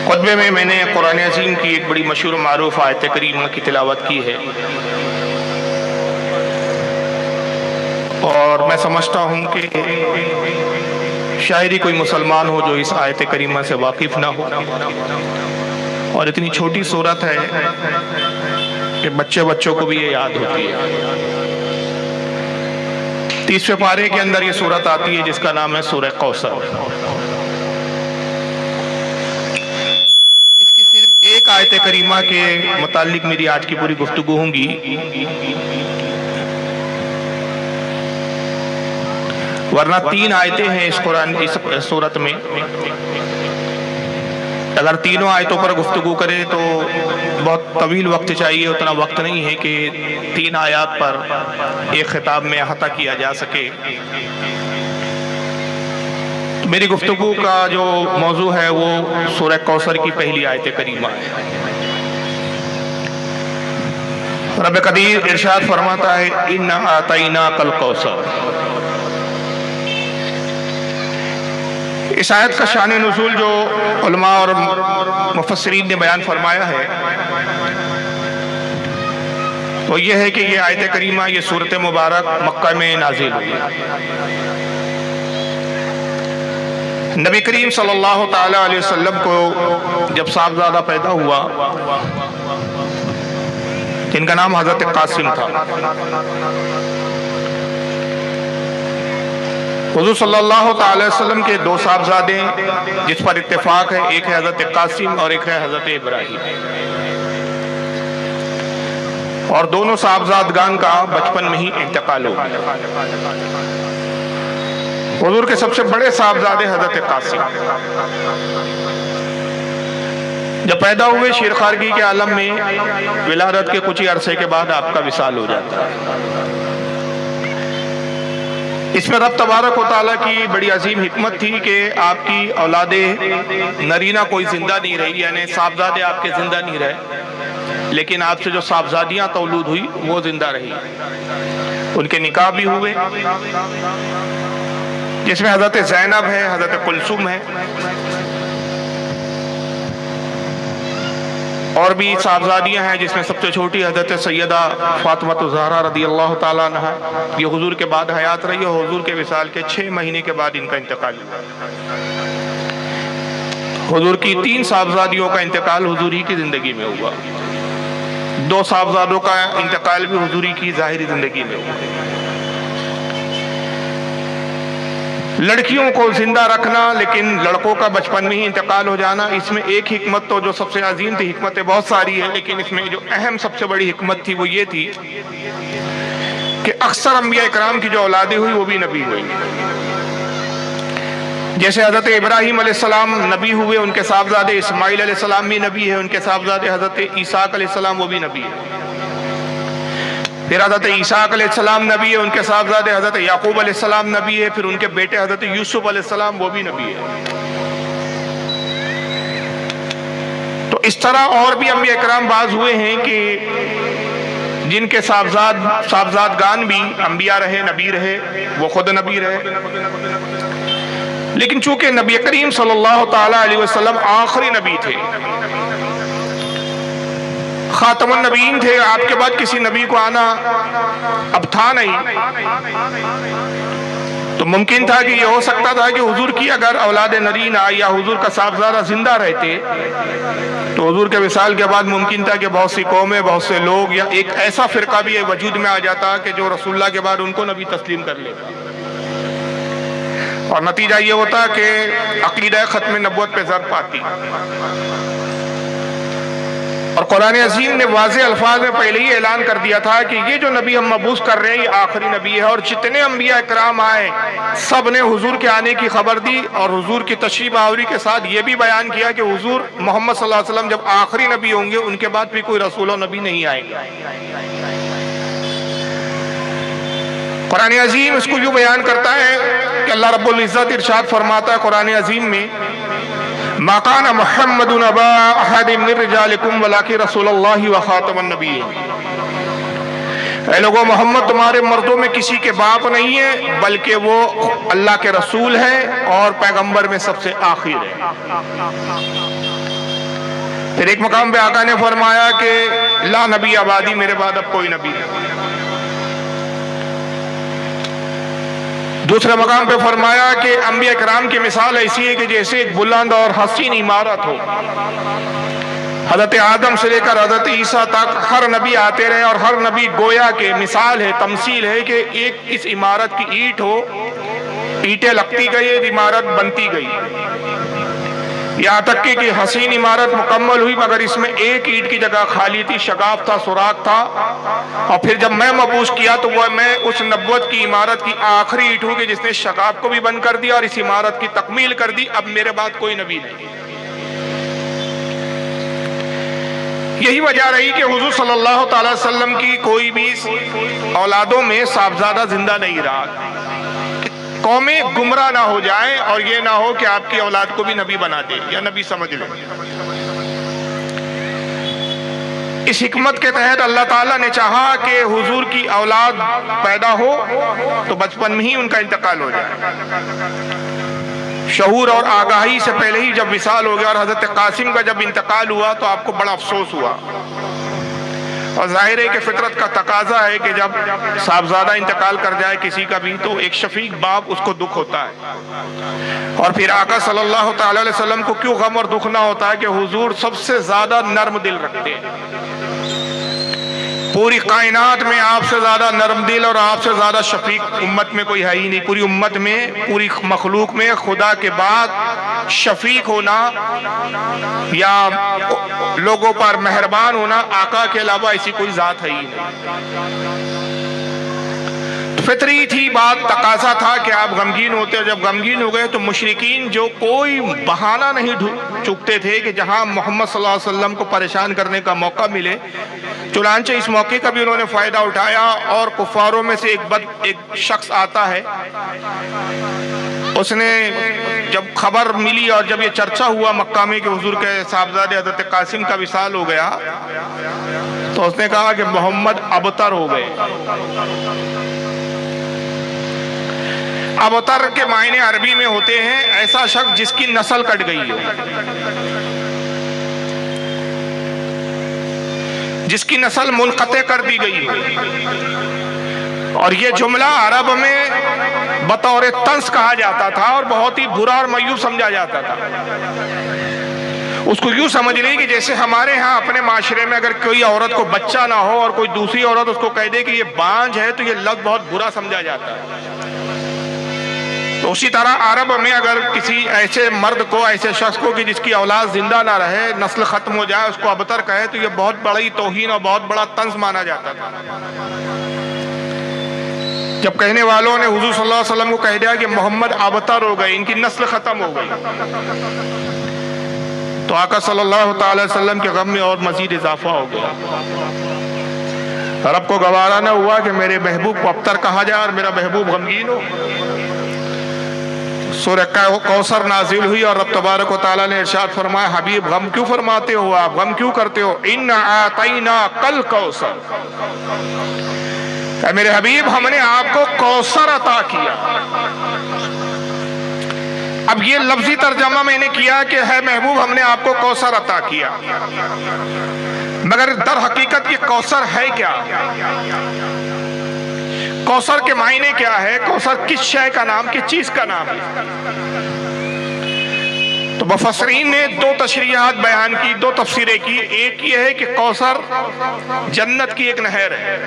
خطبے میں نے قرآن عظیم کی ایک بڑی مشہور معروف آیت کریمہ کی تلاوت کی ہے، اور میں سمجھتا ہوں کہ شاید ہی کوئی مسلمان ہو جو اس آیت کریمہ سے واقف نہ ہو، اور اتنی چھوٹی سورت ہے کہ بچوں کو بھی یہ یاد ہوتی ہے۔ 30ویں پارے کے اندر یہ سورت آتی ہے جس کا نام ہے سورہ کوثر۔ اس کی صرف ایک آیت کریمہ کے متعلق میری آج کی پوری گفتگو ہوں گی، ورنہ 3 آیتیں ہیں اس سورت میں۔ اگر تینوں آیتوں پر گفتگو کرے تو بہت طویل وقت چاہیے، اتنا وقت نہیں ہے کہ 3 آیات پر ایک خطاب میں احاطہ کیا جا سکے۔ میری گفتگو کا جو موضوع ہے وہ سورہ کوثر کی پہلی آیت کریمہ ہے۔ رب قدیر ارشاد فرماتا ہے اِنَّا أَعْطَيْنَاكَ الْكَوْثَرَ۔ اس آیت کا شان نزول جو علماء اور مفسرین نے بیان فرمایا ہے وہ یہ ہے کہ یہ آیت کریمہ، یہ سورت مبارک مکہ میں نازل ہوئی۔ نبی کریم صلی اللہ تعالی علیہ وسلم کو جب صاحبزادہ پیدا ہوا جن کا نام حضرت قاسم تھا، حضور صلی اللہ تعالی وسلم کے 2 صاحبزادے جس پر اتفاق ہے، ایک ہے حضرت قاسم اور ایک ہے حضرت ابراہیم، اور دونوں صاحبزادگان کا بچپن میں ہی انتقال ہو گیا۔ حضور کے سب سے بڑے صاحبزادے حضرت قاسم جب پیدا ہوئے شیرخوارگی کے عالم میں، ولادت کے کچھ ہی عرصے کے بعد آپ کا وصال ہو جاتا ہے۔ اس میں رب تبارک و تعالیٰ کی بڑی عظیم حکمت تھی کہ آپ کی اولاد نرینہ کوئی زندہ نہیں رہی، یعنی صاحبزادے آپ کے زندہ نہیں رہے، لیکن آپ سے جو صاحبزادیاں تولود ہوئی وہ زندہ رہی۔ ان کے نکاح بھی ہوئے، جس میں حضرت زینب ہے، حضرت کلثوم ہے، اور بھی صاحبزادیاں ہیں جس میں سب سے چھوٹی حضرت سیدہ فاطمہ الزہرا رضی اللہ تعالیٰ عنہا۔ یہ حضور کے بعد حیات رہی اور حضور کے وصال کے 6 مہینے کے بعد ان کا انتقال ہوا۔ حضور کی 3 صاحبزادیوں کا انتقال حضور ہی کی زندگی میں ہوا، 2 صاحبزادوں کا انتقال بھی حضور ہی کی ظاہری زندگی میں ہوا۔ لڑکیوں کو زندہ رکھنا لیکن لڑکوں کا بچپن میں ہی انتقال ہو جانا، اس میں ایک حکمت تو جو سب سے عظیم تھی، حکمتیں بہت ساری ہیں لیکن اس میں جو اہم سب سے بڑی حکمت تھی وہ یہ تھی کہ اکثر انبیاء اکرام کی جو اولادیں ہوئی وہ بھی نبی ہوئی۔ جیسے حضرت ابراہیم علیہ السلام نبی ہوئے، ان کے صاحبزادے اسماعیل علیہ السلام بھی نبی ہے، ان کے صاحبزادے حضرت اسحاق علیہ السلام وہ بھی نبی ہے۔ پھر حضرت اسحاق علیہ السلام نبی ہے، ان کے صاحبزادے حضرت یعقوب علیہ السلام نبی ہے، پھر ان کے بیٹے حضرت یوسف علیہ السلام وہ بھی نبی ہے۔ تو اس طرح اور بھی انبیاء اکرام بعض ہوئے ہیں کہ جن کے صاحبزادگان بھی انبیاء رہے، نبی رہے، وہ خود نبی رہے، لیکن چونکہ نبی کریم صلی اللہ تعالی علیہ وسلم آخری نبی تھے، خاتم النبیین تھے، آپ کے بعد کسی نبی کو آنا اب تھا نہیں، تو ممکن تھا کہ یہ ہو سکتا تھا کہ حضور کی اگر اولاد نرینہ یا حضور کا صاحبزادہ زندہ رہتے تو حضور کے وصال کے بعد ممکن تھا کہ بہت سی قومیں، بہت سے لوگ یا ایک ایسا فرقہ بھی وجود میں آ جاتا کہ جو رسول اللہ کے بعد ان کو نبی تسلیم کر لیتا، اور نتیجہ یہ ہوتا کہ عقیدہ ختم نبوت پہ ضرب پاتی۔ اور قرآن عظیم نے واضح الفاظ میں پہلے ہی اعلان کر دیا تھا کہ یہ جو نبی ہم مبعوث کر رہے ہیں یہ آخری نبی ہے، اور جتنے انبیاء اکرام آئے سب نے حضور کے آنے کی خبر دی، اور حضور کی تشریف آوری کے ساتھ یہ بھی بیان کیا کہ حضور محمد صلی اللہ علیہ وسلم جب آخری نبی ہوں گے ان کے بعد بھی کوئی رسول و نبی نہیں آئیں گے۔ قرآن عظیم اس کو یوں بیان کرتا ہے کہ اللہ رب العزت ارشاد فرماتا ہے قرآن عظیم میں، ما کان محمد ابا احد من رجالکم ولکن رسول اللہ وخاتم النبیین۔ اے لوگو، محمد تمہارے مردوں میں کسی کے باپ نہیں ہے بلکہ وہ اللہ کے رسول ہے اور پیغمبر میں سب سے آخر ہے۔ پھر ایک مقام پہ آقا نے فرمایا کہ لا نبی آبادی، میرے بعد اب کوئی نبی نہیں۔ دوسرے مقام پہ فرمایا کہ انبیاء کرام کی مثال ایسی ہے کہ جیسے ایک بلند اور حسین عمارت ہو۔ حضرت آدم سے لے کر حضرت عیسیٰ تک ہر نبی آتے رہے، اور ہر نبی گویا کے مثال ہے، تمثیل ہے کہ ایک اس عمارت کی اینٹ ہو، اینٹیں لگتی گئی، ایک عمارت بنتی گئی، یہاں تک کہ حسین عمارت مکمل ہوئی، مگر اس میں ایک اینٹ کی جگہ خالی تھی، شگاف تھا، سوراخ تھا۔ اور پھر جب میں مبعوث کیا تو وہ میں اس نبوت کی عمارت کی آخری اینٹ ہوں کہ جس نے شگاف کو بھی بند کر دیا اور اس عمارت کی تکمیل کر دی۔ اب میرے بعد کوئی نبی نہیں۔ یہی وجہ رہی کہ حضور صلی اللہ تعالی وسلم کی کوئی بھی اولادوں میں صاحبزادہ زندہ نہیں رہا، قومیں گمراہ نہ ہو جائیں اور یہ نہ ہو کہ آپ کی اولاد کو بھی نبی بنا دے یا نبی سمجھ لے۔ اس حکمت کے تحت اللہ تعالیٰ نے چاہا کہ حضور کی اولاد پیدا ہو تو بچپن میں ہی ان کا انتقال ہو جائے۔ شعور اور آگاہی سے پہلے ہی جب وصال ہو گیا، اور حضرت قاسم کا جب انتقال ہوا تو آپ کو بڑا افسوس ہوا، اور ظاہر ہے کہ فطرت کا تقاضا ہے کہ جب صاحبزادہ انتقال کر جائے کسی کا بھی تو ایک شفیق باپ اس کو دکھ ہوتا ہے۔ اور پھر آقا صلی اللہ تعالی علیہ وسلم کو کیوں غم اور دکھ نہ ہوتا ہے کہ حضور سب سے زیادہ نرم دل رکھتے ہیں، پوری کائنات میں آپ سے زیادہ نرم دل اور آپ سے زیادہ شفیق امت میں کوئی ہے ہی نہیں۔ پوری امت میں، پوری مخلوق میں خدا کے بعد شفیق ہونا یا لوگوں پر مہربان ہونا آقا کے علاوہ ایسی کوئی ذات ہے ہی نہیں۔ فطری تھی بات، تقاضا تھا کہ آپ غمگین ہوتے، اور جب غمگین ہو گئے تو مشرکین جو کوئی بہانہ نہیں چکتے تھے کہ جہاں محمد صلی اللہ علیہ وسلم کو پریشان کرنے کا موقع ملے، چنانچہ اس موقع کا بھی انہوں نے فائدہ اٹھایا، اور کفاروں میں سے ایک شخص آتا ہے، اس نے جب خبر ملی اور جب یہ چرچا ہوا مکہ میں کہ حضور کے صاحبزادے حضرت قاسم کا وصال ہو گیا، تو اس نے کہا کہ محمد ابتر ہو گئے۔ ابتر کے معنی عربی میں ہوتے ہیں ایسا شخص جس کی نسل کٹ گئی ہو، جس کی نسل منقطع کر دی گئی ہو۔ اور یہ جملہ عرب میں بطور طنز کہا جاتا تھا اور بہت ہی برا اور میوب سمجھا جاتا تھا۔ اس کو یوں سمجھ لیں کہ جیسے ہمارے ہاں اپنے معاشرے میں اگر کوئی عورت کو بچہ نہ ہو اور کوئی دوسری عورت اس کو کہہ دے کہ یہ بانجھ ہے تو یہ لفظ بہت برا سمجھا جاتا ہے۔ تو اسی طرح عرب میں اگر کسی ایسے مرد کو، ایسے شخص کو کہ جس کی اولاد زندہ نہ رہے، نسل ختم ہو جائے، اس کو ابتر کہے تو یہ بہت بڑی توہین اور بہت بڑا طنز مانا جاتا تھا۔ جب کہنے والوں نے حضور صلی اللہ علیہ وسلم کو کہہ دیا کہ محمد ابتر ہو گئے، ان کی نسل ختم ہو گئی، تو آقا صلی اللہ تعالی وسلم کے غم میں اور مزید اضافہ ہو گیا۔ رب کو گوارا نہ ہوا کہ میرے محبوب کو ابتر کہا جائے اور میرا محبوب غمگین ہو۔ سورہ کوثر نازل ہوئی اور رب تبارک و تعالیٰ نے ارشاد فرمایا، حبیب غم کیوں فرماتے ہو، آپ غم کیوں کرتے ہو؟ اِنَّا أَعْطَيْنَاكَ الْكَوْثَرَ، اے میرے حبیب ہم نے آپ کو کوثر عطا کیا۔ اب یہ لفظی ترجمہ میں نے کیا کہ ہے محبوب ہم نے آپ کو کوثر عطا کیا، مگر در حقیقت یہ کوثر ہے کیا؟ کوثر کے معنی کیا ہے؟ کوثر کس شے کا نام، کس چیز کا نام ہے؟ تو مفسرین نے دو تشریحات بیان کی، دو تفسیریں کی۔ ایک یہ ہے کہ کوثر جنت کی ایک نہر ہے،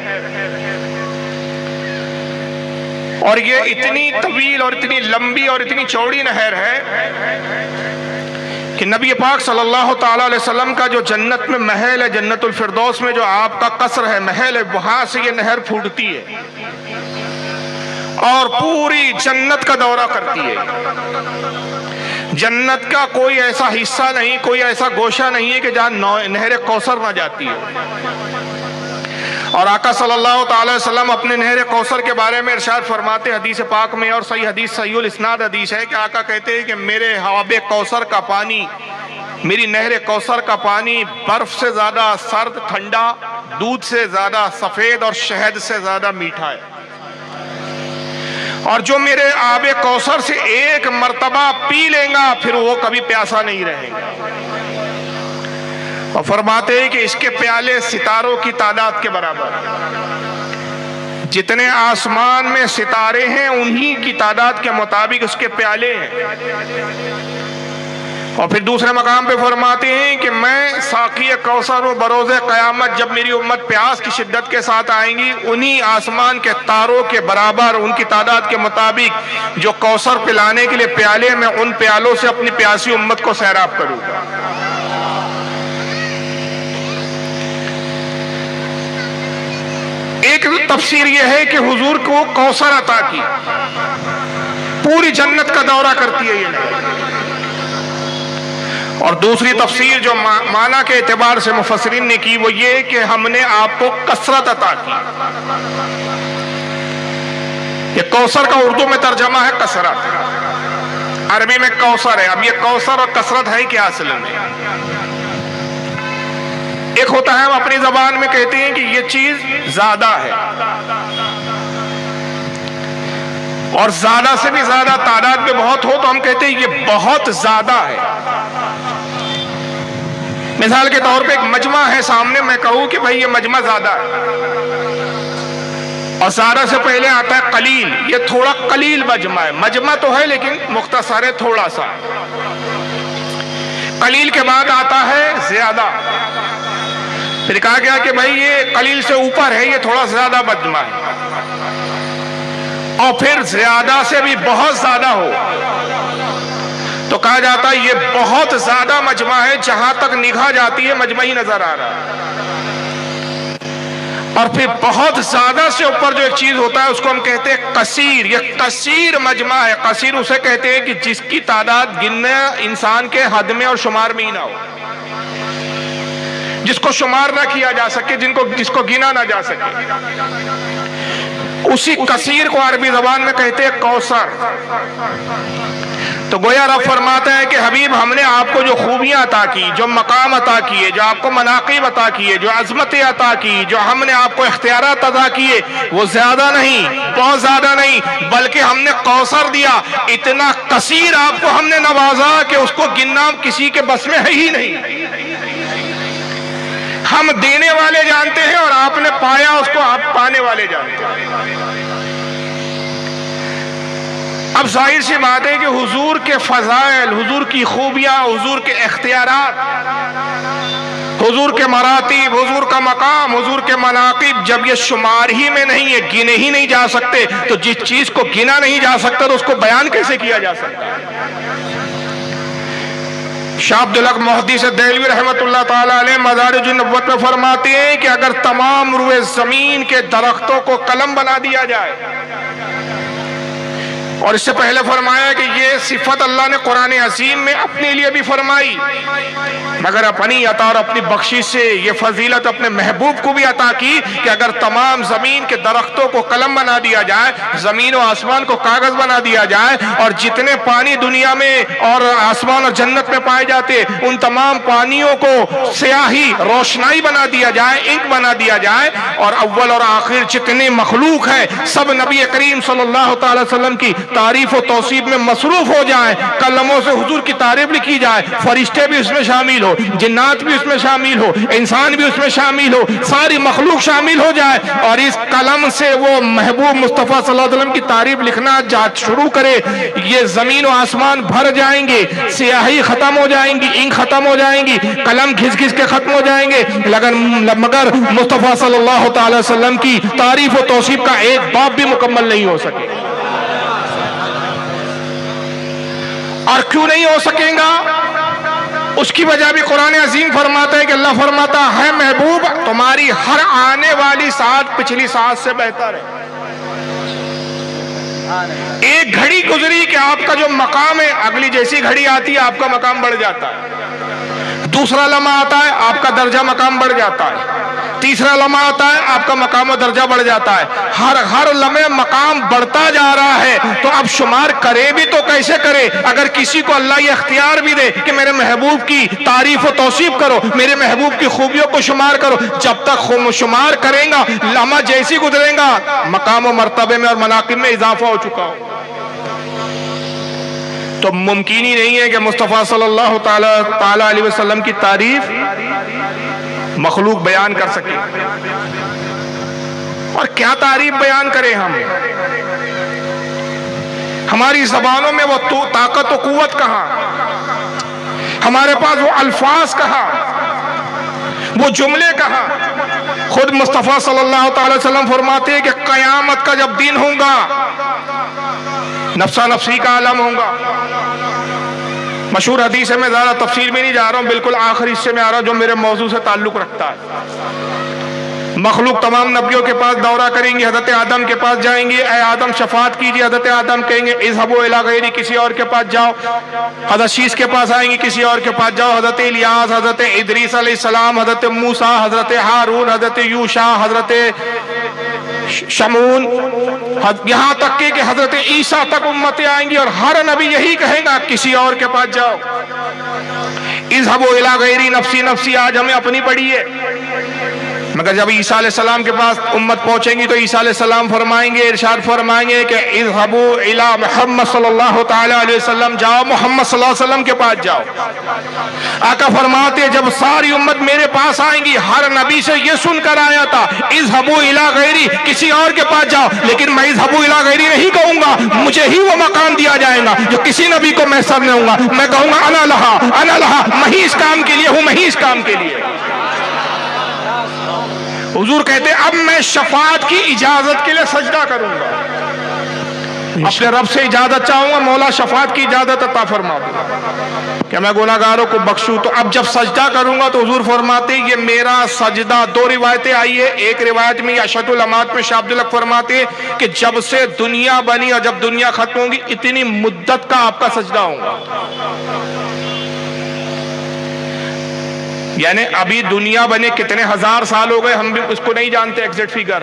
اور یہ اتنی طویل اور اتنی لمبی اور اتنی چوڑی نہر ہے کہ نبی پاک صلی اللہ تعالیٰ علیہ وسلم کا جو جنت میں محل ہے، جنت الفردوس میں جو آپ کا قصر ہے، محل ہے، وہاں سے یہ نہر پھوٹتی ہے اور پوری جنت کا دورہ کرتی ہے۔ جنت کا کوئی ایسا حصہ نہیں، کوئی ایسا گوشہ نہیں ہے کہ جہاں نہر کوثر نہ جاتی ہے۔ اور آقا صلی اللہ تعالی وسلم اپنے نہر کوثر کے بارے میں ارشاد فرماتے حدیث پاک میں، اور صحیح حدیث صحیح الاسناد حدیث ہے کہ آقا کہتے ہیں کہ میرے حوض کوثر کا پانی، میری نہر کوثر کا پانی برف سے زیادہ سرد ٹھنڈا، دودھ سے زیادہ سفید اور شہد سے زیادہ میٹھا ہے، اور جو میرے آب کوثر سے ایک مرتبہ پی لیں گا پھر وہ کبھی پیاسا نہیں رہے گا۔ اور فرماتے ہیں کہ اس کے پیالے ستاروں کی تعداد کے برابر، جتنے آسمان میں ستارے ہیں انہی کی تعداد کے مطابق اس کے پیالے ہیں۔ اور پھر دوسرے مقام پہ فرماتے ہیں کہ میں ساقی کوثر و بروز قیامت جب میری امت پیاس کی شدت کے ساتھ آئیں گی، انہی آسمان کے تاروں کے برابر ان کی تعداد کے مطابق جو کوثر پلانے کے لیے پیالے، میں ان پیالوں سے اپنی پیاسی امت کو سیراب کروں گا۔ ایک تفسیر یہ ہے کہ حضور کو کوثر عطا کی، پوری جنت کا دورہ کرتی ہے یہ نہر۔ اور دوسری تفسیر جو معنی کے اعتبار سے مفسرین نے کی وہ یہ کہ ہم نے آپ کو کثرت عطا کی۔ یہ کوثر کا اردو میں ترجمہ ہے کثرت، عربی میں کوثر ہے۔ اب یہ کوثر اور کثرت ہے کیا اصل میں؟ ایک ہوتا ہے ہم اپنی زبان میں کہتے ہیں کہ یہ چیز زیادہ ہے، اور زیادہ سے بھی زیادہ تعداد میں بہت ہو تو ہم کہتے ہیں یہ بہت زیادہ ہے۔ مثال کے طور پہ ایک مجمع ہے سامنے، میں کہوں کہ بھائی یہ مجمع زیادہ ہے، اور زیادہ سے پہلے آتا ہے قلیل، یہ تھوڑا قلیل مجمع ہے۔ مجمع تو ہے لیکن مختصر ہے، تھوڑا سا۔ قلیل کے بعد آتا ہے زیادہ، پھر کہا گیا کہ بھائی یہ قلیل سے اوپر ہے، یہ تھوڑا زیادہ مجمع ہے، اور پھر زیادہ سے بھی بہت زیادہ ہو تو کہا جاتا ہے یہ بہت زیادہ مجمع ہے، جہاں تک نگاہ جاتی ہے مجمع ہی نظر آ رہا ہے۔ اور پھر بہت زیادہ سے اوپر جو ایک چیز ہوتا ہے اس کو ہم کہتے ہیں کثیر، یہ کثیر مجمع ہے۔ کثیر اسے کہتے ہیں کہ جس کی تعداد گننا انسان کے حد میں اور شمار میں ہی نہ ہو، جس کو شمار نہ کیا جا سکے، جس کو گنا نہ جا سکے، اسی کثیر کو عربی زبان میں کہتے ہیں کوثر۔ تو گویا رب فرماتا ہے کہ حبیب ہم نے آپ کو جو خوبیاں عطا کی، جو مقام عطا کیے، جو آپ کو مناقب عطا کیے، جو عظمتیں عطا کی، جو ہم نے آپ کو اختیارات عطا کیے، وہ زیادہ نہیں، بہت زیادہ نہیں، بلکہ ہم نے کوثر دیا، اتنا کثیر آپ کو ہم نے نوازا کہ اس کو گننا کسی کے بس میں ہے ہی نہیں۔ ہم دینے والے جانتے ہیں اور آپ نے پایا اس کو آپ پانے والے جانتے ہیں۔ اب ظاہر سی بات ہے کہ حضور کے فضائل، حضور کی خوبیاں، حضور کے اختیارات، حضور کے مراتب، حضور کا مقام، حضور کے مناقب جب یہ شمار ہی میں نہیں، یہ گنے ہی نہیں جا سکتے، تو جس چیز کو گنا نہیں جا سکتا تو اس کو بیان کیسے کیا جا سکتا ہے؟ شاہ عبدالحق محدث دہلوی رحمت اللہ تعالی علیہ مدارج النبوت میں فرماتے ہیں کہ اگر تمام روئے زمین کے درختوں کو قلم بنا دیا جائے، اور اس سے پہلے فرمایا کہ یہ صفت اللہ نے قرآن عظیم میں اپنے لیے بھی فرمائی، مگر اپنی عطا اور اپنی بخشش سے یہ فضیلت اپنے محبوب کو بھی عطا کی کہ اگر تمام زمین کے درختوں کو قلم بنا دیا جائے، زمین و آسمان کو کاغذ بنا دیا جائے، اور جتنے پانی دنیا میں اور آسمان اور جنت میں پائے جاتے ان تمام پانیوں کو سیاہی، روشنائی بنا دیا جائے، انک بنا دیا جائے، اور اول اور آخر جتنے مخلوق ہیں سب نبی کریم صلی اللہ تعالی وسلم کی تعریف و توصیف میں مصروف ہو جائیں، کلموں سے حضور کی تعریف لکھی جائے، فرشتے بھی اس میں شامل ہو، جنات بھی اس میں شامل ہو، انسان بھی اس میں شامل ہو، ساری مخلوق شامل ہو جائے، اور اس قلم سے وہ محبوب مصطفیٰ صلی اللہ علیہ وسلم کی تعریف لکھنا شروع کرے، یہ زمین و آسمان بھر جائیں گے، سیاہی ختم ہو جائیں گی، انک ختم ہو جائیں گی، قلم گھس گھس کے ختم ہو جائیں گے، مگر مصطفیٰ صلی اللہ تعالی وسلم کی تعریف و توصیف کا ایک باب بھی مکمل نہیں ہو سکے۔ اور کیوں نہیں ہو سکیں گا؟ اس کی وجہ بھی قرآن عظیم فرماتا ہے کہ اللہ فرماتا ہے محبوب تمہاری ہر آنے والی ساعت پچھلی ساعت سے بہتر ہے۔ ایک گھڑی گزری کہ آپ کا جو مقام ہے، اگلی جیسی گھڑی آتی ہے آپ کا مقام بڑھ جاتا ہے، دوسرا لمحہ آتا ہے آپ کا درجہ مقام بڑھ جاتا ہے، تیسرا لمحہ آتا ہے آپ کا مقام و درجہ بڑھ جاتا ہے، ہر لمحے مقام بڑھتا جا رہا ہے۔ تو اب شمار کرے بھی تو کیسے کرے؟ اگر کسی کو اللہ یہ اختیار بھی دے کہ میرے محبوب کی تعریف و توصیف کرو، میرے محبوب کی خوبیوں کو شمار کرو، جب تک شمار کریں گا لمحہ جیسی گزرے گا مقام و مرتبے میں اور مناقب میں اضافہ ہو چکا ہو۔ تو ممکن ہی نہیں ہے کہ مصطفیٰ صلی اللہ تعالی علیہ وسلم کی تعریف مخلوق بیان کر سکے. اور کیا تعریف بیان کریں ہم؟ ہماری زبانوں میں وہ طاقت و قوت کہاں؟ ہمارے پاس وہ الفاظ کہاں؟ وہ جملے کہاں؟ خود مصطفیٰ صلی اللہ تعالی وسلم فرماتے ہیں کہ قیامت کا جب دن ہوگا نفسا نفسی کا عالم ہوگا. مشہور حدیث ہے، میں زیادہ تفصیل میں نہیں جا رہا ہوں، بالکل آخری حصے میں آ رہا ہوں جو میرے موضوع سے تعلق رکھتا ہے. مخلوق تمام نبیوں کے پاس دورہ کریں گے، حضرت آدم کے پاس جائیں گے، اے آدم شفاعت کیجیے. حضرت آدم کہیں گے اذهبوا الی غیری، کسی اور کے پاس جاؤ. حضرت شیس کے پاس آئیں گے، کسی اور کے پاس جاؤ. حضرت الیاس، حضرت ادریس علیہ السلام، حضرت موسیٰ، حضرت ہارون، حضرت یوشع، حضرت شمعون، یہاں تک کہ حضرت عیسیٰ تک امتیں آئیں گی اور ہر نبی یہی کہے گا کسی اور کے پاس جاؤ. اذهبوا الی غیری، نفسی نفسی آج ہمیں اپنی پڑی ہے. مگر جب عیسیٰ علیہ السلام کے پاس امت پہنچیں گی تو عیسیٰ علیہ السلام فرمائیں گے، ارشاد فرمائیں گے کہ اذهبوا الی محمد صلی اللہ تعالی علیہ وسلم، جاؤ محمد صلی اللہ علیہ وسلم کے پاس جاؤ. آقا فرماتے ہیں جب ساری امت میرے پاس آئیں گی، ہر نبی سے یہ سن کر آیا تھا اذهبوا الی غیری، کسی اور کے پاس جاؤ، لیکن میں اذهبوا الی غیری نہیں کہوں گا. مجھے ہی وہ مقام دیا جائے گا جو کسی نبی کو میسر نہیں ہوں گا. میں کہوں گا انا لہا، میں ہی اس کام کے لیے ہوں، میں ہی اس کام کے لیے. حضور کہتے ہیں اب میں شفاعت کی اجازت کے لیے سجدہ کروں گا. اپنے رب سے اجازت چاہوں گا، مولا شفاعت کی اجازت عطا فرما دو کہ میں گناہگاروں کو بخشوں. تو اب جب سجدہ کروں گا تو حضور فرماتے ہیں یہ میرا سجدہ. دو روایتیں آئی ہے، ایک روایت میں اشہد الامات میں شاہ عبدالحق فرماتے ہیں کہ جب سے دنیا بنی اور جب دنیا ختم ہوگی اتنی مدت کا آپ کا سجدہ ہوگا. یعنی ابھی دنیا بنے کتنے ہزار سال ہو گئے ہم بھی اس کو نہیں جانتے ایگزیکٹ فیگر.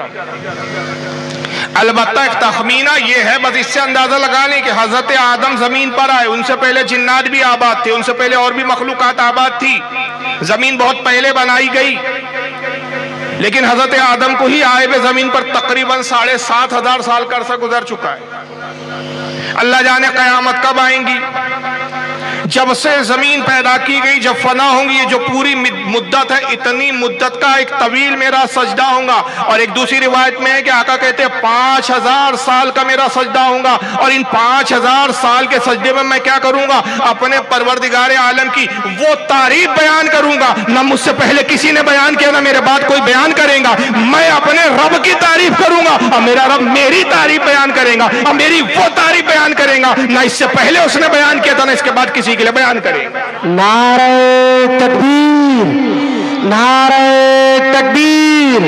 البتہ ایک تخمینہ یہ ہے، بس اس سے اندازہ لگا لیں کہ حضرت آدم زمین پر آئے، ان سے پہلے جنات بھی آباد تھے، ان سے پہلے اور بھی مخلوقات آباد تھی. زمین بہت پہلے بنائی گئی، لیکن حضرت آدم کو ہی آئے ہوئے زمین پر تقریباً 7,500 سال کا عرصہ گزر چکا ہے. اللہ جانے قیامت کب آئیں گی. جب سے زمین پیدا کی گئی جب فنا ہوں گی، یہ جو پوری مدت ہے اتنی مدت کا ایک طویل میرا سجدہ ہوگا. اور ایک دوسری روایت میں ہے کہ آقا کہتے ہیں 5,000 سال کا میرا سجدہ ہوگا. اور ان 5,000 سال کے سجدے میں کیا کروں گا؟ اپنے پروردگار عالم کی وہ تعریف بیان کروں گا، نہ مجھ سے پہلے کسی نے بیان کیا، نہ میرے بعد کوئی بیان کرے گا. میں اپنے رب کی تعریف کروں گا اور میرا رب میری تعریف بیان کرے گا اور میری وہ تعریف بیان کرے گا نہ اس سے پہلے اس نے بیان کیا تھا نہ اس کے بعد کسی کے لیے بیان کرے. نعرہ تکبیر، نعرہ تکبیر،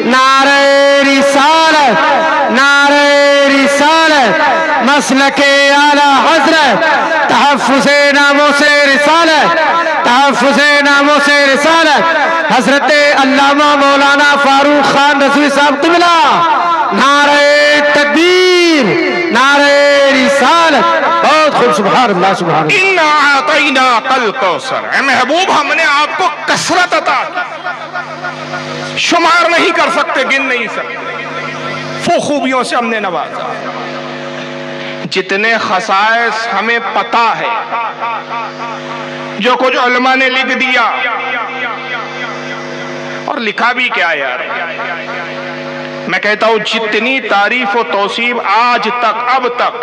نعرہ رسالت، نعرہ رسالت، مسلک اعلی حضرت، تحفظ ناموں سے رسالت، تحفظ ناموں سے رسالت حضرت علامہ مولانا فاروق خان رضوی صاحب قبلہ. نعرہ تکبیر، نعرہ رسالت. بہت خوب، سبحان اللہ سبحان اللہ. اِنَّا أَعْطَيْنَاكَ الْكَوْثَرَ، اے محبوب ہم نے آپ کو کثرت عطا کی، شمار نہیں کر سکتے، گن نہیں سکتے. وہ خوبیوں سے ہم نے نوازا. جتنے خصائص ہمیں پتا ہے، جو کچھ علماء نے لکھ دیا، اور لکھا بھی کیا یار، میں کہتا ہوں جتنی تعریف و توصیف آج تک اب تک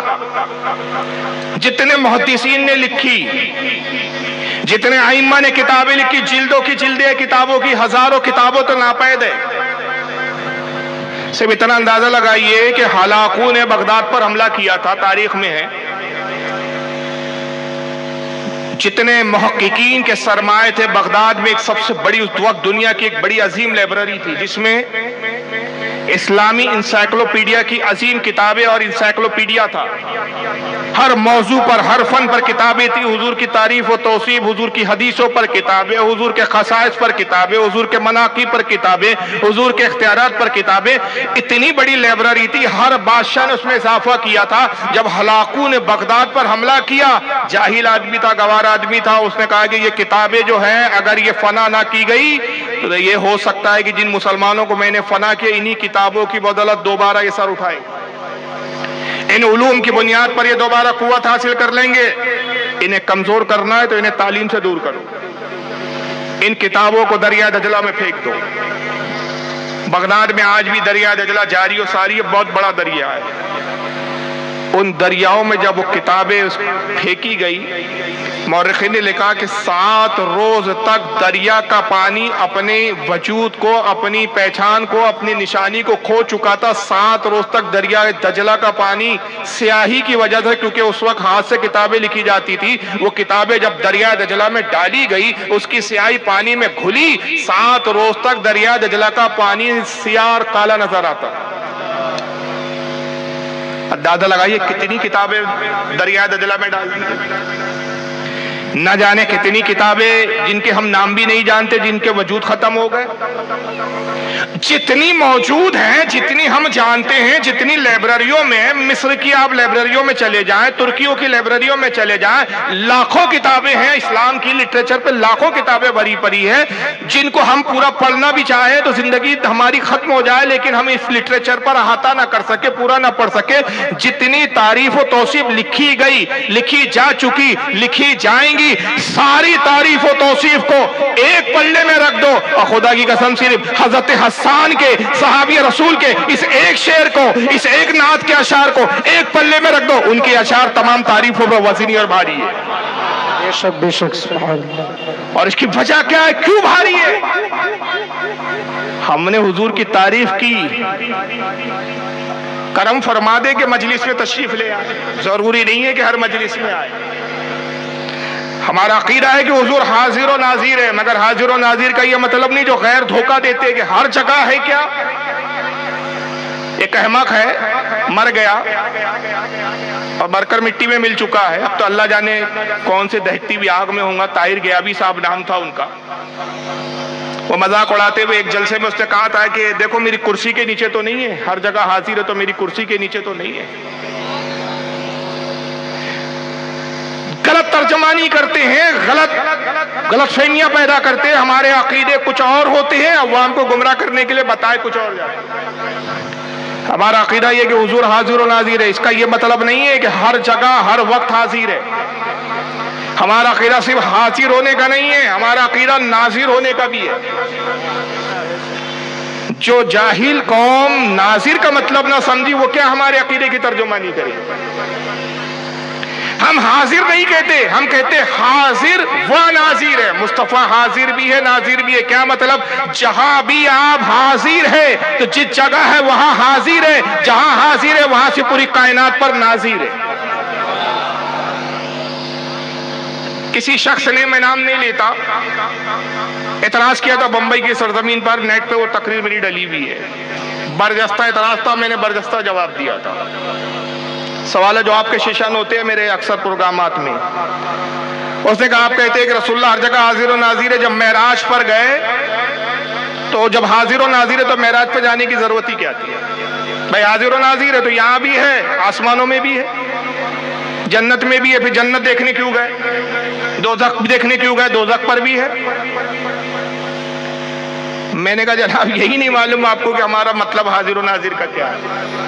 جتنے محدثین نے لکھی، جتنے ائمہ نے کتابیں لکھی، جلدوں کی جلدیں کتابوں کی، ہزاروں کتابوں تو ناپید ہے. صرف اتنا اندازہ لگائیے کہ ہلاکو نے بغداد پر حملہ کیا تھا، تاریخ میں ہے. جتنے محققین کے سرمائے تھے بغداد میں، ایک سب سے بڑی اس وقت دنیا کی ایک بڑی عظیم لائبریری تھی جس میں اسلامی انسائکلوپیڈیا کی عظیم کتابیں اور انسائکلوپیڈیا تھا. ہر موضوع پر، ہر فن پر کتابیں تھی. حضور کی تعریف و توصیف، حضور کی حدیثوں پر کتابیں، حضور کے خصائص پر کتابیں، حضور کے مناقب پر کتابیں، حضور کے اختیارات پر کتابیں. اتنی بڑی لائبریری تھی، ہر بادشاہ نے اس میں اضافہ کیا تھا. جب ہلاکو نے بغداد پر حملہ کیا، جاہل آدمی تھا، گوار آدمی تھا، اس نے کہا کہ یہ کتابیں جو ہیں اگر یہ فنا نہ کی گئی تو یہ ہو سکتا ہے کہ جن مسلمانوں کو میں نے فنا کیا انہی کتابوں کی بدولت دوبارہ یہ سر اٹھائے، ان علوم کی بنیاد پر یہ دوبارہ قوت حاصل کر لیں گے. انہیں کمزور کرنا ہے تو انہیں تعلیم سے دور کرو، ان کتابوں کو دریا دجلہ میں پھینک دو۔ بغداد میں آج بھی دریا دجلہ جاری و ساری ہے، بہت بڑا دریا ہے۔ ان دریاؤں میں جب وہ کتابیں پھینکی گئی، مورخین نے لکھا کہ 7 روز تک دریا کا پانی اپنے وجود کو، اپنی پہچان کو، اپنی نشانی کو کھو چکا تھا۔ 7 روز تک دریا دجلہ کا پانی سیاہی کی وجہ سے، کیونکہ اس وقت ہاتھ سے کتابیں لکھی جاتی تھی، وہ کتابیں جب دریا دجلہ میں ڈالی گئی اس کی سیاہی پانی میں گھلی۔ 7 روز تک دریا دجلہ کا پانی سیاہ اور کالا نظر آتا۔ اندازہ لگائیے کتنی کتابیں دریا دجلہ میں ڈال دی، نہ جانے کتنی کتابیں جن کے ہم نام بھی نہیں جانتے، جن کے وجود ختم ہو گئے۔ جتنی موجود ہیں، جتنی ہم جانتے ہیں، جتنی لائبریریوں میں، مصر کی آپ لائبریریوں میں چلے جائیں، ترکیوں کی لائبریریوں میں چلے جائیں، لاکھوں کتابیں ہیں اسلام کی لٹریچر پہ، لاکھوں کتابیں بھری پڑی ہیں جن کو ہم پورا پڑھنا بھی چاہیں تو زندگی ہماری ختم ہو جائے، لیکن ہم اس لٹریچر پر احاطہ نہ کر سکے، پورا نہ پڑھ سکے۔ جتنی تعریف و توصیف لکھی گئی، لکھی جا چکی، لکھی جائیں گی، ساری تعریف و توصیف کو ایک پلڑے میں رکھ دو اور خدا کی قسم صرف حضرت حسان کے، صحابی رسول کے اس ایک شعر کو، اس ایک نعت کے اشعار کو ایک پلڑے میں رکھ دو، ان کے اشعار تمام تعریفوں پر وزنی اور بھاری ہے۔ بے شک بے شک، سبحان اللہ۔ اور اس کی وجہ کیا ہے، کیوں بھاری ہے؟ ہم نے حضور کی تعریف کی، کرم فرما دے کہ مجلس میں تشریف لے آئے، ضروری نہیں ہے کہ ہر مجلس میں آئے۔ ہمارا عقیدہ ہے کہ حضور حاضر و ناظر ہے، مگر حاضر و ناظر کا یہ مطلب نہیں جو غیر دھوکہ دیتے کہ ہر جگہ ہے۔ کیا ایک احمق ہے، مر گیا اور مر کر مٹی میں مل چکا ہے، اب تو اللہ جانے کون سے دہتی ہوئی آگ میں ہوں گا، طاہر گیابی صاحب نام تھا ان کا۔ وہ مذاق اڑاتے ہوئے ایک جلسے میں اس نے کہا تھا کہ دیکھو میری کرسی کے نیچے تو نہیں ہے، ہر جگہ حاضر ہے تو میری کرسی کے نیچے تو نہیں ہے۔ غلط ترجمانی کرتے ہیں، غلط فہمیاں پیدا کرتے ہیں، ہمارے عقیدے کچھ اور ہوتے ہیں، عوام کو گمراہ کرنے کے لیے بتائے کچھ اور جاتے ہیں۔ ہمارا عقیدہ یہ کہ حضور حاضر و ناظر ہے، اس کا یہ مطلب نہیں ہے کہ ہر جگہ ہر وقت حاضر ہے۔ ہمارا عقیدہ صرف حاضر ہونے کا نہیں ہے، ہمارا عقیدہ ناظر ہونے کا بھی ہے۔ جو جاہل قوم ناظر کا مطلب نہ سمجھی، وہ کیا ہمارے عقیدے کی ترجمانی کرے؟ ہم حاضر نہیں کہتے، ہم کہتے حاضر و ناظر ہے۔ مصطفیٰ حاضر بھی ہے، ناظر بھی ہے۔ کیا مطلب؟ جہاں بھی آپ حاضر ہے تو جس جگہ ہے وہاں حاضر ہے، جہاں حاضر ہے وہاں سے پوری کائنات پر ناظر ہے۔ کسی شخص نے، میں نام نہیں لیتا، اعتراض کیا تھا بمبئی کی سرزمین پر، نیٹ پہ وہ تقریر میری ڈلی ہوئی ہے، برجستہ اعتراض تھا، میں نے برجستہ جواب دیا تھا۔ سوال جواب کے سیشن ہوتے ہیں میرے اکثر پروگرامات میں۔ اس نے کہا آپ کہتے ہیں کہ رسول اللہ ہر جگہ حاضر و ناظر ہے، جب معراج پر گئے تو جب حاضر و ناظر ہے تو معراج پہ جانے کی ضرورت ہی کیا تھی؟ بھائی حاضر و ناظر ہے تو یہاں بھی ہے، آسمانوں میں بھی ہے، جنت میں بھی ہے، پھر جنت دیکھنے کیوں گئے؟ دوزخ دیکھنے کیوں گئے؟ دوزخ پر بھی ہے۔ میں نے کہا جناب یہی نہیں معلوم آپ کو کہ ہمارا مطلب حاضر و ناظر کا کیا ہے؟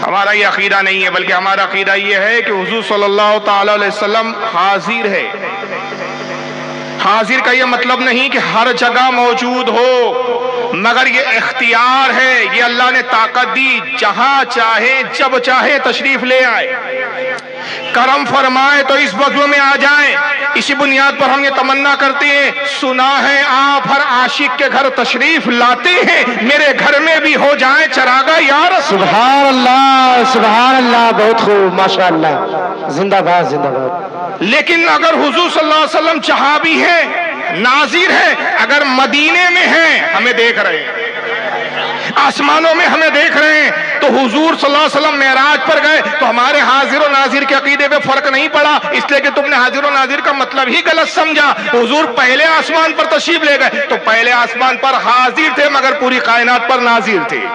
ہمارا یہ عقیدہ نہیں ہے، بلکہ ہمارا عقیدہ یہ ہے کہ حضور صلی اللہ تعالی علیہ وسلم حاضر ہے۔ حاضر کا یہ مطلب نہیں کہ ہر جگہ موجود ہو، مگر یہ اختیار ہے، یہ اللہ نے طاقت دی، جہاں چاہے جب چاہے تشریف لے آئے، کرم فرمائے تو اس وقت میں آ جائیں۔ اسی بنیاد پر ہم یہ تمنا کرتے ہیں، سنا ہے آپ ہر عاشق کے گھر تشریف لاتے ہیں، میرے گھر میں بھی ہو جائیں چراغاں یا رسول۔ سبحان اللہ، سبحان اللہ، بہت خوب، ماشاءاللہ، زندہ باد، زندہ باد۔ لیکن اگر حضور صلی اللہ علیہ وسلم جہاں بھی ہیں، ناظر ہیں، اگر مدینے میں ہیں، ہمیں دیکھ رہے ہیں، آسمانوں میں ہمیں دیکھ رہے ہیں، تو حضور صلی اللہ علیہ وسلم معراج پر گئے تو ہمارے حاضر و ناظر کے عقیدے پہ فرق نہیں پڑا، اس لیے کہ تم نے حاضر و ناظر کا مطلب ہی غلط سمجھا۔ حضور پہلے آسمان پر تشریف لے گئے تو پہلے آسمان پر حاضر تھے مگر پوری کائنات پر ناظر تھے،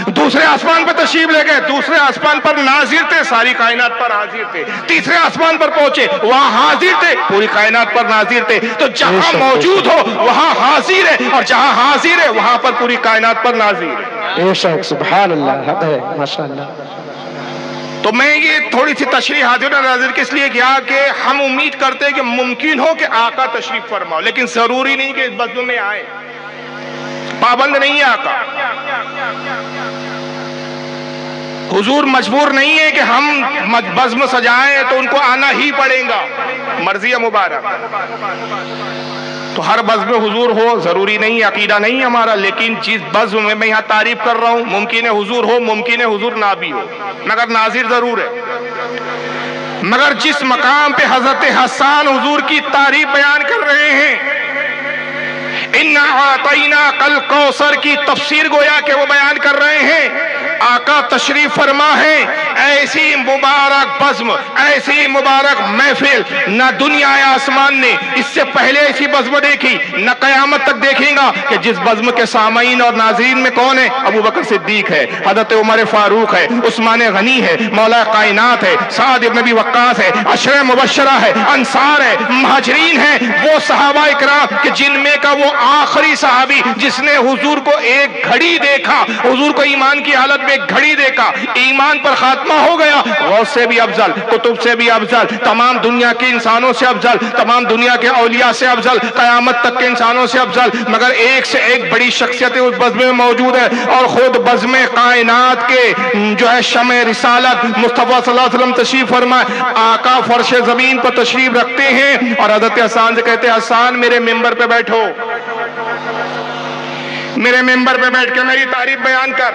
دوسرے آسمان پر تشریف لے گئے، دوسرے آسمان پر ناظر تھے، ساری کائنات پر حاضر تھے، تیسرے آسمان پر پہنچے وہاں حاضر تھے، پوری کائنات پر ناظر تھے۔ تو جہاں موجود ہو وہاں حاضر ہے، اور جہاں حاضر ہے وہاں پر پوری کائنات پر ناظر ہے۔ بے شک، سبحان اللہ، حق ہے، ماشاءاللہ۔ تو میں یہ تھوڑی سی تشریح حاضر ناظر کس لیے کیا کہ ہم امید کرتے ہیں کہ ممکن ہو کہ آقا تشریف فرماؤ، لیکن ضروری نہیں کہ اس بزم میں آئے، پابند نہیں ہے آقا۔ حضور مجبور نہیں ہے کہ ہم بزم سجائیں تو ان کو آنا ہی پڑے گا، مرضی مبارک۔ تو ہر بزم حضور ہو ضروری نہیں، عقیدہ نہیں ہمارا، لیکن جس بزم میں میں یہاں تعریف کر رہا ہوں ممکن ہے حضور ہو، ممکن ہے حضور نہ بھی ہو، مگر ناظر ضرور ہے۔ مگر جس مقام پہ حضرت حسان حضور کی تعریف بیان کر رہے ہیں، اِنَّا أَعْطَيْنَاكَ الْكَوْثَرَ کی تفسیر گویا کہ وہ بیان کر رہے ہیں، آقا تشریف فرما ہے۔ ایسی مبارک بزم، ایسی مبارک محفل نہ دنیا آسمان نے اس سے پہلے ایسی بزم دیکھی، نہ قیامت تک دیکھیں گا کہ جس بزم کے سامعین اور ناظرین میں کون ہے؟ ابو بکر صدیق ہے، حضرت عمر فاروق ہے، عثمان غنی ہے، مولا کائنات ہے، سعد ابن ابی وقاص ہے، عشرہ مبشرہ ہے، انصار ہے، مہاجرین ہیں، وہ صحابہ اکرام کہ جن میں کا وہ آخری صحابی جس نے حضور کو ایک گھڑی دیکھا، حضور کو ایمان کی حالت میں ایک گھڑی دیکھا، ایمان پر خاتمہ ہو گیا، غوث سے بھی افضل، کتب سے بھی افضل، تمام دنیا کے انسانوں سے افضل، تمام دنیا کے اولیاء سے افضل، قیامت تک کے انسانوں سے افضل، مگر ایک سے ایک بڑی شخصیت اس بزم میں موجود ہے، اور خود بزم کائنات کے جو ہے شمع رسالت مصطفیٰ صلی اللہ علیہ وسلم تشریف فرمائے، آقا فرش زمین پر تشریف رکھتے ہیں، اور حضرت حسان سے کہتے ہیں حسان میرے ممبر پہ بیٹھو، میرے ممبر پہ بیٹھ کے میری تعریف بیان کر،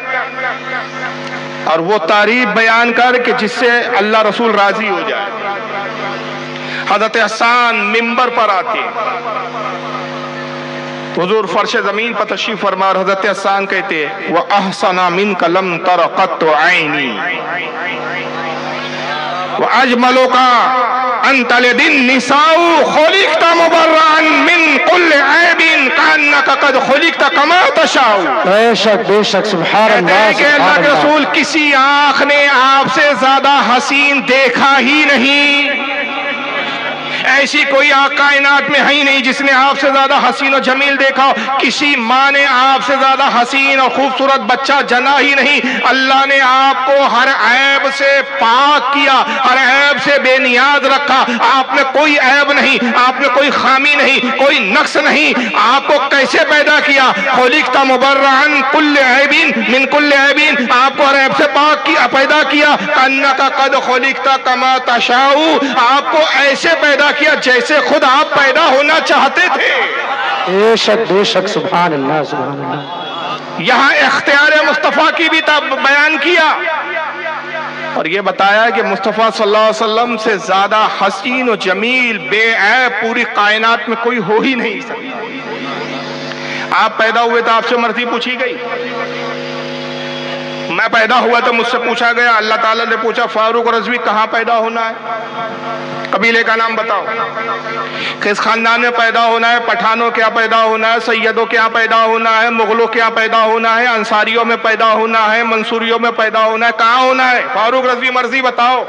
اور وہ تعریف بیان کر کہ جس سے اللہ رسول راضی ہو جائے۔ حضرت حسان ممبر پر آتے، حضور فرش زمین پر تشریف فرما، اور حضرت حسان کہتے وَأَحْسَنَ مِنْكَ لَمْ تَرَ قَطُّ عَيْنِي وَأَجْمَلُكَ أَنْتَ لِدِ النِّسَاءُ خُلِقْتَ مُبَرَّأً مِنْ كُلِّ عَيْبٍ كَأَنَّكَ قَدْ خُلِقْتَ كَمَا تَشَاءُ۔ بے شک بے شک، سبحان اللہ کہ اللہ کے رسول کسی آنکھ نے آپ سے زیادہ حسین دیکھا ہی نہیں، ایسی کوئی کائنات میں ہے ہی نہیں جس نے آپ سے زیادہ حسین و جمیل دیکھا ہو، کسی ماں نے آپ سے زیادہ حسین اور خوبصورت بچہ جنا ہی نہیں۔ اللہ نے آپ کو ہر عیب سے پاک کیا، ہر عیب سے بے نیاز رکھا، آپ میں کوئی عیب نہیں، آپ میں کوئی خامی نہیں، کوئی نقص نہیں۔ آپ کو کیسے پیدا کیا؟ خلقت مبرئا کل عیب من کل عیب، آپ کو ہر عیب سے پاک کیا، پیدا کیا۔ انک قد خلقت کما تشاء، آپ کو ایسے پیدا کیا جیسے خود آپ پیدا ہونا چاہتے تھے۔ بے شک سبحان اللہ سبحان اللہ۔ یہاں اختیار مصطفیٰ کی بھی بیان کیا، اور یہ بتایا کہ مصطفیٰ صلی اللہ علیہ وسلم سے زیادہ حسین و جمیل بے عیب پوری کائنات میں کوئی ہو ہی نہیں سکتا۔ آپ پیدا ہوئے تو آپ سے مرضی پوچھی گئی، میں پیدا ہوا تو مجھ سے پوچھا گیا، اللہ تعالیٰ نے پوچھا فاروق رضوی کہاں پیدا ہونا ہے، قبیلے کا نام بتاؤ، کس خاندان میں پیدا ہونا ہے، پٹھانوں کیا پیدا ہونا ہے، سیدوں کیا پیدا ہونا ہے، مغلوں کیا پیدا ہونا ہے، انصاریوں میں پیدا ہونا ہے، منصوریوں میں پیدا ہونا ہے، کہاں ہونا ہے؟ فاروق رضوی مرضی بتاؤ،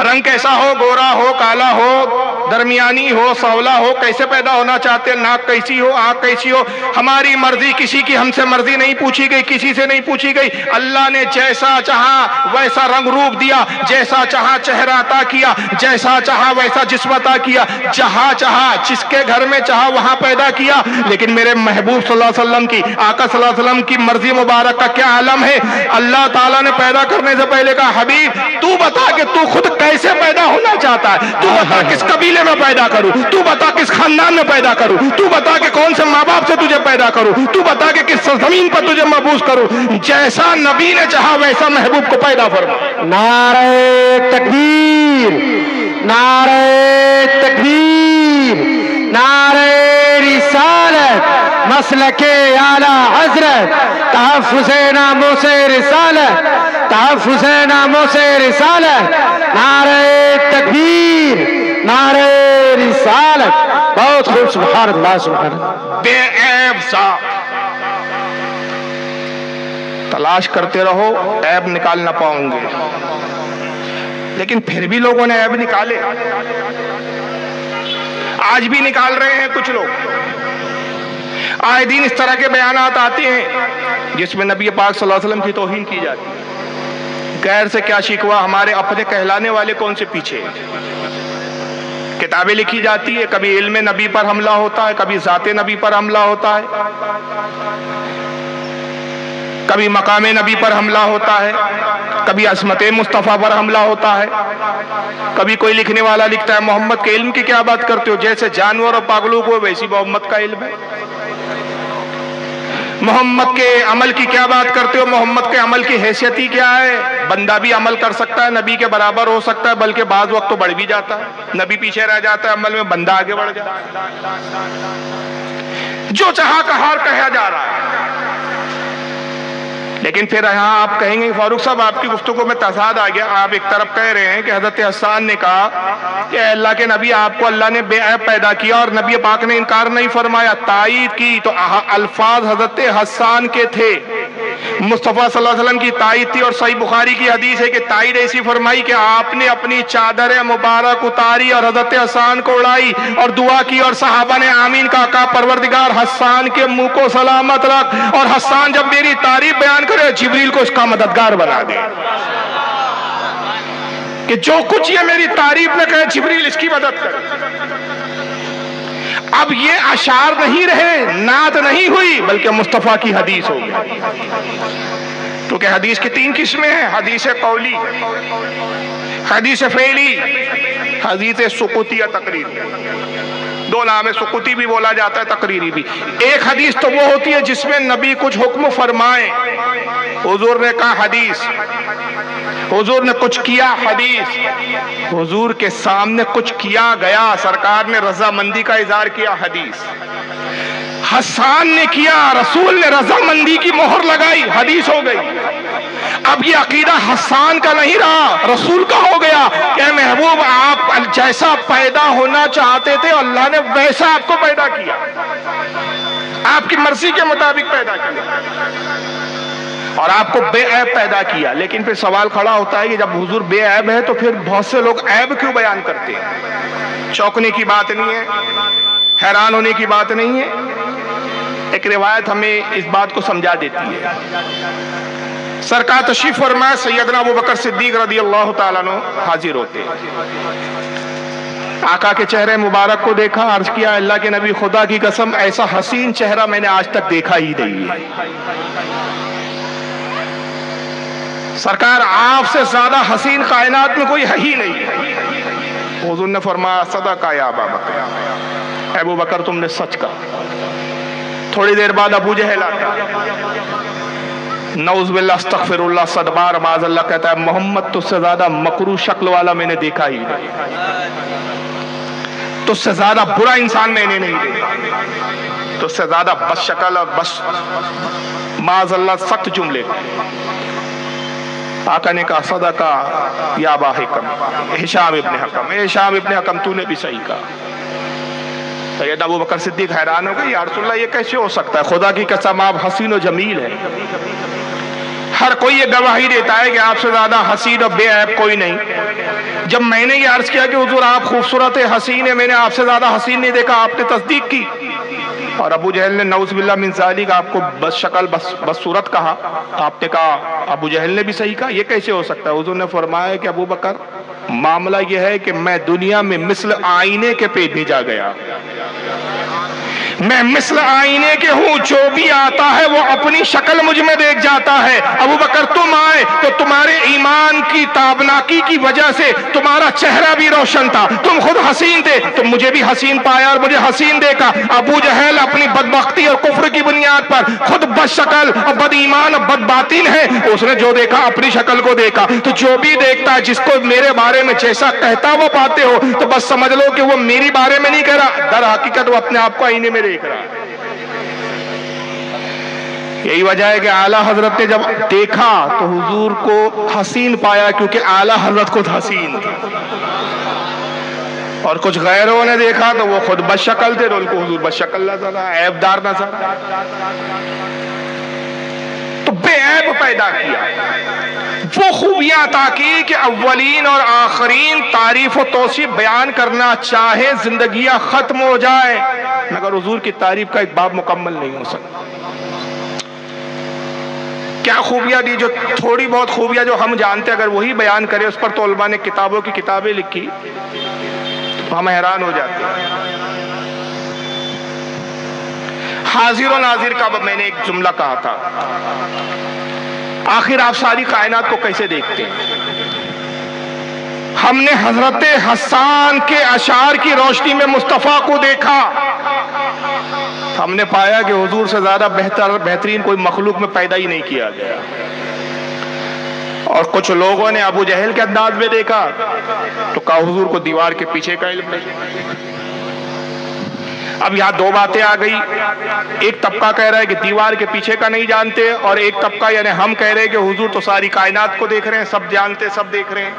رنگ کیسا ہو، گورا ہو، کالا ہو، درمیانی ہو، سولا ہو، کیسے پیدا ہونا چاہتے ہیں، ناک کیسی ہو، آنکھ کیسی ہو، ہماری مرضی، کسی کی ہم سے مرضی نہیں پوچھی گئی، کسی سے نہیں پوچھی گئی۔ اللہ نے جیسا چاہا ویسا رنگ روپ دیا، جیسا چاہا چہرہ عطا کیا، جیسا چاہا ویسا جسم عطا کیا، جہاں چاہا جس کے گھر میں چاہا وہاں پیدا کیا۔ لیکن میرے محبوب صلی اللہ علیہ وسلم کی، آقا صلی اللہ علیہ وسلم کی مرضی مبارک کا کیا عالم ہے؟ اللہ تعالیٰ نے پیدا کرنے سے پہلے کہا حبیب تو بتا کہ تو خود کیسے پیدا ہونا چاہتا ہے، تو بتا کس قبیلے میں پیدا کروں، تو بتا کس خاندان میں پیدا کروں، تو بتا کہ کون سے ماں باپ سے تجھے پیدا کروں، تو بتا کہ کس زمین پر تجھے مبعوث کروں۔ جیسا نبی نے چاہا ویسا محبوب کو پیدا فرما۔ نعرہ تکبیر، نعرہ تکبیر، نعرہ رسالت، مسلک اعلی حضرت، تحفظ ناموس رسالت، تحفظ ناموس رسالت، نعرہ تکبیر، نعرہ رسالت۔ بہت خوب، سبحان اللہ سبحان اللہ۔ بے عیب ذات تلاش کرتے رہو، عیب نکال نہ پاؤں گے، لیکن پھر بھی لوگوں نے عیب نکالے، آج بھی نکال رہے ہیں کچھ لوگ۔ آئے دن اس طرح کے بیانات آتے ہیں جس میں نبی پاک صلی اللہ علیہ وسلم کی توہین کی جاتی ہے، غیر سے کیا شکوا، ہمارے اپنے کہلانے والے کون سے پیچھے؟ کتابیں لکھی جاتی ہے، کبھی علم نبی پر حملہ ہوتا ہے، کبھی ذات نبی پر حملہ ہوتا ہے، کبھی مقام نبی پر حملہ ہوتا ہے، کبھی عصمت مصطفیٰ پر حملہ ہوتا ہے، کبھی کوئی لکھنے والا لکھتا ہے محمد کے علم کی کیا بات کرتے ہو، جیسے جانور اور پاگلوں کو ویسی محمد کا علم ہے۔ محمد کے عمل کی کیا بات کرتے ہو، محمد کے عمل کی حیثیت ہی کیا ہے؟ بندہ بھی عمل کر سکتا ہے، نبی کے برابر ہو سکتا ہے، بلکہ بعض وقت تو بڑھ بھی جاتا ہے، نبی پیچھے رہ جاتا ہے عمل میں، بندہ آگے بڑھ جاتا ہے۔ جو چاہا کہار کہا جا رہا ہے، لیکن پھر یہاں آپ کہیں گے فاروق صاحب آپ کی گفتگو میں تضاد آ گیا، آپ ایک طرف کہہ رہے ہیں کہ حضرت حسان نے کہا کہ اے اللہ کے نبی آپ کو اللہ نے بے عیب پیدا کیا اور نبی پاک نے انکار نہیں فرمایا، تائید کی، تو الفاظ حضرت حسان کے تھے، مصطفیٰ صلی اللہ علیہ وسلم کی تائید تھی، اور صحیح بخاری کی حدیث ہے کہ تائید ایسی فرمائی کہ آپ نے اپنی چادر مبارک اتاری اور حضرت حسان کو اڑائی اور دعا کی، اور صحابہ نے آمین کہا، کہا پروردگار حسان کے منہ کو سلامت رکھ، اور حسان جب میری تعریف بیان کرے جبریل کو اس کا مددگار بنا دے، کہ جو کچھ یہ میری تعریف میں کہے جبریل اس کی مدد کرے۔ اب یہ اشعار نہیں رہے، نعت نہیں ہوئی، بلکہ مصطفیٰ کی حدیث ہو گئی، کیونکہ حدیث کی تین قسمیں ہیں، حدیث قولی، حدیث فعلی، حدیث سقوطی یا تقریری۔ دو نام ہے، سقوطی بھی بولا جاتا ہے، تقریری بھی۔ ایک حدیث تو وہ ہوتی ہے جس میں نبی کچھ حکم فرمائیں، حضور نے کہا حدیث، حضور نے کچھ کیا حدیث، حضور کے سامنے کچھ کیا گیا، سرکار نے رضامندی کا اظہار کیا حدیث، حسان نے کیا، رسول نے رضامندی کی مہر لگائی، حدیث ہو گئی۔ اب یہ عقیدہ حسان کا نہیں رہا، رسول کا ہو گیا کہ اے محبوب آپ جیسا پیدا ہونا چاہتے تھے اللہ نے ویسا آپ کو پیدا کیا، آپ کی مرضی کے مطابق پیدا کیا اور آپ کو بے عیب پیدا کیا۔ لیکن پھر سوال کھڑا ہوتا ہے کہ جب حضور بے عیب ہے تو پھر بہت سے لوگ عیب کیوں بیان کرتے ہیں؟ چوکنے کی بات نہیں ہے، حیران ہونے کی بات نہیں ہے۔ ایک روایت ہمیں اس بات کو سمجھا دیتی ہے۔ سرکار تشریف فرمائے، سیدنا ابو بکر صدیق رضی اللہ تعالیٰ عنہ حاضر ہوتے، آقا کے چہرے مبارک کو دیکھا، عرض کیا اللہ کے نبی خدا کی قسم ایسا حسین چہرہ میں نے آج تک دیکھا ہی نہیں ہے، سرکار آپ سے زیادہ حسین کائنات میں کوئی ہے ہی نہیں۔ حضور نے فرمایا صدقہ یا ابا بکر، ابو بکر تم نے سچ کہا۔ تھوڑی دیر بعد ابو جہل آتا، نعوذ باللہ استغفر اللہ، 100 بار معاذ اللہ، کہتا ہے محمد تجھ سے زیادہ مکروہ شکل والا میں نے دیکھا ہی نہیں، تجھ سے زیادہ برا انسان میں نے نہیں دیکھا، تجھ سے زیادہ بس شکل اور بس معاذ اللہ سخت جملے۔ آقا نے کہا صدقہ یا ابا حکم، ہشام ابن حکم، ہشام ابن حکم تو نے بھی صحیح کہا۔ سیدنا ابو بکر صدیق حیران ہو گئے، یا رسول اللہ یہ کیسے ہو سکتا ہے، خدا کی قسم آپ حسین و جمیل ہیں، ہر کوئی یہ گواہی دیتا ہے کہ آپ سے زیادہ حسین اور بے عیب کوئی نہیں۔ جب میں نے یہ عرض کیا کہ حضور آپ خوبصورت حسین ہیں، میں نے آپ سے زیادہ حسین نہیں دیکھا، آپ نے تصدیق کی، اور ابو جہل نے نعوذ باللہ من ذالک آپ کو بس شکل بس صورت کہا، آپ نے کہا ابو جہل نے بھی صحیح کہا، یہ کیسے ہو سکتا ہے؟ حضور نے فرمایا کہ ابو بکر معاملہ یہ ہے کہ میں دنیا میں مثل آئینے کے پہ بھیجا گیا، میں مثل آئینے کے ہوں، جو بھی آتا ہے وہ اپنی شکل مجھ میں دیکھ جاتا ہے۔ ابو بکر تم آئے تو تمہارے ایمان کی تابناکی کی وجہ سے تمہارا چہرہ بھی روشن تھا، تم خود حسین تھے، تم مجھے بھی حسین پایا اور مجھے حسین دیکھا۔ ابو جہل اپنی بدبختی اور کفر کی بنیاد پر خود بد شکل اور بد ایمان اور بد باطن ہے، اس نے جو دیکھا اپنی شکل کو دیکھا۔ تو جو بھی دیکھتا ہے، جس کو میرے بارے میں جیسا کہتا وہ پاتے ہو، تو بس سمجھ لو کہ وہ میری بارے میں نہیں کہہ رہا، در حقیقت وہ اپنے آپ کو آئینے میں دیکھ رہا ہے۔ یہی وجہ ہے کہ اعلیٰ حضرت نے جب دیکھا تو حضور کو حسین پایا، کیونکہ اعلیٰ حضرت خود حسین تھے، اور کچھ غیروں نے دیکھا تو وہ خود بد شکل تھے، ان کو حضور بد شکل نظر آیا، عیب دار نظر آیا، تو بے عیب پیدا کیا، وہ خوبیاں عطا کی کہ اولین اور آخرین تعریف و توصیف بیان کرنا چاہے زندگیاں ختم ہو جائے، مگر حضور کی تعریف کا ایک باب مکمل نہیں ہو سکتا۔ کیا خوبیاں دی؟ جو تھوڑی بہت خوبیاں جو ہم جانتے اگر وہی بیان کرے، اس پر تو علماء نے کتابوں کی کتابیں لکھی، تو ہم حیران ہو جاتے ہیں۔ حاضر و ناظر کا میں نے ایک جملہ کہا تھا، آخر آپ ساری کائنات کو کیسے دیکھتے ہیں؟ ہم نے حضرت حسان کے اشعار کی روشنی میں مصطفیٰ کو دیکھا، ہم نے پایا کہ حضور سے زیادہ بہترین کوئی مخلوق میں پیدا ہی نہیں کیا گیا۔ اور کچھ لوگوں نے ابو جہل کے انداز میں دیکھا تو کہا حضور کو دیوار کے پیچھے کا علم نہیں۔ اب یہاں دو باتیں آ گئی، ایک طبقہ کہہ رہا ہے کہ دیوار کے پیچھے کا نہیں جانتے، اور ایک طبقہ یعنی ہم کہہ رہے ہیں کہ حضور تو ساری کائنات کو دیکھ رہے ہیں، سب جانتے سب دیکھ رہے ہیں۔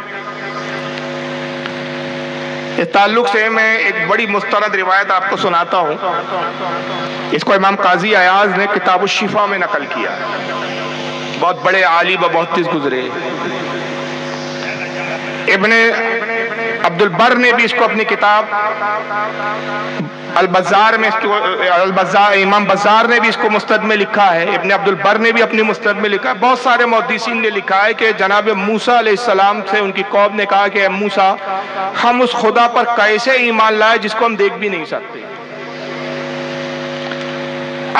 اس تعلق سے میں ایک بڑی مستند روایت آپ کو سناتا ہوں، اس کو امام قاضی ایاز نے کتاب الشفا میں نقل کیا، بہت بڑے عالم و بہت تیز گزرے۔ ابن عبد البر نے بھی اس کو اپنی کتاب البزار میں امام بزار نے بھی اس کو مستند میں لکھا ہے، ابن عبد البر نے بھی اپنی مستند میں لکھا ہے، بہت سارے محدثین نے لکھا ہے کہ جناب موسیٰ علیہ السلام سے ان کی قوم نے کہا کہ اے موسیٰ، ہم اس خدا پر کیسے ایمان لائے جس کو ہم دیکھ بھی نہیں سکتے؟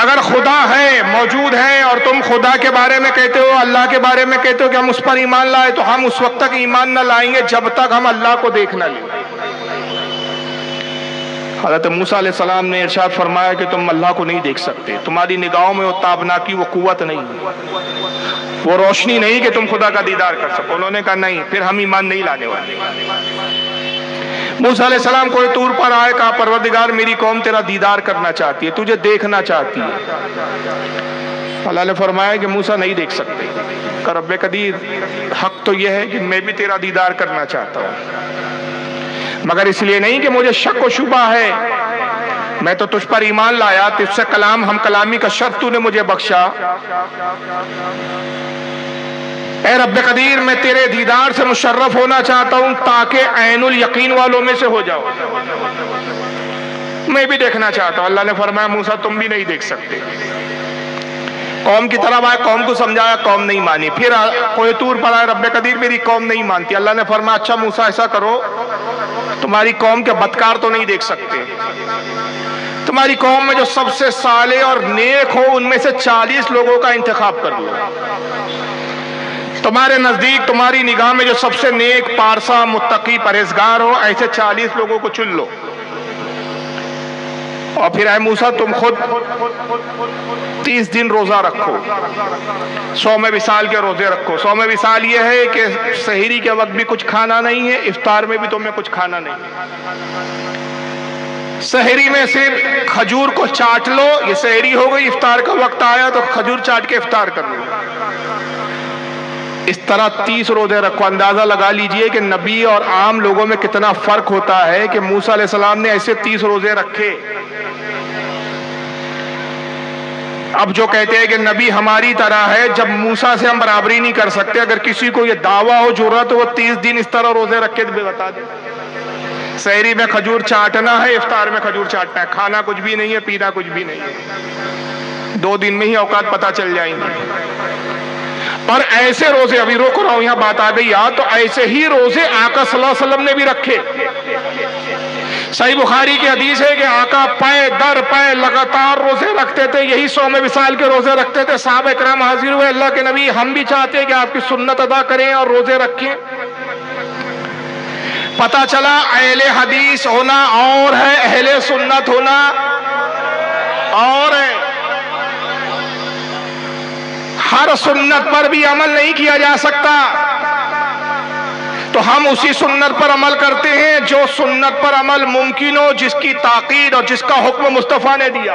اگر خدا ہے، موجود ہے، اور تم خدا کے بارے میں کہتے ہو، اللہ کے بارے میں کہتے ہو کہ ہم اس پر ایمان لائے، تو ہم اس وقت تک ایمان نہ لائیں گے جب تک ہم اللہ کو دیکھ نہ لیں۔ حضرت موسیٰ علیہ السلام نے ارشاد فرمایا کہ تم اللہ کو نہیں دیکھ سکتے، تمہاری نگاہوں میں وہ تابناکی، وہ قوت نہیں، وہ روشنی نہیں کہ تم خدا کا دیدار کر سکو۔ انہوں نے کہا نہیں، پھر ہم ایمان نہیں لانے والے۔ موسیٰ علیہ السلام کوئی طور پر آئے، کہا پروردگار میری قوم تیرا دیدار کرنا چاہتی ہے، تجھے دیکھنا چاہتی ہے۔ اللہ نے فرمایا کہ موسیٰ نہیں دیکھ سکتے۔ کہ رب قدیر، حق تو یہ ہے کہ میں بھی تیرا دیدار کرنا چاہتا ہوں، مگر اس لیے نہیں کہ مجھے شک و شبہ ہے، میں تو تجھ پر ایمان لایا، تجھ سے کلام ہم کلامی کا شرف تو نے مجھے بخشا۔ اے رب قدیر، میں تیرے دیدار سے مشرف ہونا چاہتا ہوں تاکہ عین الیقین والوں میں سے ہو جاؤ، میں بھی دیکھنا چاہتا ہوں۔ اللہ نے فرمایا موسیٰ تم بھی نہیں دیکھ سکتے۔ قوم کی طرف آئے، قوم کو سمجھایا، قوم نہیں مانی۔ پھر کوئی طور پر آئے، رب قدیر میری قوم نہیں مانتی۔ اللہ نے فرمایا اچھا موسیٰ ایسا کرو، تمہاری قوم کے بدکار تو نہیں دیکھ سکتے، تمہاری قوم میں جو سب سے صالح اور نیک ہو ان میں سے 40 لوگوں کا انتخاب کر لو، تمہارے نزدیک تمہاری نگاہ میں جو سب سے نیک، پارسا، متقی، پرہیزگار ہو، ایسے 40 لوگوں کو چن لو۔ اور پھر اے موسیٰ تم خود 30 دن روزہ رکھو، 100 وصال کے روزے رکھو۔ 100 وصال یہ ہے کہ سحری کے وقت بھی کچھ کھانا نہیں ہے، افطار میں بھی تمہیں کچھ کھانا نہیں ہے۔ سحری میں صرف کھجور کو چاٹ لو، یہ سحری ہو گئی، افطار کا وقت آیا تو کھجور چاٹ کے افطار کر لو۔ اس طرح 30 روزے رکھو۔ اندازہ لگا لیجئے کہ نبی اور عام لوگوں میں کتنا فرق ہوتا ہے کہ موسیٰ علیہ السلام نے ایسے 30 روزے رکھے۔ اب جو کہتے ہیں کہ نبی ہماری طرح ہے، جب موسیٰ سے ہم برابری نہیں کر سکتے، اگر کسی کو یہ دعویٰ ہو جرأت تو وہ 30 دن اس طرح روزے رکھ کے بتا دے۔ سحری میں کھجور چاٹنا ہے، افطار میں کھجور چاٹنا ہے، کھانا کچھ بھی نہیں ہے، پینا کچھ بھی نہیں ہے، 2 دن میں ہی اوقات پتہ چل جائیں گے۔ اور ایسے روزے، ابھی روک رہا ہوں، یہاں بات آ گئی یاد، تو ایسے ہی روزے آقا صلی اللہ علیہ وسلم نے بھی رکھے۔ صحیح بخاری کی حدیث ہے کہ آقا پے در پے لگاتار روزے رکھتے تھے، یہی 100 وصال کے روزے رکھتے تھے۔ صحابہ اکرام حاضر ہوئے، اللہ کے نبی ہم بھی چاہتے ہیں کہ آپ کی سنت ادا کریں اور روزے رکھیں۔ پتہ چلا اہل حدیث ہونا اور ہے، اہل سنت ہونا اور ہے۔ ہر سنت پر بھی عمل نہیں کیا جا سکتا، تو ہم اسی سنت پر عمل کرتے ہیں جو سنت پر عمل ممکن ہو، جس کی تاکید اور جس کا حکم مصطفیٰ نے دیا۔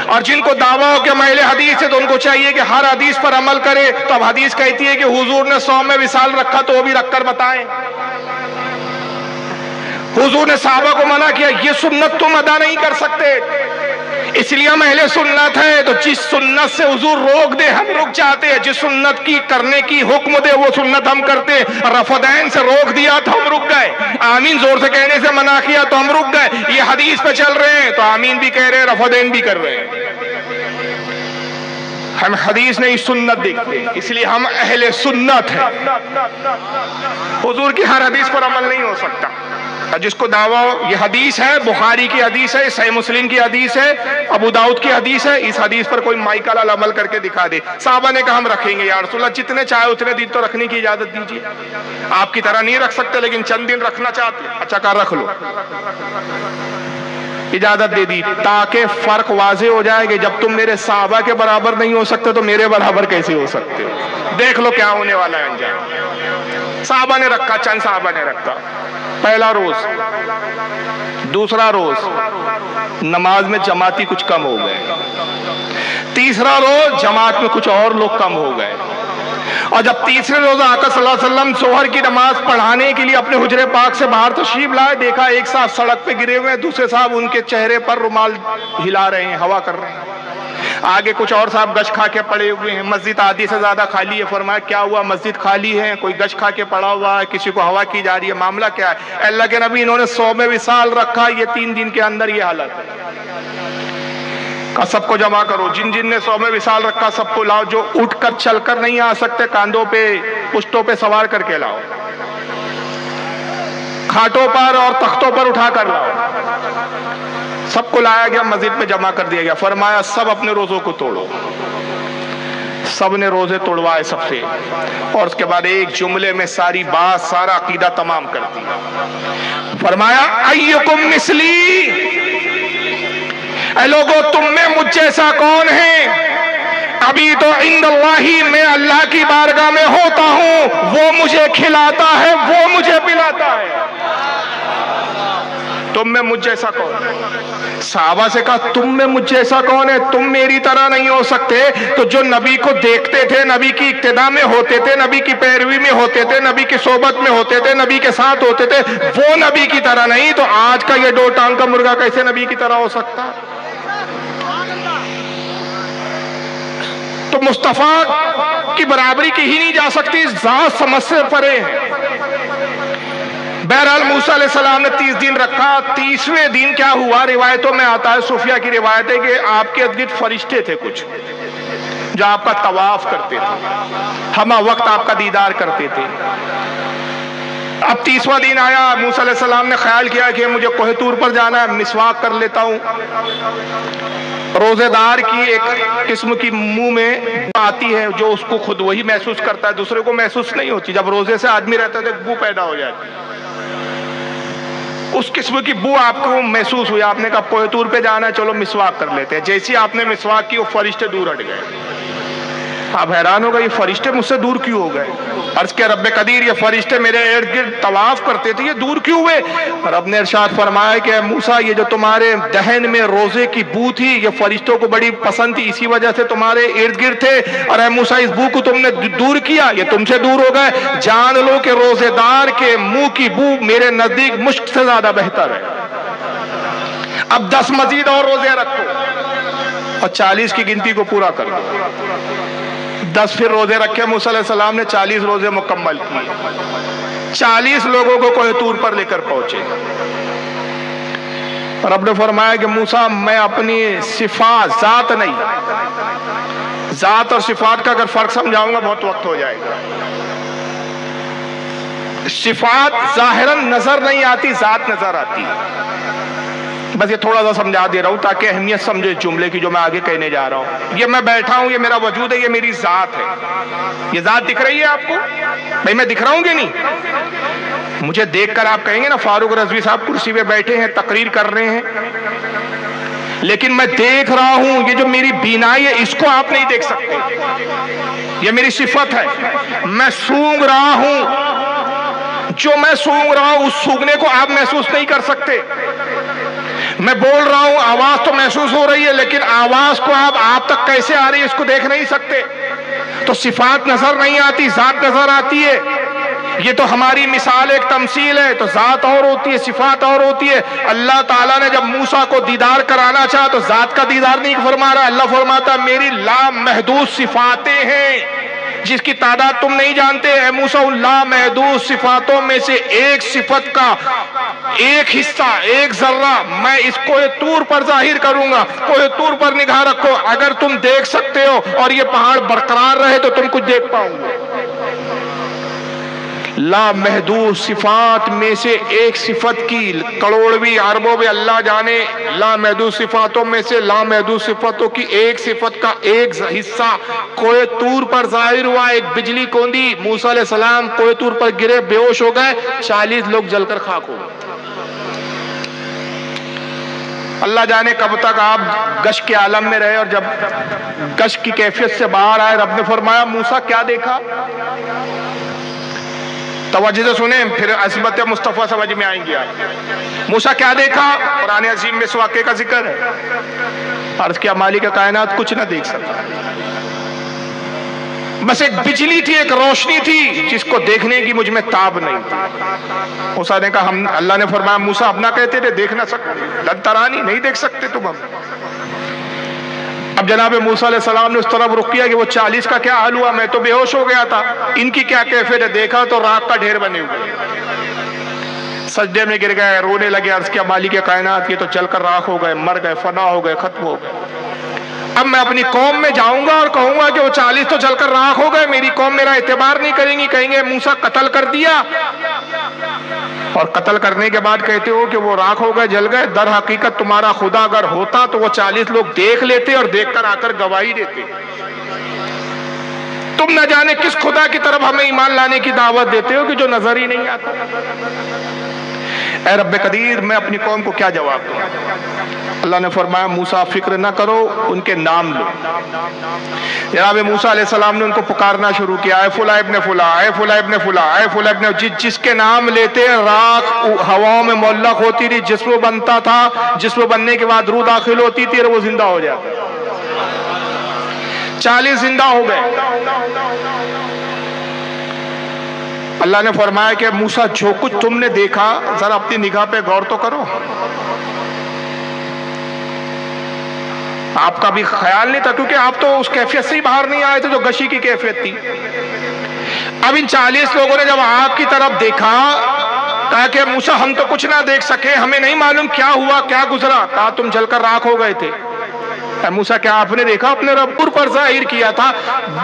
اور جن کو دعویٰ ہو کہ اہل حدیث ہے تو ان کو چاہیے کہ ہر حدیث پر عمل کرے۔ تو اب حدیث کہتی ہے کہ حضور نے 100 وصال رکھا تو وہ بھی رکھ کر بتائیں۔ حضور نے صحابہ کو منع کیا، یہ سنت تم ادا نہیں کر سکتے، اس لیے ہم اہل سنت ہیں، تو جس سنت سے حضور روک دے ہم رک جاتے ہیں، جس سنت کی کرنے کی حکم دے وہ سنت ہم کرتے ہیں۔ رفدین سے روک دیا تو ہم رک گئے، آمین زور سے کہنے سے منع کیا تو ہم رک گئے۔ یہ حدیث پہ چل رہے ہیں تو آمین بھی کہہ رہے ہیں، رفدین بھی کر رہے ہیں۔ ہم حدیث نہیں سنت دیکھتے، اس لیے ہم اہل سنت ہیں۔ حضور کی ہر حدیث پر عمل نہیں ہو سکتا۔ جس کو دعویٰ یہ حدیث ہے، بخاری کی حدیث ہے، صحیح مسلم کی حدیث ہے، ابو داؤد کی حدیث ہے، اس حدیث پر کوئی مائکل عمل کر کے دکھا دے۔ صحابہ نے کہا ہم رکھیں گے یا رسول اللہ، جتنے چاہے اتنے دن تو رکھنے کی اجازت دیجیے، آپ کی طرح نہیں رکھ سکتے لیکن چند دن رکھنا چاہتے، اچھا کہا رکھ لو، اجازت دے دی، تاکہ فرق واضح ہو جائے کہ جب تم میرے صحابہ کے برابر نہیں ہو سکتے تو میرے برابر کیسے ہو سکتے ہو؟ دیکھ لو کیا ہونے والا ہے انجام۔ صحابہ نے رکھا، چند صحابہ نے رکھا، پہلا روز، دوسرا روز نماز میں جماعتی کچھ کم ہو گئے، تیسرا روز جماعت میں کچھ اور لوگ کم ہو گئے، اور جب تیسرے روز آقا صلی اللہ علیہ وسلم ظہر کی نماز پڑھانے کے لیے اپنے حجرے پاک سے باہر تشریف لائے، دیکھا ایک صاحب سڑک پہ گرے ہوئے ہیں، دوسرے صاحب ان کے چہرے پر رومال ہلا رہے ہیں، ہوا کر رہے ہیں، آگے کچھ اور صاحب گش کھا کے پڑے ہوئے ہیں، مسجد آدھی سے زیادہ خالی ہے۔ فرمایا کیا ہوا؟ مسجد خالی ہے، کوئی گش کھا کے پڑا ہوا ہے، کسی کو ہوا کی جا رہی ہے، معاملہ کیا ہے؟ اللہ کے نبی انہوں نے 100 میں وصال رکھا، یہ 3 دن کے اندر یہ حالت ہے۔ کہا سب کو جمع کرو، جن جن نے 100 میں وصال رکھا سب کو لاؤ، جو اٹھ کر چل کر نہیں آ سکتے کاندھوں پہ پشتوں پہ سوار کر کے لاؤ، کھاٹوں پر اور تختوں پر اٹھا کر لاؤ۔ سب کو لایا گیا، مسجد میں جمع کر دیا گیا، فرمایا سب اپنے روزوں کو توڑو۔ سب نے روزے توڑوائے سب سے، اور اس کے بعد ایک جملے میں ساری بات، سارا عقیدہ تمام کر دیا۔ فرمایا ایکم مثلی، اے لوگو تم میں مجھ جیسا کون ہے؟ ابھی تو عند اللہ، میں اللہ کی بارگاہ میں ہوتا ہوں، وہ مجھے کھلاتا ہے، وہ مجھے پلاتا ہے، تم میں مجھ جیسا کون ہے؟ صحابہ سے کہا تم میں مجھ جیسا کون ہے؟ تم میری طرح نہیں ہو سکتے۔ تو جو نبی کو دیکھتے تھے، نبی کی اقتداء میں ہوتے تھے، نبی کی پیروی میں ہوتے تھے، نبی کی صحبت میں ہوتے تھے، نبی کے ساتھ ہوتے تھے، وہ نبی کی طرح نہیں، تو آج کا یہ 2 ٹانگ کا مرغا کیسے نبی کی طرح ہو سکتا؟ تو مصطفیٰ کی برابری کی ہی نہیں جا سکتی، ذات سمجھ سے پرے ہے۔ بہرحال موسیٰ علیہ السلام نے 30 دن رکھا۔ 30ویں دن کیا ہوا؟ روایتوں میں آتا ہے، صوفیہ کی روایت ہے کہ آپ کے ارد فرشتے تھے کچھ جو آپ کا طواف کرتے تھے، ہمہ وقت آپ کا دیدار کرتے تھے۔ اب 30واں دن آیا، موسیٰ علیہ السلام نے خیال کیا کہ مجھے کوہ طور پر جانا ہے، مسواک کر لیتا ہوں۔ روزے دار کی ایک قسم کی منہ میں آتی ہے جو اس کو خود وہی محسوس کرتا ہے، دوسرے کو محسوس نہیں ہوتی۔ جب روزے سے آدمی رہتا ہے تو بو پیدا ہو جاتی ہے، اس قسم کی بو آپ کو محسوس ہوئی، آپ نے کہا کوہ طور پہ جانا ہے، چلو مسواک کر لیتے ہیں۔ جیسی آپ نے مسواک کی وہ فرشتے دور ہٹ گئے۔ آپ حیران ہو گئے یہ فرشتے مجھ سے دور کیوں ہو گئے؟ عرض کہ رب قدیر یہ فرشتے میرے ارد گرد طواف کرتے تھے، یہ دور کیوں ہوئے؟ رب نے ارشاد فرمایا کہ اے موسیٰ یہ جو تمہارے دہن میں روزے کی بو تھی یہ فرشتوں کو بڑی پسند تھی، اسی وجہ سے تمہارے ارد گرد تھے، اور اے موسیٰ اس بو کو تم نے دور کیا، یہ تم سے دور ہو گئے۔ جان لو کہ روزے دار کے منہ کی بو میرے نزدیک مشک سے زیادہ بہتر ہے۔ اب 10 مزید اور روزے رکھو اور 40 کی گنتی کو پورا کر دو۔ 10 پھر روزے رکھے، موسیٰ علیہ السلام نے 40 روزے مکمل کیے، 40 لوگوں کو کوہ طور پر لے کر پہنچے۔ رب نے فرمایا کہ موسیٰ میں اپنی صفات، ذات نہیں، ذات اور صفات کا اگر فرق سمجھاؤں گا بہت وقت ہو جائے گا۔ صفات ظاہراً نظر نہیں آتی، ذات نظر آتی ہے۔ بس یہ تھوڑا سا سمجھا دے رہا ہوں تاکہ اہمیت سمجھے جملے کی جو میں آگے کہنے جا رہا ہوں۔ یہ میں بیٹھا ہوں، یہ میرا وجود ہے، یہ میری ذات ہے۔ یہ ذات دکھ رہی ہے آپ کو؟ بھائی میں دکھ رہا ہوں کہ نہیں؟ مجھے دیکھ کر آپ کہیں گے نا فاروق رضوی صاحب کرسی پہ بیٹھے ہیں، تقریر کر رہے ہیں، لیکن میں دیکھ رہا ہوں، یہ جو میری بینائی ہے اس کو آپ نہیں دیکھ سکتے، یہ میری صفت ہے۔ میں سونگ رہا ہوں، جو میں سونگ رہا ہوں اس سونگنے کو آپ محسوس نہیں کر سکتے۔ میں بول رہا ہوں، آواز تو محسوس ہو رہی ہے، لیکن آواز کو آپ تک کیسے آ رہی ہے اس کو دیکھ نہیں سکتے۔ تو صفات نظر نہیں آتی، ذات نظر آتی ہے۔ یہ تو ہماری مثال ایک تمثیل ہے، تو ذات اور ہوتی ہے، صفات اور ہوتی ہے۔ اللہ تعالیٰ نے جب موسیٰ کو دیدار کرانا چاہا تو ذات کا دیدار نہیں فرما رہا، اللہ فرماتا میری لامحدود صفاتیں ہیں، جس کی تعداد تم نہیں جانتے. اے موسیٰ اللہ محدود صفاتوں میں سے ایک صفت کا ایک حصہ، ایک ذرہ میں اس کوہ طور پر ظاہر کروں گا. کوہ طور پر نگاہ رکھو، اگر تم دیکھ سکتے ہو اور یہ پہاڑ برقرار رہے تو تم کچھ دیکھ پاؤ گے. لا محدود صفات میں سے ایک صفت کی کروڑویں اربوں میں اللہ جانے لا محدود صفاتوں میں سے لا محدود صفاتوں کی ایک صفت کا ایک حصہ کوہ طور پر ظاہر ہوا. ایک بجلی کوندی، موسیٰ علیہ السلام کوہ طور پر گرے، بے ہوش ہو گئے، 40 لوگ جل کر خاک ہو گئے. اللہ جانے کب تک آپ گشت کے عالم میں رہے، اور جب گشت کی کیفیت سے باہر آئے رب نے فرمایا موسیٰ کیا دیکھا؟ توجہ سے سنیں، پھر عظمت مصطفیٰ سمجھ میں آئیں گے. موسیٰ کیا دیکھا؟ قرآن عظیم میں اس واقعے کا ذکر ہے. عرض کیا مالک کائنات کچھ نہ دیکھ سکتا، بس ایک بجلی تھی، ایک روشنی تھی جس کو دیکھنے کی مجھ میں تاب نہیں تھی. موسیٰ نے کہا اللہ نے فرمایا موسیٰ اب نہ کہتے تھے دیکھ نہ سکتے، لن ترانی نہیں دیکھ سکتے تم ہم. اب جناب موسیٰ علیہ السلام نے اس طرف رخ کیا کہ وہ 40 کا کیا حال ہوا، میں تو بے ہوش ہو گیا تھا، ان کی کیا کیفیت ہے؟ دیکھا تو راکھ کا ڈھیر بنے ہوئے، سجدے میں گر گئے، رونے لگے. عرض کیا مالک کائنات یہ تو چل کر راکھ ہو گئے، مر گئے، فنا ہو گئے، ختم ہو گئے. اب میں اپنی قوم میں جاؤں گا اور کہوں گا کہ وہ 40 تو چل کر راکھ ہو گئے، میری قوم میرا اعتبار نہیں کریں گی، کہیں گے موسیٰ قتل کر دیا. اور قتل کرنے کے بعد کہتے ہو کہ وہ راکھ ہو گئے، جل گئے. در حقیقت تمہارا خدا اگر ہوتا تو وہ 40 لوگ دیکھ لیتے اور دیکھ کر آ کر گواہی دیتے. تم نہ جانے کس خدا کی طرف ہمیں ایمان لانے کی دعوت دیتے ہو کہ جو نظر ہی نہیں آتا. اے رب قدیر میں اپنی قوم کو کیا جواب دوں؟ اللہ نے فرمایا موسیٰ فکر نہ کرو، ان کے نام لو. جناب موسیٰ علیہ السلام نے ان کو پکارنا شروع کیا، اے فلاں ابن فلاں، اے فلاں ابن فلاں، اے فلاں ابن. جس کے نام لیتے راکھ ہواؤں میں معلق ہوتی تھی، جسم بنتا تھا، جسم بننے کے بعد روح داخل ہوتی تھی اور وہ زندہ ہو جاتا. 40 زندہ ہو گئے. اللہ نے فرمایا کہ موسیٰ جو کچھ تم نے دیکھا ذرا اپنی نگاہ پہ غور تو کرو. آپ کا بھی خیال نہیں تھا کیونکہ آپ تو اس کیفیت سے ہی باہر نہیں آئے تھے جو غشی کی کیفیت تھی. اب ان 40 لوگوں نے جب آپ کی طرف دیکھا کہا کہ موسیٰ ہم تو کچھ نہ دیکھ سکے، ہمیں نہیں معلوم کیا ہوا کیا گزرا. کہا تم جل کر راکھ ہو گئے تھے. اے موسیٰ کیا آپ نے دیکھا؟ اپنے رب پر ظاہر کیا تھا.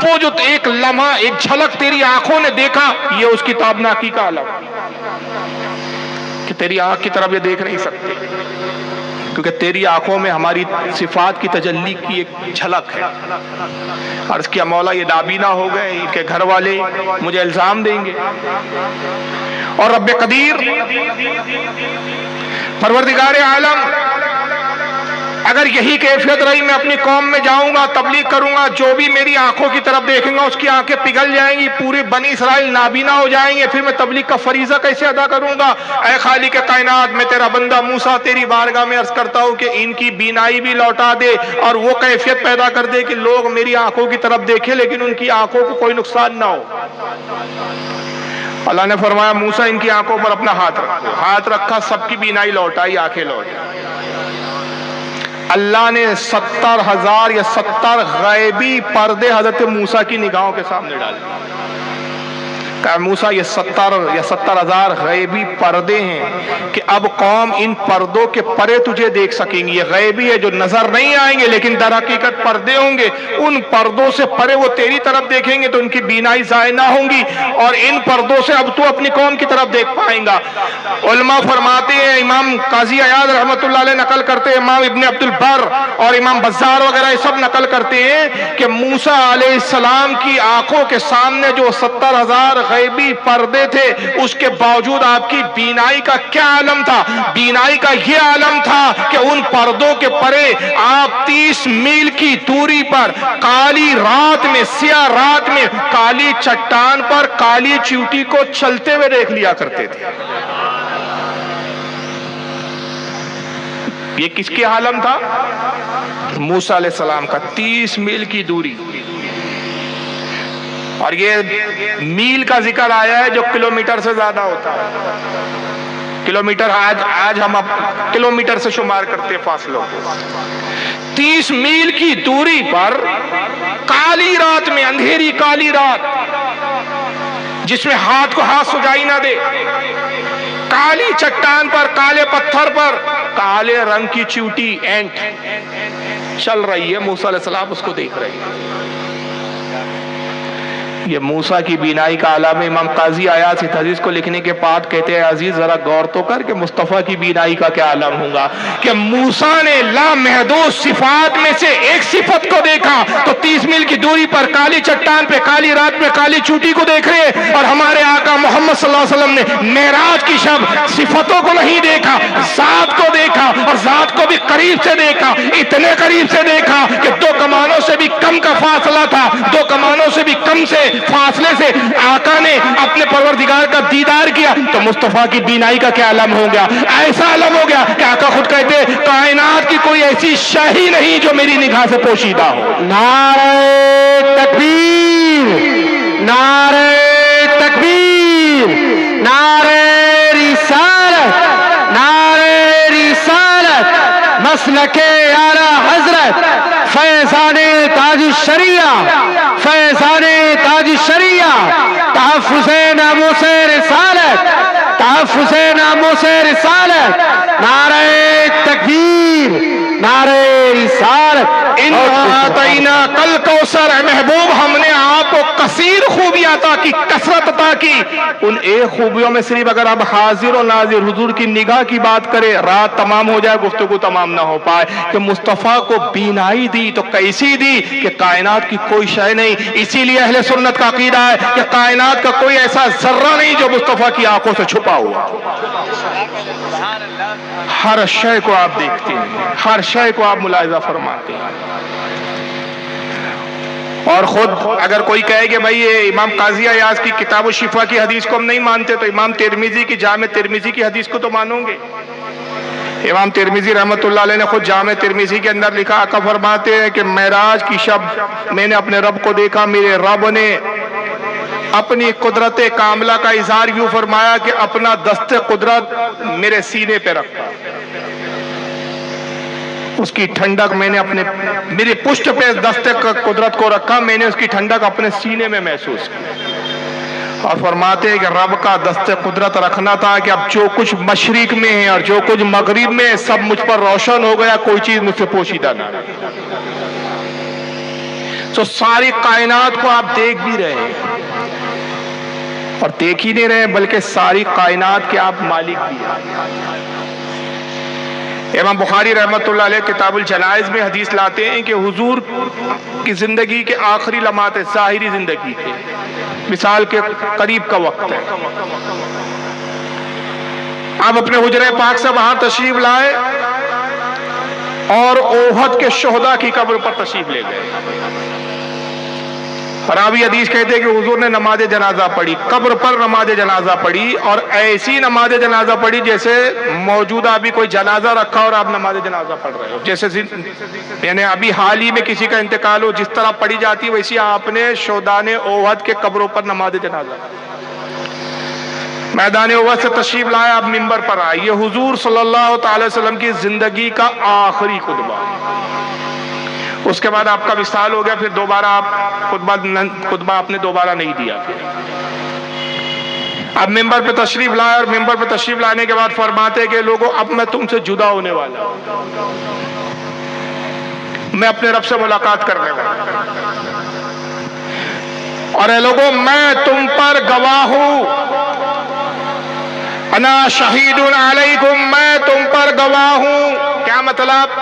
وہ جو ایک لمحہ ایک جھلک تیری آنکھوں نے دیکھا یہ اس کی تابناکی کا عالم کہ تیری آنکھ کی طرف یہ دیکھ نہیں سکتے کیونکہ تیری آنکھوں میں ہماری صفات کی تجلی کی ایک جھلک ہے. عرض کیا مولا یہ نابینا ہو گئے، ان کے گھر والے مجھے الزام دیں گے. اور رب قدیر پروردگار عالم اگر یہی کیفیت رہی میں اپنی قوم میں جاؤں گا، تبلیغ کروں گا، جو بھی میری آنکھوں کی طرف دیکھیں گا اس کی آنکھیں پگھل جائیں گی، پوری بنی اسرائیل نابینا ہو جائیں گے، پھر میں تبلیغ کا فریضہ کیسے ادا کروں گا؟ اے خالق کائنات میں تیرا بندہ موسیٰ تیری بارگاہ میں عرض کرتا ہوں کہ ان کی بینائی بھی لوٹا دے اور وہ کیفیت پیدا کر دے کہ لوگ میری آنکھوں کی طرف دیکھیں لیکن ان کی آنکھوں کو کوئی نقصان نہ ہو. اللہ نے فرمایا موسیٰ ان کی آنکھوں پر اپنا ہاتھ رکھو. ہاتھ رکھا، سب کی بینائی لوٹائی، آنکھیں لوٹائی. اللہ نے 70,000 یا 70 غیبی پردے حضرت موسیٰ کی نگاہوں کے سامنے ڈالے. کہا موسیٰ یہ 70,000 غیبی پردے ہیں کہ اب قوم ان پردوں کے پرے تجھے دیکھ سکیں گی. یہ غیبی ہے جو نظر نہیں آئیں گے لیکن در حقیقت پردے ہوں گے. ان پردوں سے پرے وہ تیری طرف دیکھیں گے تو ان کی بینائی ضائع نہ ہوں گی اور ان پردوں سے اب تو اپنی قوم کی طرف دیکھ پائیں گا. علماء فرماتے ہیں، امام قاضی عیاض رحمۃ اللہ علیہ نقل کرتے ہیں، امام ابن عبد البر اور امام بزار وغیرہ یہ سب نقل کرتے ہیں کہ موسیٰ علیہ السلام کی آنکھوں کے سامنے جو 70,000 غیبی پردے تھے اس کے باوجود آپ کی بینائی کا کیا عالم تھا؟ بینائی کا یہ عالم تھا کہ ان پردوں کے پرے آپ 30 میل کی دوری پر کالی رات میں، سیاہ رات میں کالی چٹان پر کالی چیوٹی کو چلتے ہوئے دیکھ لیا کرتے تھے. یہ کس کے عالم تھا؟ موسیٰ علیہ السلام کا. 30 میل کی دوری. اور یہ میل کا ذکر آیا ہے جو کلومیٹر سے زیادہ ہوتا ہے. کلومیٹر آج ہم کلومیٹر سے شمار کرتے ہیں فاصلوں کو. 30 میل کی دوری پر کالی رات میں، اندھیری کالی رات جس میں ہاتھ کو ہاتھ سجائی نہ دے، کالی چٹان پر، کالے پتھر پر کالے رنگ کی چیوٹی اینٹ چل رہی ہے، موسیٰ علیہ السلام اس کو دیکھ رہے ہیں۔ یہ موسیٰ کی بینائی کا عالم۔ امام قاضی آیات اس حدیث کو لکھنے کے بعد کہتے ہیں عزیز ذرا غور تو کر کہ مصطفیٰ کی بینائی کا کیا عالم ہوگا کہ موسیٰ نے لامحدود صفات میں سے ایک صفت کو دیکھا تو 30 میل کی دوری پر کالی چٹان پہ کالی رات میں کالی چوٹی کو دیکھ رہے، اور ہمارے آقا محمد صلی اللہ علیہ وسلم نے معراج کی شب صفتوں کو نہیں دیکھا، ذات کو دیکھا، اور ذات کو بھی قریب سے دیکھا، اتنے قریب سے دیکھا کہ 2 کمانوں سے بھی کم کا فاصلہ تھا، 2 کمانوں سے بھی کم سے فاصلے سے آقا نے اپنے پروردگار کا دیدار کیا۔ تو مصطفیٰ کی بینائی کا کیا علم ہو گیا؟ ایسا علم ہو گیا کہ آقا خود کہتے کائنات کی کوئی ایسی شے ہی نہیں جو میری نگاہ سے پوشیدہ ہو۔ نعرہ تکبیر، نعرہ تکبیر، نعرہ رسالت، نعرہ رسالت، مسلک اعلیٰ حضرت فیضان تاج الشریعہ، فیضان تاج الشریعہ، تحفظ ناموس رسالت، تحفظ ناموس رسالت، نعرہ تکبیر، نعرہ رسالت۔ اِنَّا کل کوثر، اے محبوب ہم نے آپ کو کثیر خوبیاں عطا کی، کثرت عطا کی۔ ان ایک خوبیوں میں صرف اگر آپ حاضر و ناظر حضور کی نگاہ کی بات کریں رات تمام ہو جائے، گفتگو تمام نہ ہو پائے، کہ مصطفیٰ کو بینائی دی تو کیسی دی کہ کائنات کی کوئی شے نہیں۔ اسی لیے اہل سنت کا عقیدہ ہے کہ کائنات کا کوئی ایسا ذرہ نہیں جو مصطفیٰ کی آنکھوں سے چھپا ہوا۔ ہر شے کو آپ دیکھتے ہیں، ہر شے کو آپ ملاحظہ فرماتے ہیں۔ اور خود اگر کوئی کہے کہ بھائی یہ امام قاضی عیاض کی کتاب الشفا کی حدیث کو ہم نہیں مانتے تو امام ترمذی کی جامع ترمذی کی حدیث کو تو مانوں گے۔ امام ترمذی رحمۃ اللہ علیہ نے خود جامع ترمذی کے اندر لکھا، آقا فرماتے ہیں کہ معراج کی شب میں نے اپنے رب کو دیکھا، میرے رب نے اپنی قدرت کاملہ کا اظہار یوں فرمایا کہ اپنا دست قدرت میرے سینے پہ رکھا، اس کی ٹھنڈک میں نے اپنے میری پشت پہ دست قدرت کو رکھا، میں نے اس کی ٹھنڈک اپنے سینے میں محسوس کی۔ اور فرماتے ہیں کہ رب کا دست قدرت رکھنا تھا کہ اب جو کچھ مشرق میں ہے اور جو کچھ مغرب میں ہے سب مجھ پر روشن ہو گیا، کوئی چیز مجھ سے پوشیدہ نہ رہی۔ تو ساری کائنات کو آپ دیکھ بھی رہے ہیں، اور دیکھ ہی نہیں رہے بلکہ ساری کائنات کے آپ مالک بھی ہیں۔ امام بخاری رحمۃ اللہ علیہ کتاب الجنائز میں حدیث لاتے ہیں کہ حضور کی زندگی کے آخری لمحات ظاہری زندگی کے مثال کے قریب کا وقت ہے، آپ اپنے حجرہ پاک سے وہاں تشریف لائے اور احد کے شہداء کی قبر پر تشریف لے گئے۔ راوی حدیث کہتے ہیں کہ حضور نے نماز جنازہ پڑھی، قبر پر نماز جنازہ پڑھی، اور ایسی نماز جنازہ پڑھی جیسے موجودہ ابھی کوئی جنازہ رکھا اور آپ نماز جنازہ پڑھ رہے ہو، جیسے یعنی ابھی حال ہی میں کسی کا انتقال ہو جس طرح پڑھی جاتی ویسی آپ نے شہداء احد کے قبروں پر نماز جنازہ میدان احد سے تشریف لائے، آپ منبر پر آئے۔ یہ حضور صلی اللہ تعالی وسلم کی زندگی کا آخری خطبہ، اس کے بعد آپ کا وصال ہو گیا، پھر دوبارہ آپ خطبہ آپ نے دوبارہ نہیں دیا۔ اب منبر پہ تشریف لائے، اور منبر پہ تشریف لانے کے بعد فرماتے کہ لوگوں اب میں تم سے جدا ہونے والا ہوں، میں اپنے رب سے ملاقات کرنے والا، اور اے لوگوں میں تم پر گواہ ہوں، انا شہید علیکم، میں تم پر گواہ ہوں۔ کیا مطلب؟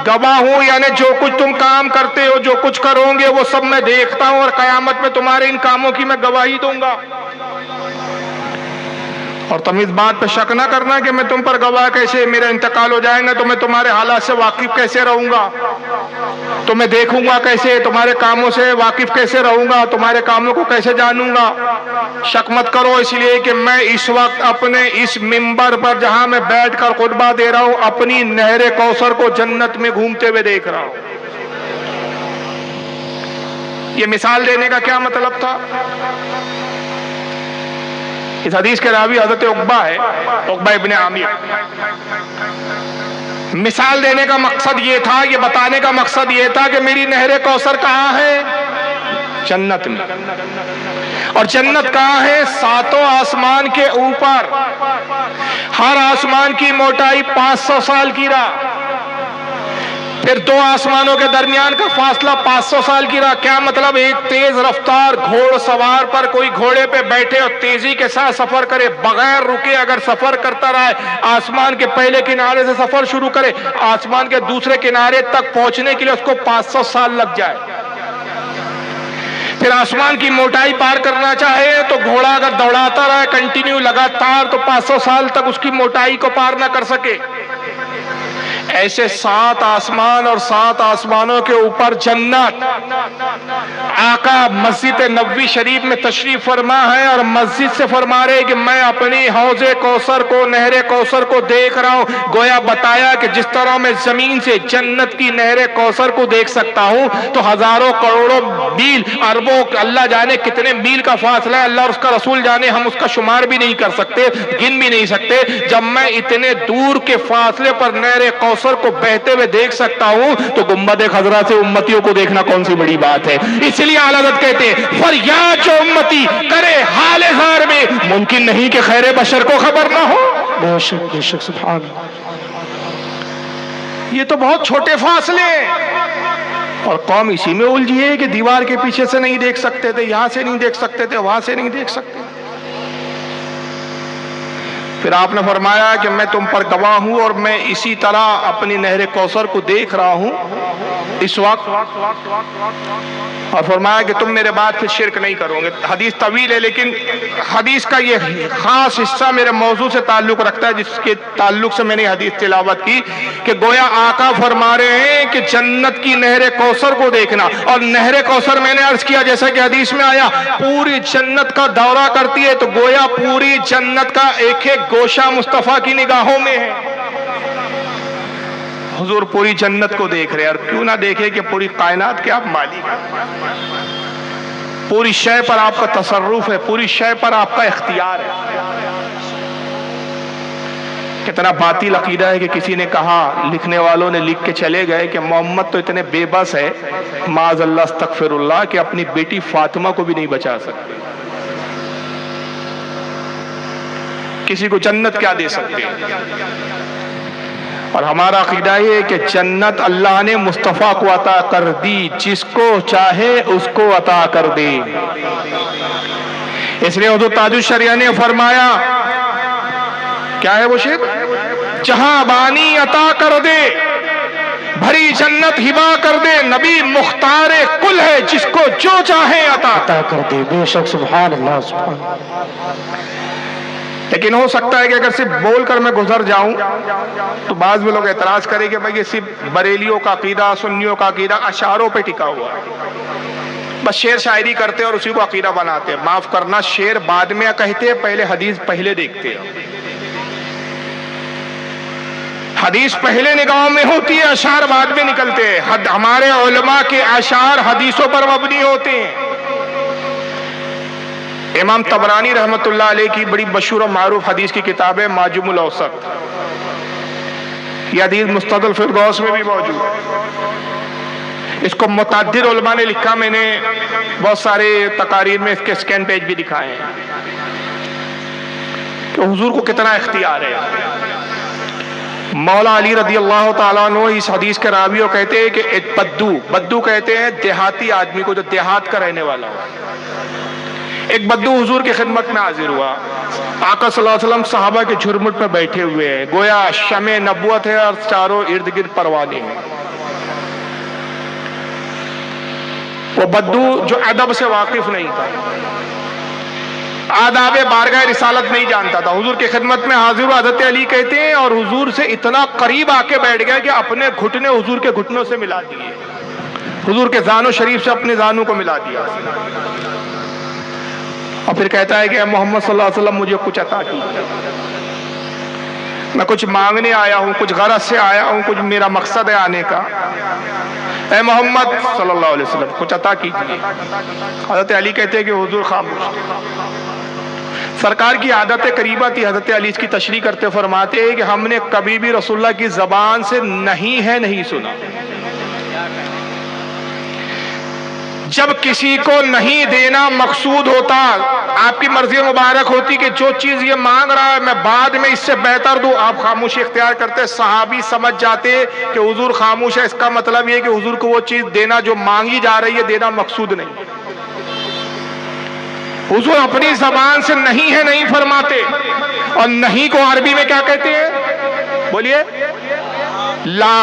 گواہ ہوں یعنی جو کچھ تم کام کرتے ہو، جو کچھ کرو گے وہ سب میں دیکھتا ہوں، اور قیامت میں تمہارے ان کاموں کی میں گواہی دوں گا۔ اور تم اس بات پہ شک نہ کرنا کہ میں تم پر گواہ کیسے، میرا انتقال ہو جائے گا تو میں تمہارے حالات سے واقف کیسے رہوں گا، تمہیں دیکھوں گا کیسے، تمہارے کاموں سے واقف کیسے رہوں گا، تمہارے کاموں کو کیسے جانوں گا۔ شک مت کرو، اس لیے کہ میں اس وقت اپنے اس منبر پر جہاں میں بیٹھ کر خطبہ دے رہا ہوں اپنی نہر کوثر کو جنت میں گھومتے ہوئے دیکھ رہا ہوں۔ یہ مثال دینے کا کیا مطلب تھا؟ اس حدیث کے راوی حضرت عقبہ ہے، عقبہ ابن عامر۔ مثال دینے کا مقصد یہ تھا، یہ بتانے کا مقصد یہ تھا کہ میری نہر کوثر کہاں ہے؟ جنت میں. اور جنت کہاں ہے؟ ساتوں آسمان کے اوپر. ہر آسمان کی موٹائی 500 سال کی راہ، پھر دو آسمانوں کے درمیان کا فاصلہ 500 سال کی راہ. کیا مطلب؟ ایک تیز رفتار گھوڑ سوار پر کوئی گھوڑے پہ بیٹھے اور تیزی کے ساتھ سفر کرے، بغیر رکے اگر سفر کرتا رہے، آسمان کے پہلے کنارے سے سفر شروع کرے، آسمان کے دوسرے کنارے تک پہنچنے کے لیے اس کو 500 سال لگ جائے. پھر آسمان کی موٹائی پار کرنا چاہے تو گھوڑا اگر دوڑاتا رہے کنٹینیو لگاتار تو 500 سال تک اس کی موٹائی کو پار نہ کر سکے. ایسے 7 آسمان اور 7 آسمانوں کے اوپر جنت. آقا مسجد نبوی شریف میں تشریف فرما ہے اور مسجد سے فرما رہے کہ میں اپنی حوض کوثر کو، نہر کوثر کو دیکھ رہا ہوں. گویا بتایا کہ جس طرح میں زمین سے جنت کی نہر کوثر کو دیکھ سکتا ہوں تو ہزاروں کروڑوں میل، اربوں، اللہ جانے کتنے میل کا فاصلہ ہے، اللہ اور اس کا رسول جانے، ہم اس کا شمار بھی نہیں کر سکتے، گن بھی نہیں سکتے. جب میں اتنے دور کے فاصلے پر نہر کوثر کو بہتے ہوئے دیکھ سکتا ہوں تو گنبد خضرا سے امتیوں کو دیکھنا کون سی بڑی بات ہے. اس لیے اعلی حضرت کہتے ہیں فریاد جو امتی کرے حال زار میں، ممکن نہیں کہ خیر بشر کو خبر نہ ہو. بے شک بے شک، سبحان اللہ. یہ تو بہت چھوٹے فاصلے ہیں اور قوم اسی میں الجھی ہے کہ دیوار کے پیچھے سے نہیں دیکھ سکتے تھے، یہاں سے نہیں دیکھ سکتے تھے، وہاں سے نہیں دیکھ سکتے. پھر آپ نے فرمایا کہ میں تم پر گواہ ہوں اور میں اسی طرح اپنی نہر کوثر کو دیکھ رہا ہوں اس وقت، اور فرمایا کہ تم میرے بعد پھر شرک نہیں کرو گے. حدیث طویل ہے لیکن حدیث کا یہ خاص حصہ میرے موضوع سے تعلق رکھتا ہے جس کے تعلق سے میں نے حدیث تلاوت کی کہ گویا آقا فرما رہے ہیں کہ جنت کی نہر کوثر کو دیکھنا. اور نہر کوثر میں نے عرض کیا جیسا کہ حدیث میں آیا پوری جنت کا دورہ کرتی ہے، تو گویا پوری جنت کا ایک ایک گوشہ مصطفیٰ کی نگاہوں میں ہے. حضور پوری جنت کو دیکھ رہے ہیں، اور کیوں نہ دیکھے کہ پوری کائنات کے آپ مالک ہیں، پوری شے پر آپ کا تصرف ہے، پوری شے پر آپ کا اختیار ہے. کتنا باطل عقیدہ ہے کہ کسی نے کہا، لکھنے والوں نے لکھ کے چلے گئے کہ محمد تو اتنے بے بس ہے معاذ اللہ استغفر اللہ کہ اپنی بیٹی فاطمہ کو بھی نہیں بچا سکتے. کسی کو جنت کیا دے سکتے ہیں؟ اور ہمارا عقیدہ یہ ہے کہ جنت اللہ نے مصطفیٰ کو عطا کر دی، جس کو چاہے اس کو عطا کر دے. اس لیے حضور تاج الشریعہ نے فرمایا، کیا ہے وہ شعر؟ جہاں بانی عطا کر دے، بھری جنت ہبا کر دے، نبی مختار کل ہے جس کو جو چاہے عطا کر دے. بے شک، سبحان اللہ، سبحان اللہ. لیکن ہو سکتا ہے کہ اگر صرف بول کر میں گزر جاؤں تو بعض میں لوگ اعتراض کریں کہ بھائی یہ صرف بریلیوں کا عقیدہ، سنیوں کا عقیدہ اشعاروں پہ ٹکا ہوا ہے، بس شعر شاعری کرتے اور اسی کو عقیدہ بناتے ہیں. معاف کرنا، شعر بعد میں کہتے ہیں، پہلے حدیث پہلے دیکھتے ہیں. حدیث پہلے نگاہوں میں ہوتی ہے، اشعار بعد میں نکلتے ہیں. ہمارے علماء کے اشعار حدیثوں پر مبنی ہوتے ہیں. امام طبرانی رحمت اللہ علیہ کی بڑی مشہور و معروف حدیث کی کتاب ہے معجم الاوسط. یہ حدیث مستدل الفردوس میں بھی موجود ہے. اس کو متعدد علماء نے لکھا، میں نے بہت سارے تقاریر میں اس کے سکین پیج بھی دکھائے ہیں کہ حضور کو کتنا اختیار ہے. مولا علی رضی اللہ تعالیٰ عنہ اس حدیث کے راوی کہتے ہیں کہ ایک بدو کہتے ہیں دیہاتی آدمی کو جو دیہات کا رہنے والا ہو. ایک بدو حضور کی خدمت میں حاضر ہوا. آقا صلی اللہ علیہ وسلم صحابہ کے جھرمٹ پہ بیٹھے ہوئے ہیں، گویا شمع نبوت ہے اور چاروں ارد گرد پروانے ہیں. وہ بدو جو ادب سے واقف نہیں تھا، آداب بارگاہ رسالت نہیں جانتا تھا، حضور کی خدمت میں حاضر ہوا. حضرت علی کہتے ہیں اور حضور سے اتنا قریب آ کے بیٹھ گیا کہ اپنے گھٹنے حضور کے گھٹنوں سے ملا دیے، حضور کے زانو شریف سے اپنے زانوں کو ملا دیا. اور پھر کہتا ہے کہ اے محمد صلی اللہ علیہ وسلم مجھے کچھ عطا کیجیے، میں کچھ مانگنے آیا ہوں، کچھ غرض سے آیا ہوں، کچھ میرا مقصد ہے آنے کا. اے محمد صلی اللہ علیہ وسلم کچھ عطا کیجیے. حضرت علی کہتے ہیں کہ حضور خاموش. سرکار کی عادت قریبہ تھی. حضرت علی اس کی تشریح کرتے فرماتے ہیں کہ ہم نے کبھی بھی رسول اللہ کی زبان سے نہیں ہے نہیں سنا. جب کسی کو نہیں دینا مقصود ہوتا، آپ کی مرضی مبارک ہوتی کہ جو چیز یہ مانگ رہا ہے میں بعد میں اس سے بہتر دوں، آپ خاموشی اختیار کرتے۔ صحابی سمجھ جاتے کہ حضور خاموش ہے، اس کا مطلب یہ کہ حضور کو وہ چیز دینا جو مانگی جا رہی ہے دینا مقصود نہیں۔ حضور اپنی زبان سے نہیں ہے نہیں فرماتے، اور نہیں کو عربی میں کیا کہتے ہیں؟ بولیے، لا۔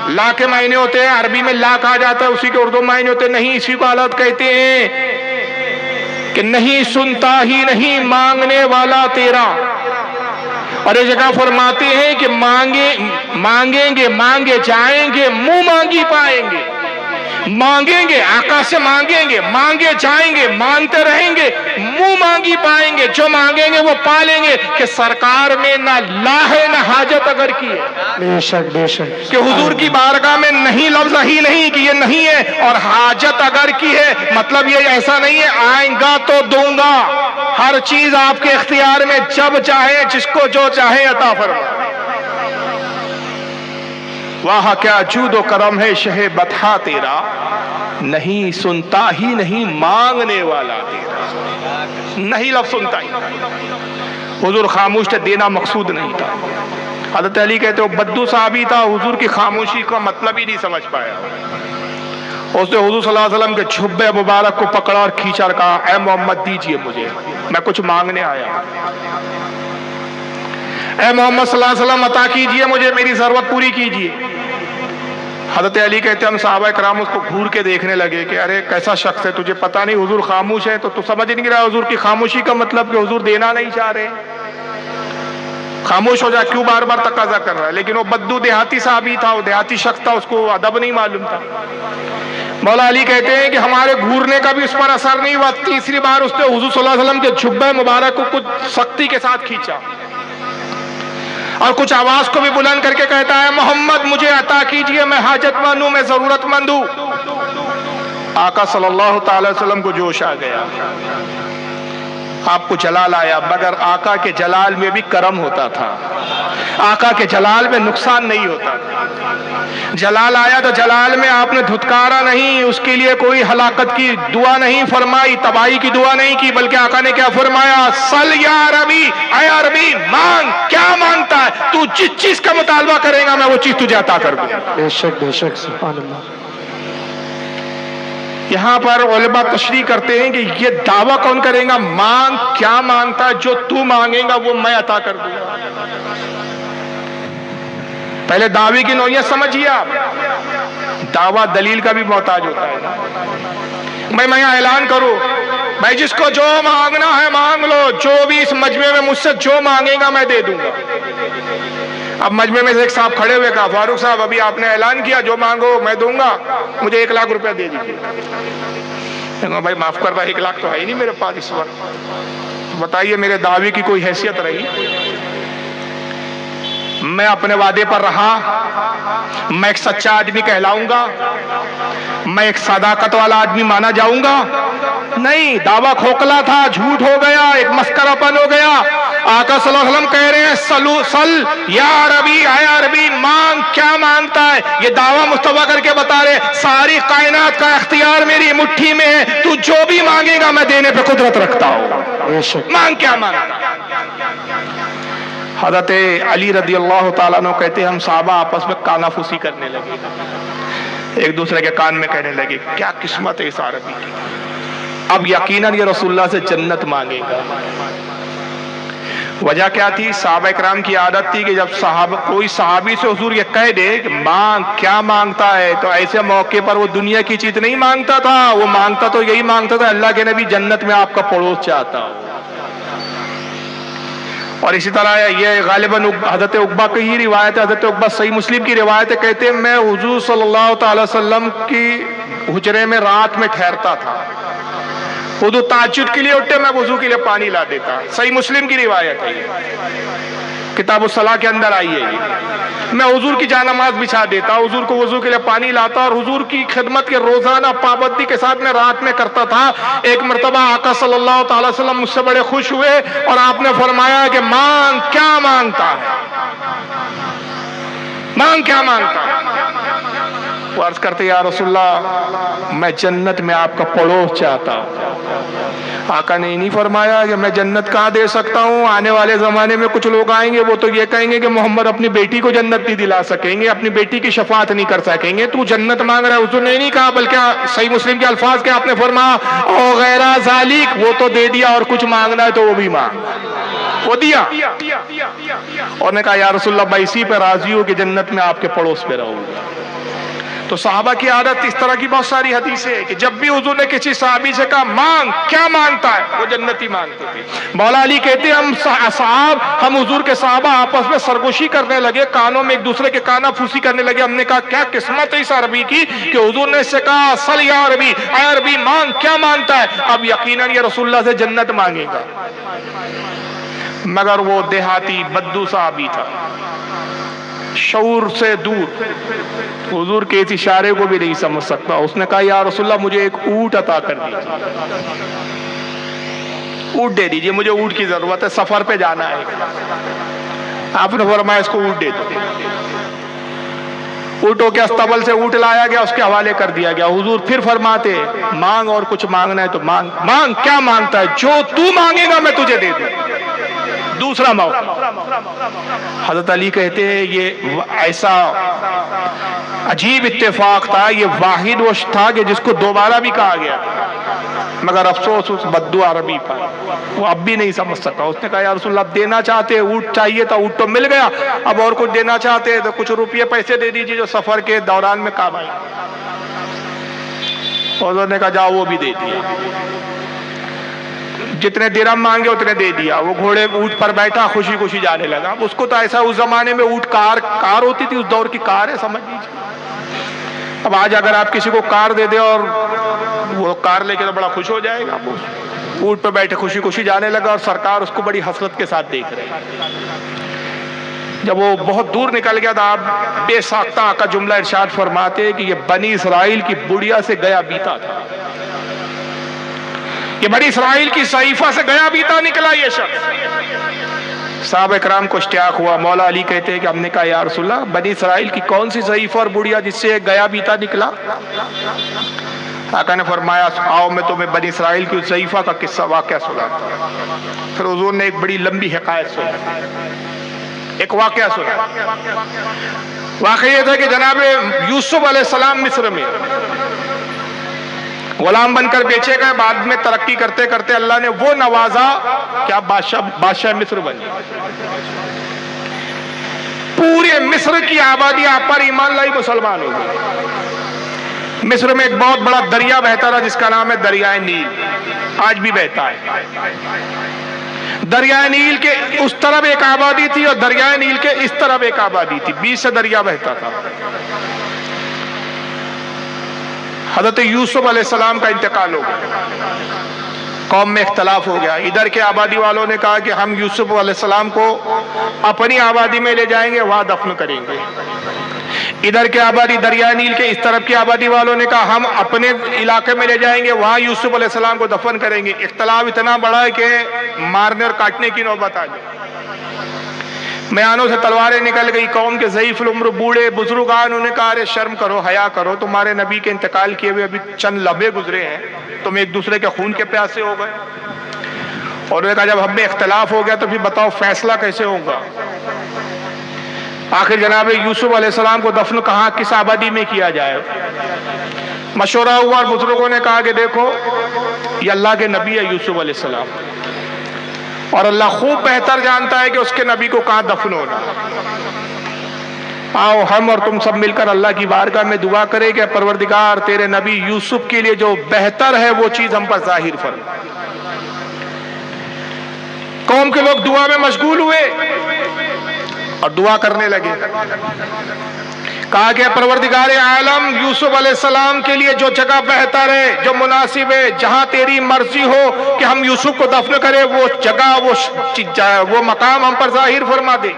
لا کے معنی ہوتے ہیں عربی میں لا کہا جاتا ہے، اسی کے اردو معنی ہوتے ہیں نہیں۔ اسی کو حالت کہتے ہیں کہ نہیں سنتا ہی نہیں مانگنے والا تیرا۔ اور یہ جگہ فرماتے ہیں کہ مانگیں گے مانگے جائیں گے، منہ مانگی پائیں گے۔ مانگیں گے آقا سے، مانگیں گے مانگے جائیں گے، مانگتے رہیں گے، منہ مانگی پائیں گے۔ جو مانگیں گے وہ پالیں گے کہ سرکار میں نہ لا ہے نہ حاجت اگر کی ہے، بے شک بے شک، کہ حضور کی بارگاہ میں نہیں لفظ ہی نہیں کہ یہ نہیں ہے، اور حاجت اگر کی ہے مطلب یہ ایسا نہیں ہے آئیں گا تو دوں گا۔ ہر چیز آپ کے اختیار میں، جب چاہے جس کو جو چاہے عطا فرمائے۔ واہ کیا جود و کرم ہے شہ بطحا تیرا، نہیں سنتا ہی نہیں مانگنے والا تیرا۔ نہیں لفظ سنتا ہی، حضور خاموش تھے، دینا مقصود نہیں تھا۔ حضرت علی کہتے ہو بدو صحابی تھا، حضور کی خاموشی کا مطلب ہی نہیں سمجھ پایا۔ اس نے حضور صلی اللہ علیہ وسلم کے جھبے مبارک کو پکڑا اور کھینچا اور کہا اے محمد دیجئے مجھے، میں کچھ مانگنے آیا۔ اے محمد صلی اللہ علیہ وسلم عطا کیجئے مجھے، میری ضرورت پوری کیجئے۔ حضرت علی کہتے ہیں ہم صحابہ کرام اس کو گھور کے دیکھنے لگے کہ ارے کیسا شخص ہے، تجھے پتہ نہیں حضور خاموش ہے، تو سمجھ نہیں رہا حضور کی خاموشی کا مطلب کہ حضور دینا نہیں چاہ رہے، خاموش ہو جائے، کیوں بار بار تقاضا کر رہا ہے؟ لیکن وہ بدو دیہاتی صحابی تھا، وہ دیہاتی شخص تھا، اس کو ادب نہیں معلوم تھا۔ مولا علی کہتے ہیں کہ ہمارے گھورنے کا بھی اس پر اثر نہیں ہوا، تیسری بار اس نے حضور صلی اللہ علیہ وسلم کے جھبے مبارک کو کچھ سختی کے ساتھ کھینچا اور کچھ آواز کو بھی بلند کر کے کہتا ہے محمد مجھے عطا کیجئے، میں حاجت مند ہوں، میں ضرورت مند ہوں۔ آقا صلی اللہ تعالی وسلم کو جوش آ گیا، آپ کو جلال آیا، مگر آقا کے جلال میں بھی کرم ہوتا تھا، آقا کے جلال میں نقصان نہیں ہوتا تھا۔ جلال آیا تو جلال میں آپ نے دھتکارا نہیں، اس کے لیے کوئی ہلاکت کی دعا نہیں فرمائی، تباہی کی دعا نہیں کی، بلکہ آقا نے کیا فرمایا؟ سل یا عربی، اے عربی مانگ، کیا مانگتا ہے؟ تو جس چیز کا مطالبہ کرے گا میں وہ چیز تجھے عطا کر دوں۔ بے شک سبحان اللہ۔ یہاں پر علماء تشریح کرتے ہیں کہ یہ دعویٰ کون کرے گا؟ مانگ، کیا مانگتا ہے؟ جو تو مانگے گا وہ میں عطا کر دوں گا۔ پہلے دعوے کی نوعیت سمجھیے آپ، دعویٰ دلیل کا بھی محتاج ہوتا ہے۔ میں اعلان کروں میں جس کو جو مانگنا ہے مانگ لو، جو بھی اس مجمع میں مجھ سے جو مانگے گا میں دے دوں گا۔ اب مجمع میں سے ایک صاحب کھڑے ہوئے کہا فاروق صاحب ابھی آپ نے اعلان کیا جو مانگو میں دوں گا، مجھے 1 لاکھ روپے دے دیجیے۔ میں کہا بھائی معاف کر رہا، 1 لاکھ تو ہے ہی نہیں میرے پاس اس وقت، بتائیے میرے دعوے کی کوئی حیثیت رہی؟ میں اپنے وعدے پر رہا، میں ایک سچا آدمی کہلاؤں گا، میں ایک صداقت والا آدمی مانا جاؤں گا؟ نہیں، دعویٰ کھوکھلا تھا، جھوٹ ہو گیا، ایک مسخرہ پن ہو گیا۔ آقا صلی اللہ علیہ وسلم کہہ رہے ہیں سل یا عربی، اے عربی مانگ، کیا مانگتا ہے؟ یہ دعویٰ مستویٰ کر کے بتا رہے ساری کائنات کا اختیار میری مٹھی میں ہے، تو جو بھی مانگے گا میں دینے پہ قدرت رکھتا ہوں، مانگ کیا مانگتا ہے؟ حضرت علی رضی اللہ تعالیٰ عنہ کہتے ہیں ہم صحابہ آپس میں کانا پھوسی کرنے لگے، ایک دوسرے کے کان میں کہنے لگے کیا قسمت ہے اس عربی کی، اب یقیناً یہ رسول اللہ سے جنت مانگے گا۔ وجہ کیا تھی؟ صحابہ کرام کی عادت تھی کہ جب کوئی صحابی سے حضور یہ کہہ دے کہ مانگ، کیا مانگتا ہے، تو ایسے موقع پر وہ دنیا کی چیز نہیں مانگتا تھا، وہ مانگتا تو یہی مانگتا تھا اللہ کے نبی جنت میں آپ کا پڑوس چاہتا ہو۔ اور اسی طرح یہ غالباً حضرت عقبہ کی ہی روایت ہے، حضرت عقبہ صحیح مسلم کی روایت ہے، کہتے ہیں میں حضور صلی اللہ تعالی وسلم کی حجرے میں رات میں ٹھہرتا تھا، حضور تہجد کے لیے اٹھتے میں وضو کے لیے پانی لا دیتا، صحیح مسلم کی روایت ہے، کتاب الصلاح کے اندر آئی ہے یہ۔ میں حضور کی جانماز بچھا دیتا، حضور کو وضو کے لیے پانی لاتا اور حضور کی خدمت کے روزانہ پابندی کے ساتھ میں رات میں کرتا تھا۔ ایک مرتبہ آقا صلی اللہ تعالی وسلم مجھ سے بڑے خوش ہوئے اور آپ نے فرمایا کہ مانگ، کیا مانگتا ہے؟ مانگ، کیا مانگتا ہے؟ وہ عرض کرتے یا رسول اللہ میں جنت میں آپ کا پڑوس چاہتا ہوں۔ آقا نے نہیں فرمایا کہ میں جنت کہاں دے سکتا ہوں، آنے والے زمانے میں کچھ لوگ آئیں گے وہ تو یہ کہیں گے کہ محمد اپنی بیٹی کو جنت نہیں دلا سکیں گے، اپنی بیٹی کی شفاعت نہیں کر سکیں گے، تو جنت مانگ رہا ہے۔ حضور نے نہیں کہا، بلکہ صحیح مسلم کے الفاظ کے آپ نے فرمایا او غیر ذالک، وہ تو دے دیا اور کچھ مانگنا ہے تو وہ بھی مانگ، وہ دیا۔ اور نے کہا یا رسول اللہ میں اسی پہ راضی ہوں کہ جنت میں آپ کے پڑوس پہ رہوں گا۔ تو صحابہ کی عادت اس طرح کی بہت ساری حدیثیں ہیں کہ جب بھی حضور نے کسی صحابی سے کہا مانگ، کیا مانگتا ہے، وہ جنتی مانگتے تھے۔ مولا علی کہتے ہیں ہم حضور کے صحابہ آپس میں سرگوشی کرنے لگے، کانوں میں ایک دوسرے کے کانا پھوسی کرنے لگے۔ ہم نے کہا کیا قسمت ہے اس عربی کی کہ حضور نے اس سے کہا سل یا عربی، اے عربی مانگ، کیا مانگتا ہے؟ اب یقیناً یہ رسول اللہ سے جنت مانگے گا، مگر وہ دیہاتی بدو صحابی تھا، شعور سے دور، حضور کے اس اشارے کو بھی نہیں سمجھ سکتا۔ اس نے کہا یا رسول اللہ مجھے ایک اونٹ عطا کر دیجیے، اونٹ دے دیجیے، مجھے اونٹ کی ضرورت ہے، سفر پہ جانا ہے۔ آپ نے فرمایا اس کو اونٹ دے دو۔ اونٹوں کے استبل سے اونٹ لایا گیا، اس کے حوالے کر دیا گیا۔ حضور پھر فرماتے مانگ، اور کچھ مانگنا ہے تو مانگ۔ مانگ، کیا مانگتا ہے؟ جو تو مانگے گا میں تجھے دے دوں۔ دوسرا موقع حضرت علی کہتے ہیں یہ ایسا عجیب اتفاق تھا، یہ واحد وہ تھا کہ جس کو دوبارہ بھی کہا گیا، مگر افسوس اس بدو عربی پر، وہ اب بھی نہیں سمجھ سکتا۔ اس نے کہا یا رسول اللہ آپ دینا چاہتے، اونٹ چاہیے تھا، اونٹ تو مل گیا، اب اور کچھ دینا چاہتے تو کچھ روپیے پیسے دے دیجیے جو سفر کے دوران میں کام آئے۔ حضور نے کہا جاؤ، وہ بھی دے دیا، جتنے درہم مانگے اتنے دے دیا۔ وہ گھوڑے اونٹ پر بیٹھا خوشی خوشی جانے لگا۔ اس کو تو ایسا اس زمانے میں اونٹ کار ہوتی تھی، اس دور کی کار ہے سمجھ لیجیے۔ اب آج اگر آپ کسی کو کار دے دے اور وہ کار لے کے تو بڑا خوش ہو جائے گا، وہ اونٹ پہ بیٹھے خوشی خوشی جانے لگا اور سرکار اس کو بڑی حسرت کے ساتھ دیکھ رہے ہیں۔ جب وہ بہت دور نکل گیا تو آپ بے ساختہ کا جملہ ارشاد فرماتے کہ یہ بنی اسرائیل کی بڑیا سے گیا بیتا تھا، یہ بنی اسرائیل کی صحیفہ سے گیا بیتا نکلا یہ شخص۔ صحابہ اکرام کو اشتیاق ہوا۔ مولا علی کہتے ہیں کہ ہم نے کہا یا رسول اللہ بنی اسرائیل کی کون سی صحیفہ اور بڑیا جس سے گیا بیتا نکلا؟ آقا نے فرمایا آؤ میں تمہیں بنی اسرائیل کی صحیفہ کا قصہ واقعہ سناتا ہوں۔ پھر حضور نے ایک بڑی لمبی حکایت سنائی، ایک واقعہ سنا۔ واقعہ یہ تھا کہ جناب یوسف علیہ السلام مصر میں غلام بن کر بیچے گئے، بعد میں ترقی کرتے کرتے اللہ نے وہ نوازا کہ آپ بادشاہ مصر بنے۔ پورے مصر کی آبادی آپ پر ایمان لائی، مسلمان ہو گئی۔ مصر میں ایک بہت بڑا دریا بہتا تھا جس کا نام ہے دریائے نیل، آج بھی بہتا ہے۔ دریائے نیل کے اس طرف ایک آبادی تھی اور دریائے نیل کے اس طرف ایک آبادی تھی، بیچ سے دریا بہتا تھا۔ حضرت یوسف علیہ السلام کا انتقال ہو گیا، قوم میں اختلاف ہو گیا۔ ادھر کے آبادی والوں نے کہا کہ ہم یوسف علیہ السلام کو اپنی آبادی میں لے جائیں گے، وہاں دفن کریں گے۔ ادھر کے آبادی دریائے نیل کے اس طرف کی آبادی والوں نے کہا ہم اپنے علاقے میں لے جائیں گے، وہاں یوسف علیہ السلام کو دفن کریں گے۔ اختلاف اتنا بڑا ہے کہ مارنے اور کاٹنے کی نوبت آ گئی۔ میانوں سے تلواریں نکل گئی، قوم کے ضعیف العمر بوڑھے بزرگان انہوں نے کہا ارے شرم کرو، حیا کرو، تمہارے نبی کے انتقال کیے ہوئے ابھی چند لمحے گزرے ہیں، تم ایک دوسرے کے خون کے پیاسے ہو گئے۔ اور انہوں نے کہا جب ہم میں اختلاف ہو گیا تو پھر بتاؤ فیصلہ کیسے ہوگا؟ آخر جناب یوسف علیہ السلام کو دفن کہاں کس آبادی میں کیا جائے؟ مشورہ ہوا اور بزرگوں نے کہا کہ دیکھو یہ اللہ کے نبی ہے یوسف علیہ السلام، اور اللہ خوب بہتر جانتا ہے کہ اس کے نبی کو کہاں دفن ہونا۔ آؤ ہم اور تم سب مل کر اللہ کی بارگاہ میں دعا کریں کہ پروردگار تیرے نبی یوسف کے لیے جو بہتر ہے وہ چیز ہم پر ظاہر فرما۔ قوم کے لوگ دعا میں مشغول ہوئے اور دعا کرنے لگے، کہا کہ پروردگار عالم یوسف علیہ السلام کے لیے جو جگہ بہتر ہے، جو مناسب ہے، جہاں تیری مرضی ہو کہ ہم یوسف کو دفن کریں، وہ جگہ وہ مقام ہم پر ظاہر فرما دے۔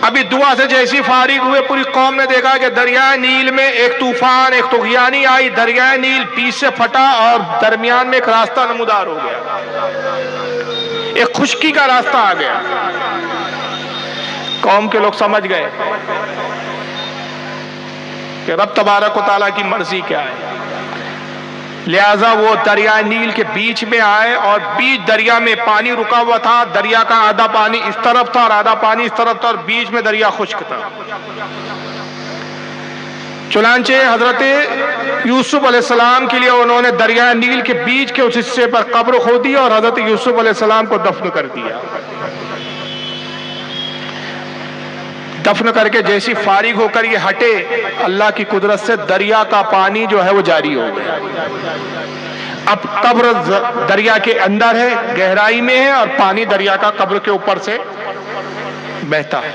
ابھی دعا سے جیسی فارغ ہوئے پوری قوم نے دیکھا کہ دریائے نیل میں ایک طوفان، ایک طغیانی آئی، دریائے نیل بیچ سے پھٹا اور درمیان میں ایک راستہ نمودار ہو گیا، ایک خشکی کا راستہ آ گیا۔ قوم کے لوگ سمجھ گئے کہ رب تبارک و تعالیٰ کی مرضی کیا ہے، لہذا وہ دریائے نیل کے بیچ میں آئے اور بیچ دریا میں پانی رکا ہوا تھا، دریا کا آدھا پانی اس طرف تھا اور آدھا پانی اس طرف تھا اور بیچ میں دریا خشک تھا۔ چنانچہ حضرت یوسف علیہ السلام کے لیے انہوں نے دریائے نیل کے بیچ کے اس حصے پر قبر کھودی اور حضرت یوسف علیہ السلام کو دفن کر دیا۔ دفن کر کے جیسی فارغ ہو کر یہ ہٹے، اللہ کی قدرت سے دریا کا پانی جو ہے وہ جاری ہو گیا۔ اب قبر دریا کے اندر ہے، گہرائی میں ہے، اور پانی دریا کا قبر کے اوپر سے بہتا ہے۔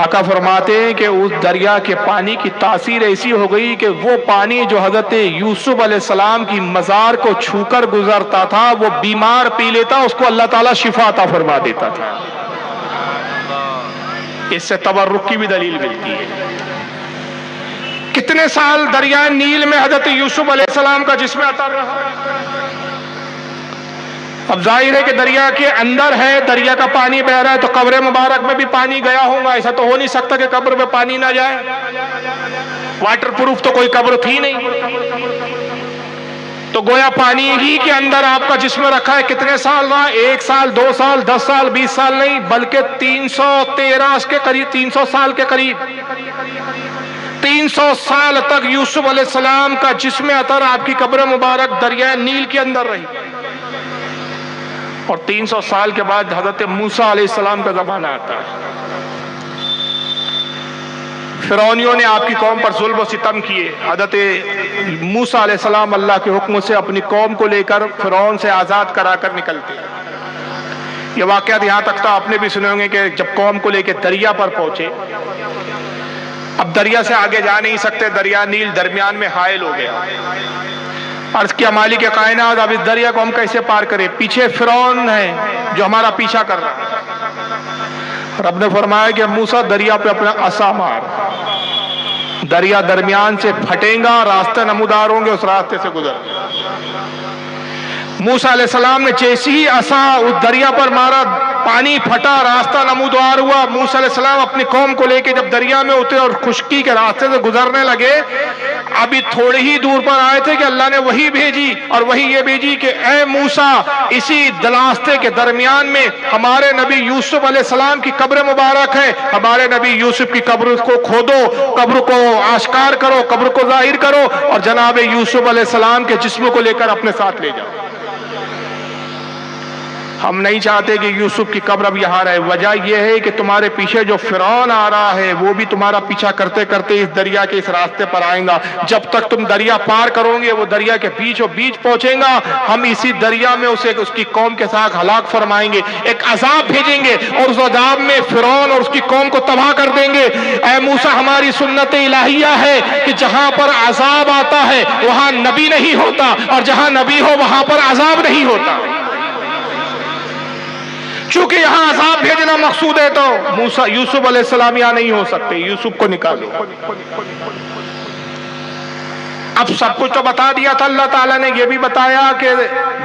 آقا فرماتے ہیں کہ اس دریا کے پانی کی تاثیر ایسی ہو گئی کہ وہ پانی جو حضرت یوسف علیہ السلام کی مزار کو چھو کر گزرتا تھا، وہ بیمار پی لیتا، اس کو اللہ تعالیٰ شفا عطا فرما دیتا تھا۔ اس سے تبرک کی بھی دلیل ملتی ہے۔ کتنے سال دریائے نیل میں حضرت یوسف علیہ السلام کا جسم اثر رہا؟ اب ظاہر ہے کہ دریا کے اندر ہے، دریا کا پانی بہ رہا ہے، تو قبر مبارک میں بھی پانی گیا ہوگا، ایسا تو ہو نہیں سکتا کہ قبر میں پانی نہ جائے۔ واٹر پروف تو کوئی قبر تھی نہیں، تو گویا پانی ہی کے اندر آپ کا جسم رکھا ہے۔ کتنے سال رہا؟ 1 سال، 2 سال، 10 سال، 20 سال نہیں، بلکہ 313 کے قریب، 300 سال کے قریب، 300 سال تک یوسف علیہ السلام کا جسم اطہر آپ کی قبر مبارک دریائے نیل کے اندر رہی۔ اور 300 سال کے بعد حضرت موسیٰ علیہ السلام کا زمانہ آتا ہے۔ فرعونیوں نے آپ کی قوم پر ظلم و ستم کیے، حضرت موسیٰ علیہ السلام اللہ کے حکم سے اپنی قوم کو لے کر فرعون سے آزاد کرا کر نکلتے۔ یہ واقعات یہاں تک تھا، آپ نے بھی سنے ہوں گے کہ جب قوم کو لے کے دریا پر پہنچے، اب دریا سے آگے جا نہیں سکتے، دریا نیل درمیان میں حائل ہو گیا۔ عرض کیا مالک کائنات، اب اس دریا کو ہم کیسے پار کریں؟ پیچھے فرعون ہے جو ہمارا پیچھا کر رہا ہے۔ رب نے فرمایا کہ موسیٰ دریا پہ اپنا عصا مار، دریا درمیان سے پھٹے گا، راستے نمودار ہوں گے، اس راستے سے گزر۔ موسیٰ علیہ السلام نے جیسی ہی عصا اس دریا پر مارا، پانی پھٹا، راستہ نمودار ہوا۔ موسیٰ علیہ السلام اپنی قوم کو لے کے جب دریا میں اترے اور خشکی کے راستے سے گزرنے لگے، ابھی تھوڑے ہی دور پر آئے تھے کہ اللہ نے وحی بھیجی، اور وحی یہ بھیجی کہ اے موسیٰ، اسی راستے کے درمیان میں ہمارے نبی یوسف علیہ السلام کی قبر مبارک ہے، ہمارے نبی یوسف کی قبر کو کھودو، قبر کو آشکار کرو، قبر کو ظاہر کرو، اور جناب یوسف علیہ السلام کے جسم کو لے کر اپنے ساتھ لے جاؤ۔ ہم نہیں چاہتے کہ یوسف کی قبر اب یہاں رہے۔ وجہ یہ ہے کہ تمہارے پیچھے جو فرعون آ رہا ہے وہ بھی تمہارا پیچھا کرتے کرتے اس دریا کے اس راستے پر آئیں گا۔ جب تک تم دریا پار کرو گے وہ دریا کے بیچ و بیچ پہنچیں گا، ہم اسی دریا میں اسے اس کی قوم کے ساتھ ہلاک فرمائیں گے، ایک عذاب بھیجیں گے، اور اس عذاب میں فرعون اور اس کی قوم کو تباہ کر دیں گے۔ اے موسیٰ، ہماری سنت الہیہ ہے کہ جہاں پر عذاب آتا ہے وہاں نبی نہیں ہوتا، اور جہاں نبی ہو وہاں پر عذاب نہیں ہوتا۔ چونکہ یہاں عذاب بھیجنا مقصود ہے تو موسیٰ یوسف علیہ السلام یہاں نہیں ہو سکتے، یوسف کو نکالو۔ اب سب کچھ تو بتا دیا تھا، اللہ تعالیٰ نے یہ بھی بتایا کہ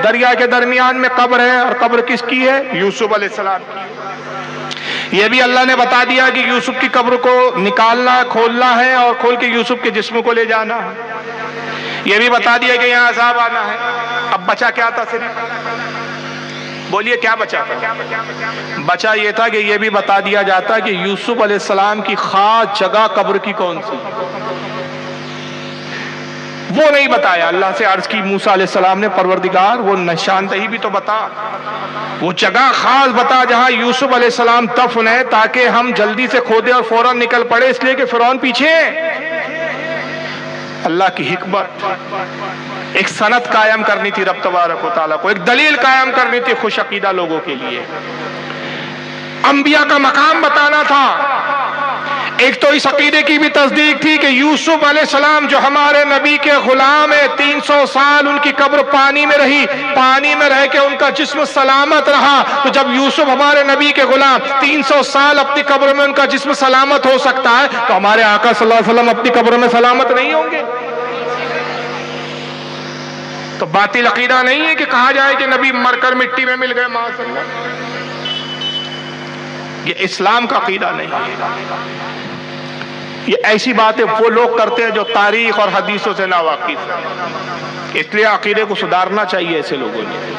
دریا کے درمیان میں قبر ہے، اور قبر کس کی ہے؟ یوسف علیہ السلام کی۔ یہ بھی اللہ نے بتا دیا کہ یوسف کی قبر کو نکالنا، کھولنا ہے، اور کھول کے یوسف کے جسم کو لے جانا ہے۔ یہ بھی بتا دیا کہ یہاں عذاب آنا ہے۔ اب بچا کیا تھا؟ صرف بولیے کیا بچا تھا؟ بچا یہ تھا کہ یہ بھی بتا دیا جاتا کہ یوسف علیہ السلام کی خاص جگہ قبر کی کون سی، وہ نہیں بتایا۔ اللہ سے عرض کی موسیٰ علیہ السلام نے، پروردگار وہ نشاندہی بھی تو بتا، وہ جگہ خاص بتا جہاں یوسف علیہ السلام دفن ہے، تاکہ ہم جلدی سے کھودے اور فوراً نکل پڑے، اس لیے کہ فرعون پیچھے ہے۔ اللہ کی حکمت، ایک سند قائم کرنی تھی رب تبارک و تعالیٰ کو، ایک دلیل قائم کرنی تھی خوش عقیدہ لوگوں کے لیے، انبیاء کا مقام بتانا تھا۔ ایک تو اس عقیدے کی بھی تصدیق تھی کہ یوسف علیہ السلام جو ہمارے نبی کے غلام ہیں، 300 سال ان کی قبر پانی میں رہی، پانی میں رہ کے ان کا جسم سلامت رہا، تو جب یوسف ہمارے نبی کے غلام 300 سال اپنی قبر میں ان کا جسم سلامت ہو سکتا ہے، تو ہمارے آقا صلی اللہ علیہ وسلم اپنی قبر میں سلامت نہیں ہوں گے؟ تو باطل عقیدہ نہیں ہے کہ کہا جائے کہ نبی مر کر مٹی میں مل گئے، معاذ اللہ۔ یہ اسلام کا عقیدہ نہیں ہے۔ یہ ایسی باتیں وہ لوگ کرتے ہیں جو تاریخ اور حدیثوں سے ناواقف ہیں، اس لیے عقیدے کو سدھارنا چاہیے ایسے لوگوں نے۔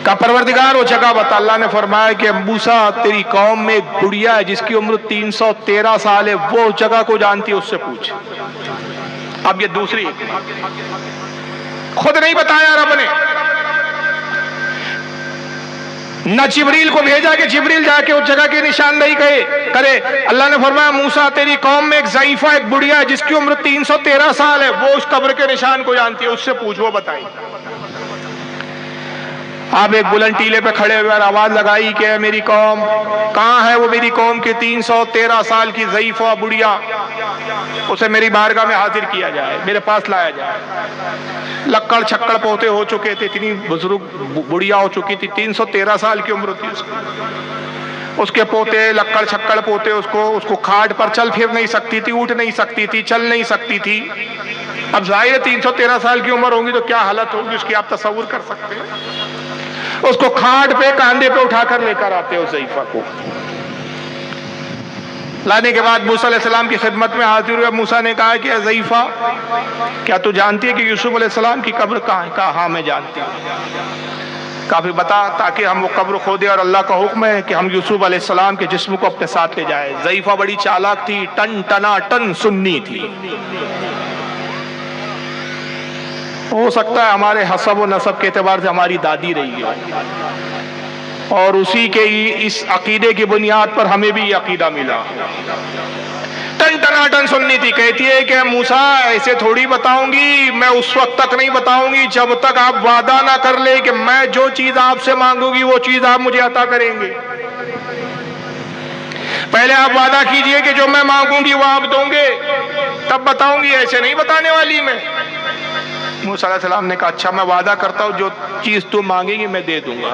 کہ پروردگار وہ جگہ بتا، اللہ نے فرمایا کہ موسیٰ تیری قوم میں ایک بڑھیا ہے جس کی عمر 313 سال ہے، وہ اس جگہ کو جانتی ہے، اس سے پوچھ۔ اب یہ دوسری خود نہیں بتایا رب نے، نہ جبریل کو بھیجا کہ جبریل جا کے اس جگہ کی نشاندہی کرے۔ اللہ نے فرمایا موسیٰ تیری قوم میں ایک ضعیفہ، ایک بڑھیا ہے جس کی عمر 313 سال ہے، وہ اس قبر کے نشان کو جانتی ہے، اس سے پوچھ، وہ بتائی۔ آپ ایک بلند ٹیلے پہ کھڑے ہوئے اور آواز لگائی کہ میری قوم کہاں ہے، وہ میری قوم کی 313 سال کی ضعیفہ بڑھیا، اسے میری بارگاہ میں حاضر کیا جائے، میرے پاس لایا جائے۔ لکڑ چھکڑ پوتے ہو چکے تھے، اتنی بزرگ بڑھیا ہو چکی تھی، 313 سال کی عمر تھی اس کے پوتے لکڑ چھکڑ پوتے اس کو کھاٹ پر چل پھر نہیں سکتی تھی، اٹھ نہیں سکتی تھی، چل نہیں سکتی تھی۔ اب ظاہر 313 سال کی عمر ہوگی تو کیا حالت ہوگی اس کی آپ تصور کر سکتے ہیں۔ اس کو کھاٹ پہ کاندھے پہ اٹھا کر لے کر آتے اس ضعیفہ کو، لانے کے بعد موسیٰ علیہ السلام کی خدمت میں حاضر ہوئے۔ موسیٰ نے کہا کہ اے ضعیفہ، کیا تو جانتی ہے کہ یوسف علیہ السلام کی قبر کہاں ہے؟ کہا ہاں میں جانتی ہوں۔ کافی بتا تاکہ ہم وہ قبر کھودے، اور اللہ کا حکم ہے کہ ہم یوسف علیہ السلام کے جسم کو اپنے ساتھ لے جائیں۔ ضعیفہ بڑی چالاک تھی، ٹن ٹنا ٹن سنی تھی، ہو سکتا ہے ہمارے حسب و نسب کے اعتبار سے ہماری دادی رہی ہے، اور اسی کے اس عقیدے کی بنیاد پر ہمیں بھی یہ عقیدہ ملا۔ ٹن ٹناٹن سننی تھی، کہتی ہے کہ موسیٰ ایسے تھوڑی بتاؤں گی، میں اس وقت تک نہیں بتاؤں گی جب تک آپ وعدہ نہ کر لیں کہ میں جو چیز آپ سے مانگوں گی وہ چیز آپ مجھے عطا کریں گے۔ پہلے آپ وعدہ کیجئے کہ جو میں مانگوں گی وہ آپ دوں گے، تب بتاؤں گی، ایسے نہیں بتانے والی میں۔ موسیٰ علیہ السلام نے کہا اچھا میں وعدہ کرتا ہوں جو چیز تم مانگے گی میں دے دوں گا،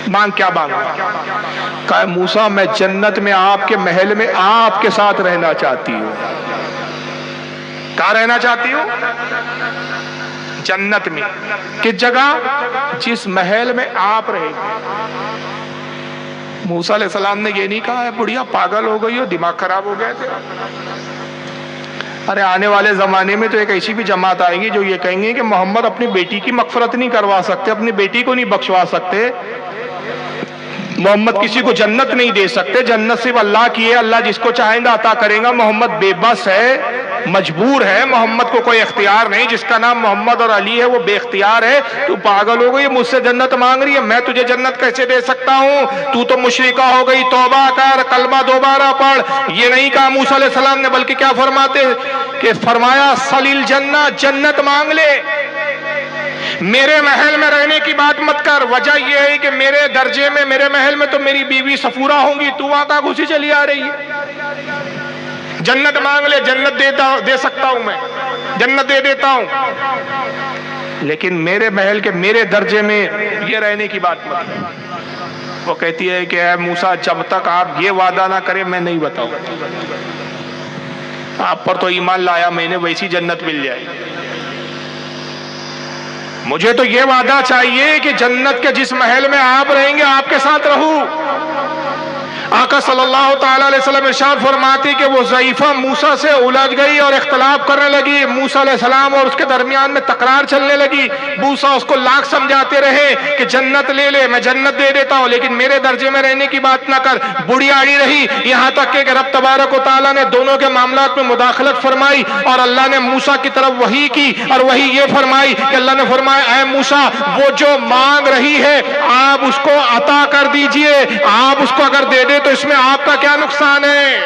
مانگ کیا مانگا؟ کہا موسیٰ میں جنت میں آپ کے محل میں آپ کے ساتھ رہنا چاہتی ہوں۔ کہاں رہنا چاہتی ہوں؟ جنت میں۔ کس جگہ؟ جس محل میں آپ رہیں گے۔ موسیٰ علیہ السلام نے یہ نہیں کہا ہے بڑھیا پاگل ہو گئی ہو، دماغ خراب ہو گئے تھے۔ ارے آنے والے زمانے میں تو ایک ایسی بھی جماعت آئے گی جو یہ کہیں گے کہ محمد اپنی بیٹی کی مغفرت نہیں کروا سکتے، اپنی بیٹی کو نہیں بخشوا سکتے، محمد کسی کو جنت نہیں دے سکتے، جنت صرف اللہ کی ہے، اللہ جس کو چاہیں گا عطا کرے گا، محمد بے بس ہے، مجبور ہے، محمد کو کوئی اختیار نہیں، جس کا نام محمد اور علی ہے وہ بے اختیار ہے۔ تو پاگل ہو گئی، مجھ سے جنت مانگ رہی ہے، میں تجھے جنت کیسے دے سکتا ہوں؟ تو تو مشرکہ ہو گئی، توبہ کر، کلمہ دوبارہ پڑھ۔ یہ نہیں کہا موسیٰ علیہ السلام نے، بلکہ کیا فرماتے کہ فرمایا سلیل جنہ، جنت مانگ لے، میرے محل میں رہنے کی بات مت کر۔ وجہ یہ ہے کہ میرے درجے میں، میرے محل میں تو میری بیوی صفورہ ہوں گی، تو وہاں کا گھسی چلی آ رہی ہے۔ جنت مانگ لے، جنت دے سکتا ہوں میں، جنت دے دیتا ہوں، لیکن میرے محل کے میرے درجے میں یہ رہنے کی بات مت کر۔ وہ کہتی ہے کہ اے موسیٰ جب تک آپ یہ وعدہ نہ کریں میں نہیں بتاؤں، آپ پر تو ایمان لایا میں نے، ویسی جنت مل جائے، مجھے تو یہ وعدہ چاہیے کہ جنت کے جس محل میں آپ رہیں گے آپ کے ساتھ رہوں۔ آقا صلی اللہ تعالیٰ علیہ وسلم ارشاد فرماتے کہ وہ ضعیفہ موسیٰ سے الجھ گئی اور اختلاف کرنے لگی، موسیٰ علیہ السلام اور اس کے درمیان میں تکرار چلنے لگی۔ موسیٰ اس کو لاکھ سمجھاتے رہے کہ جنت لے لے، میں جنت دے دیتا ہوں، لیکن میرے درجے میں رہنے کی بات نہ کر۔ بڑھی اڑی رہی، یہاں تک کہ رب تبارک و تعالیٰ نے دونوں کے معاملات میں مداخلت فرمائی، اور اللہ نے موسیٰ کی طرف وحی کی، اور وحی یہ فرمائی کہ اللہ نے فرمایا اے موسیٰ وہ جو مانگ رہی ہے آپ اس کو عطا کر دیجئے، آپ اس کو اگر دے دے تو اس میں آپ کا کیا نقصان ہے؟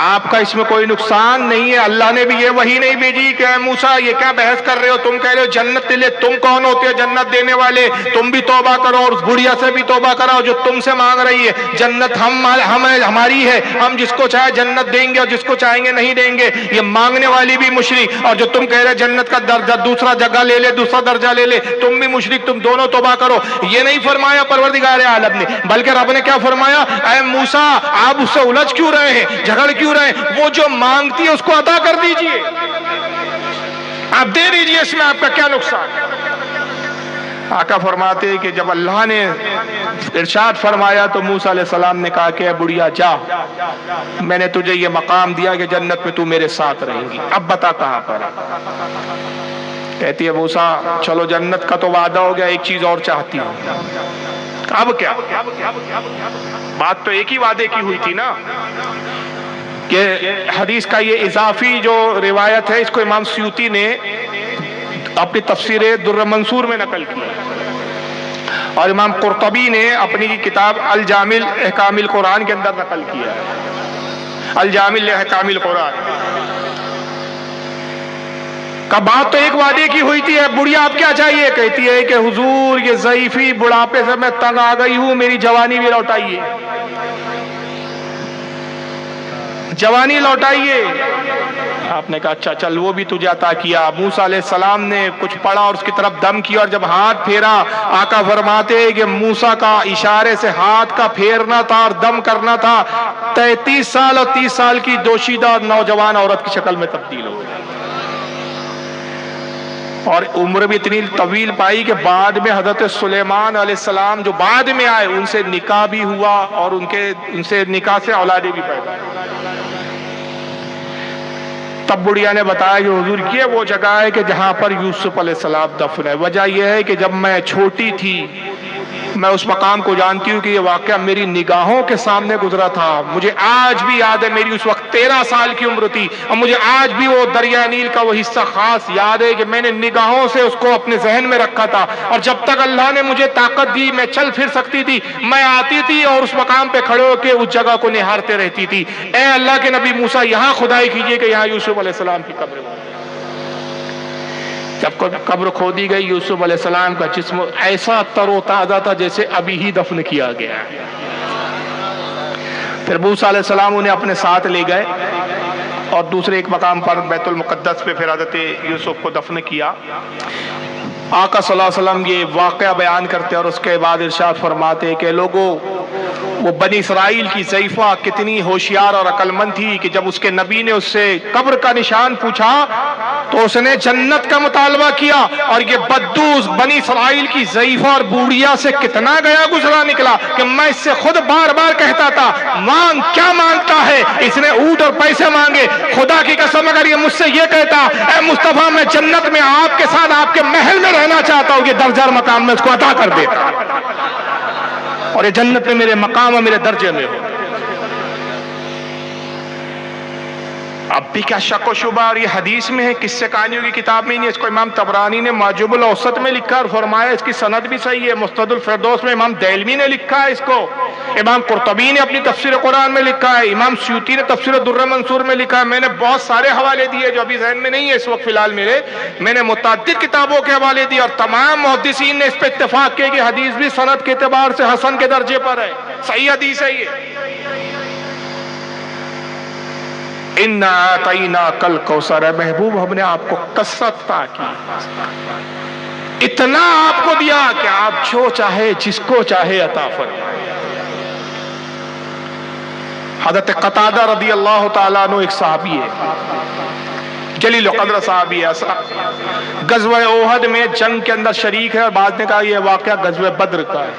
آپ کا اس میں کوئی نقصان نہیں ہے۔ اللہ نے بھی یہ وحی نہیں بھیجی کہ اے موسیٰ یہ کیا بحث کر رہے ہو، تم کہہ رہے ہو جنت لے، تم کون ہوتے ہو جنت دینے والے؟ تم بھی توبہ کرو اور اس بڑھیا سے بھی توبہ کراؤ جو تم سے مانگ رہی ہے۔ جنت ہماری ہے، ہم جس کو چاہے جنت دیں گے اور جس کو چاہیں گے نہیں دیں گے۔ یہ مانگنے والی بھی مشرک، اور جو تم کہہ رہے جنت کا درجہ دوسرا جگہ لے لے، دوسرا درجہ لے لے، تم بھی مشرک، تم دونوں توبہ کرو۔ یہ نہیں فرمایا پروردگار عالم نے، بلکہ رب نے کیا فرمایا اے موسیٰ آپ اس سے الجھ کیوں رہے ہیں، جھگڑ کیوں رہے ہیں؟ وہ جو مانگتی ہے اس کو عطا کر دیجئے، آپ دے دیجئے، اس میں آپ کا کیا نقصان؟ آقا فرماتے ہیں کہ جب اللہ نے ارشاد فرمایا تو موسیٰ علیہ السلام نے کہا کہ اے بڑھیا جا، میں نے تجھے یہ مقام دیا کہ جنت میں تو میرے ساتھ رہیں گی، اب بتا کہاں پر۔ کہتی ہے موسیٰ چلو جنت کا تو وعدہ ہو گیا، ایک چیز اور چاہتی ہوں۔ اب کیا؟ بات تو ایک ہی وعدے کی ہوئی تھی نا، کہ حدیث کا یہ اضافی جو روایت ہے اس کو امام سیوطی نے اپنی تفسیر در منصور میں نقل کی، اور امام قرطبی نے اپنی کتاب الجامع احکام القرآن کے اندر نقل کیا ہے، الجامع احکام القرآن کا۔ بات تو ایک وعدے کی ہوئی تھی، بڑھیا اب کیا چاہیے؟ کہتی ہے کہ حضور یہ ضعیفی بڑھاپے سے میں تنگ آ گئی ہوں، میری جوانی بھی لوٹائیے، جوانی لوٹائیے۔ آپ نے کہا اچھا چل وہ بھی تجھے عطا کیا۔ موسیٰ علیہ السلام نے کچھ پڑھا اور اس کی طرف دم کیا، اور جب ہاتھ پھیرا، آقا فرماتے ہیں کہ موسیٰ کا اشارے سے ہاتھ کا پھیرنا تھا اور دم کرنا تھا، 33 سال اور 30 سال کی دوشیدہ اور نوجوان عورت کی شکل میں تبدیل ہو گئی، اور عمر بھی اتنی طویل پائی کہ بعد میں حضرت سلیمان علیہ السلام جو بعد میں آئے ان سے نکاح بھی ہوا، اور ان سے نکاح سے اولادیں بھی پیدا۔ تب بڑھیا نے بتایا کہ حضور یہ وہ جگہ ہے کہ جہاں پر یوسف علیہ السلام دفن ہے۔ وجہ یہ ہے کہ جب میں چھوٹی تھی میں اس مقام کو جانتی ہوں کہ یہ واقعہ میری نگاہوں کے سامنے گزرا تھا، مجھے آج بھی یاد ہے، میری اس وقت 13 سال کی عمر تھی، اور مجھے آج بھی وہ دریا نیل کا وہ حصہ خاص یاد ہے کہ میں نے نگاہوں سے اس کو اپنے ذہن میں رکھا تھا، اور جب تک اللہ نے مجھے طاقت دی میں چل پھر سکتی تھی، میں آتی تھی اور اس مقام پہ کھڑے ہو کے اس جگہ کو نہارتے رہتی تھی، اے اللہ کے نبی موسیٰ یہاں خدائی کیجئے کہ یہاں یوسف علیہ السلام کی قبر ہے۔ جب قبر کھودی گئی، یوسف علیہ السلام کا جسم ایسا تر و تازہ تھا جیسے ابھی ہی دفن کیا گیا ہے۔ پھر موسیٰ علیہ السلام انہیں اپنے ساتھ لے گئے اور دوسرے ایک مقام پر بیت المقدس پہ پھر حضرت یوسف کو دفن کیا۔ آقا صلی اللہ علیہ وسلم یہ واقعہ بیان کرتے اور اس کے بعد ارشاد فرماتے کہ لوگوں وہ بنی اسرائیل کی ضعیفہ کتنی ہوشیار اور عقل مند تھی کہ جب اس کے نبی نے اس سے قبر کا نشان پوچھا تو اس نے جنت کا مطالبہ کیا، اور یہ بدوز بنی اسرائیل کی ضعیفہ اور بوڑھیا سے کتنا گیا گزرا نکلا کہ میں اس سے خود بار بار کہتا تھا مانگ، کیا مانگتا ہے؟ اس نے اونٹ اور پیسے مانگے، خدا کی قسم اگر یہ مجھ سے یہ کہتا اے مصطفیٰ میں جنت میں آپ کے ساتھ آپ کے محل میں رہنا چاہتا ہوں، یہ درجہ اور مقام میں اس کو عطا کر دیتا، اور یہ جنت میں میرے مقام اور میرے درجے میں ہو۔ اب بھی کیا شک و شبہ، اور یہ حدیث میں ہے، قصے کہانیوں کی کتاب میں نہیں، اس کو امام طبرانی نے معجم الاوسط میں لکھا اور فرمایا اس کی سند بھی صحیح ہے۔ مستدرک الفردوس میں امام دہلوی نے لکھا ہے اس کو، امام قرطبی نے اپنی تفسیر قرآن میں لکھا ہے، امام سیوطی نے تفسیر در منصور میں لکھا ہے۔ میں نے بہت سارے حوالے دیے جو ابھی ذہن میں نہیں ہے اس وقت فی الحال میرے، میں نے متعدد کتابوں کے حوالے دیے، اور تمام محدثین نے اس پہ اتفاق کیا کہ حدیث بھی سند کے اعتبار سے حسن کے درجے پر ہے، صحیح حدیث ہے یہ۔ اِنَّا أَعْطَيْنَاكَ الْكَوْثَرَ، محبوب ہم نے آپ کو کثرت عطا کی، اتنا آپ کو دیا کہ آپ جو چاہے جس کو چاہے عطا فرمائے۔ حضرت قتادہ رضی اللہ تعالیٰ عنہ ایک صحابی ہے، جلیل قدر صحابی ہے، غزوہ احد میں جنگ کے اندر شریک ہے، اور بعد نے کہا یہ واقعہ غزوہ بدر کا ہے۔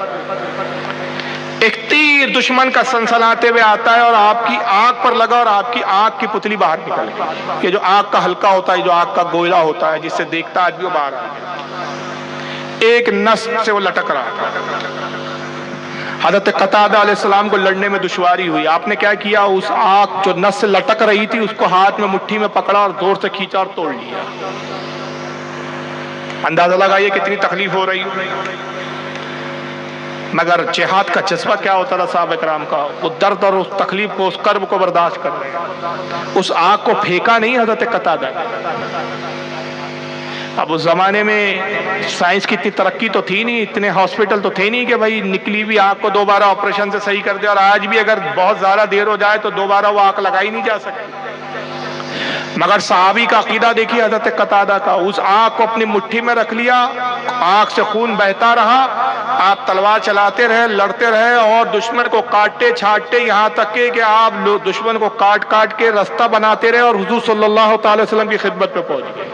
ایک تیر دشمن کا سنسناتے ہوئے آتا ہے اور آپ کی آنکھ پر لگا اور آپ کی آنکھ کی پتلی باہر نکل گئی۔ یہ جو آنکھ کا حلقہ ہوتا ہے، جو آنکھ کا گوئلہ ہوتا ہے جس سے دیکھتا ہے آدمی وہ باہر آ گیا، ایک نس سے وہ لٹک رہا تھا۔ حضرت قتادہ علیہ السلام کو لڑنے میں دشواری ہوئی، آپ نے کیا کیا؟ اس آنکھ جو نس سے لٹک رہی تھی اس کو ہاتھ میں مٹھی میں پکڑا اور زور سے کھینچا اور توڑ لیا۔ اندازہ لگائیے کتنی تکلیف ہو رہی ہو، مگر جہاد کا جذبہ کیا ہوتا تھا صحابہ کرام کا، وہ درد اور اس تکلیف کو، اس کرب کو برداشت کر رہے، اس آگ کو پھینکا نہیں حضرت قتادہ نے۔ اب اس زمانے میں سائنس کی اتنی ترقی تو تھی نہیں، اتنے ہاسپٹل تو تھے نہیں کہ بھائی نکلی ہوئی آگ کو دوبارہ آپریشن سے صحیح کر دے، اور آج بھی اگر بہت زیادہ دیر ہو جائے تو دوبارہ وہ آگ لگائی نہیں جا سکتی۔ مگر صحابی کا عقیدہ دیکھیے حضرت قتادہ کا، اس آگ کو اپنی مٹھی میں رکھ لیا، آگ سے خون بہتا رہا، آپ تلوار چلاتے رہے، لڑتے رہے اور دشمن کو کاٹتے چھاٹتے، یہاں تک کہ آپ دشمن کو کاٹ کاٹ کے رستہ بناتے رہے اور حضور صلی اللہ تعالی وسلم کی خدمت پہ پہنچ گئے۔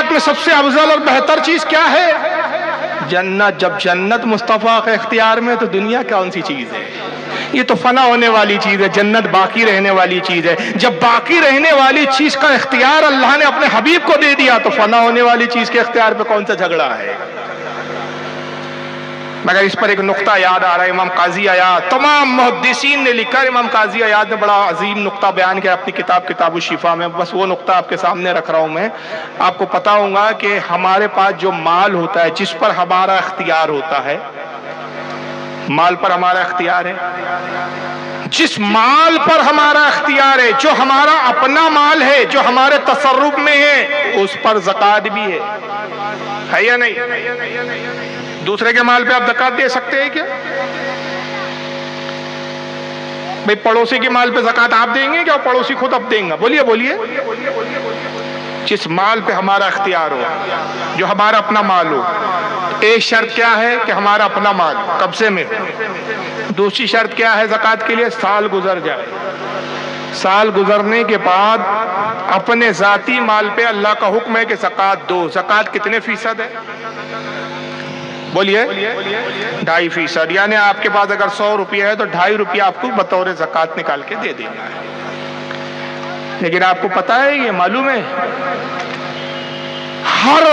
کائنات میں سب سے افضل اور بہتر چیز کیا ہے؟ جنت. جب جنت مصطفیٰ کے اختیار میں تو دنیا کون سی چیز ہے؟ یہ تو فنا ہونے والی چیز ہے. جنت باقی رہنے والی چیز ہے. جب باقی رہنے والی چیز کا اختیار اللہ نے اپنے حبیب کو دے دیا تو فنا ہونے والی چیز کے اختیار پہ کون سا جھگڑا ہے؟ مگر اس پر ایک نقطہ یاد آ رہا ہے. امام قاضی عیاض، تمام محدثین نے لکھا ہے، امام قاضی عیاض نے بڑا عظیم نقطہ بیان کیا اپنی کتاب الشفا میں. بس وہ نقطہ آپ کے سامنے رکھ رہا ہوں میں. آپ کو پتا ہوگا کہ ہمارے پاس جو مال ہوتا ہے، جس پر ہمارا اختیار ہوتا ہے، مال پر ہمارا اختیار ہے، جس مال پر ہمارا اختیار ہے، جو ہمارا اپنا مال ہے، جو ہمارے تصرف میں ہے، اس پر زکوٰۃ بھی ہے یا نہیں؟ دوسرے کے مال پہ آپ زکوٰۃ دے سکتے ہیں کیا؟ بھئی پڑوسی کے مال پہ زکوٰۃ آپ دیں گے کیا؟ پڑوسی خود اب دیں گا؟ بولیے. جس مال پہ ہمارا اختیار ہو، جو ہمارا اپنا مال ہو. ایک شرط کیا ہے کہ ہمارا اپنا مال قبضے میں. دوسری شرط کیا ہے زکوٰۃ کے لیے؟ سال گزر جائے. سال گزرنے کے بعد اپنے ذاتی مال پہ اللہ کا حکم ہے کہ زکوٰۃ دو. زکوٰۃ کتنے فیصد ہے؟ بولیے. 2.5%. یعنی آپ کے پاس اگر 100 روپیہ ہے تو 2.5 روپیہ آپ کو بطور زکوٰۃ نکال کے دے دینا ہے. لیکن آپ کو پتا ہے، یہ معلوم ہے، ہر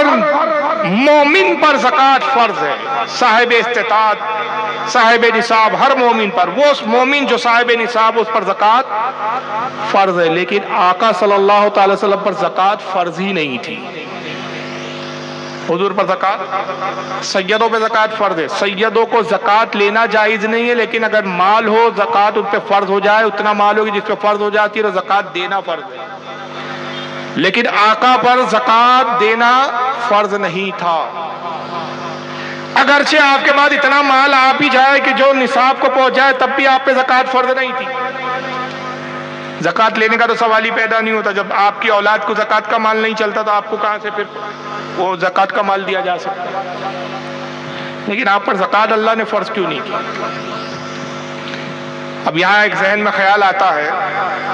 مومن پر زکوٰۃ فرض ہے. صاحب استطاعت، صاحب نصاب، ہر مومن پر. وہ مومن جو صاحب نصاب اس پر زکوٰۃ فرض ہے. لیکن آقا صلی اللہ تعالی وسلم پر زکوٰۃ فرض ہی نہیں تھی. حضور پر زکوٰۃ، سیدوں پہ زکوٰۃ فرض ہے. سیدوں کو زکوٰۃ لینا جائز نہیں ہے، لیکن اگر مال ہو زکوٰۃ ان پہ فرض ہو جائے، اتنا مال ہوگی جس پہ فرض ہو جاتی ہے تو زکوٰۃ دینا فرض ہے. لیکن آقا پر زکوٰۃ دینا فرض نہیں تھا. اگرچہ آپ کے بعد اتنا مال آ بھی جائے کہ جو نصاب کو پہنچ جائے، تب بھی آپ پہ زکوٰۃ فرض نہیں تھی. زکوٰۃ لینے کا تو سوال ہی پیدا نہیں ہوتا. جب آپ کی اولاد کو زکوٰۃ کا مال نہیں چلتا تو آپ کو کہاں سے پھر وہ زکوٰۃ کا مال دیا جا سکتا؟ لیکن آپ پر زکوٰۃ اللہ نے فرض کیوں نہیں کی؟ اب یہاں ایک ذہن میں خیال آتا ہے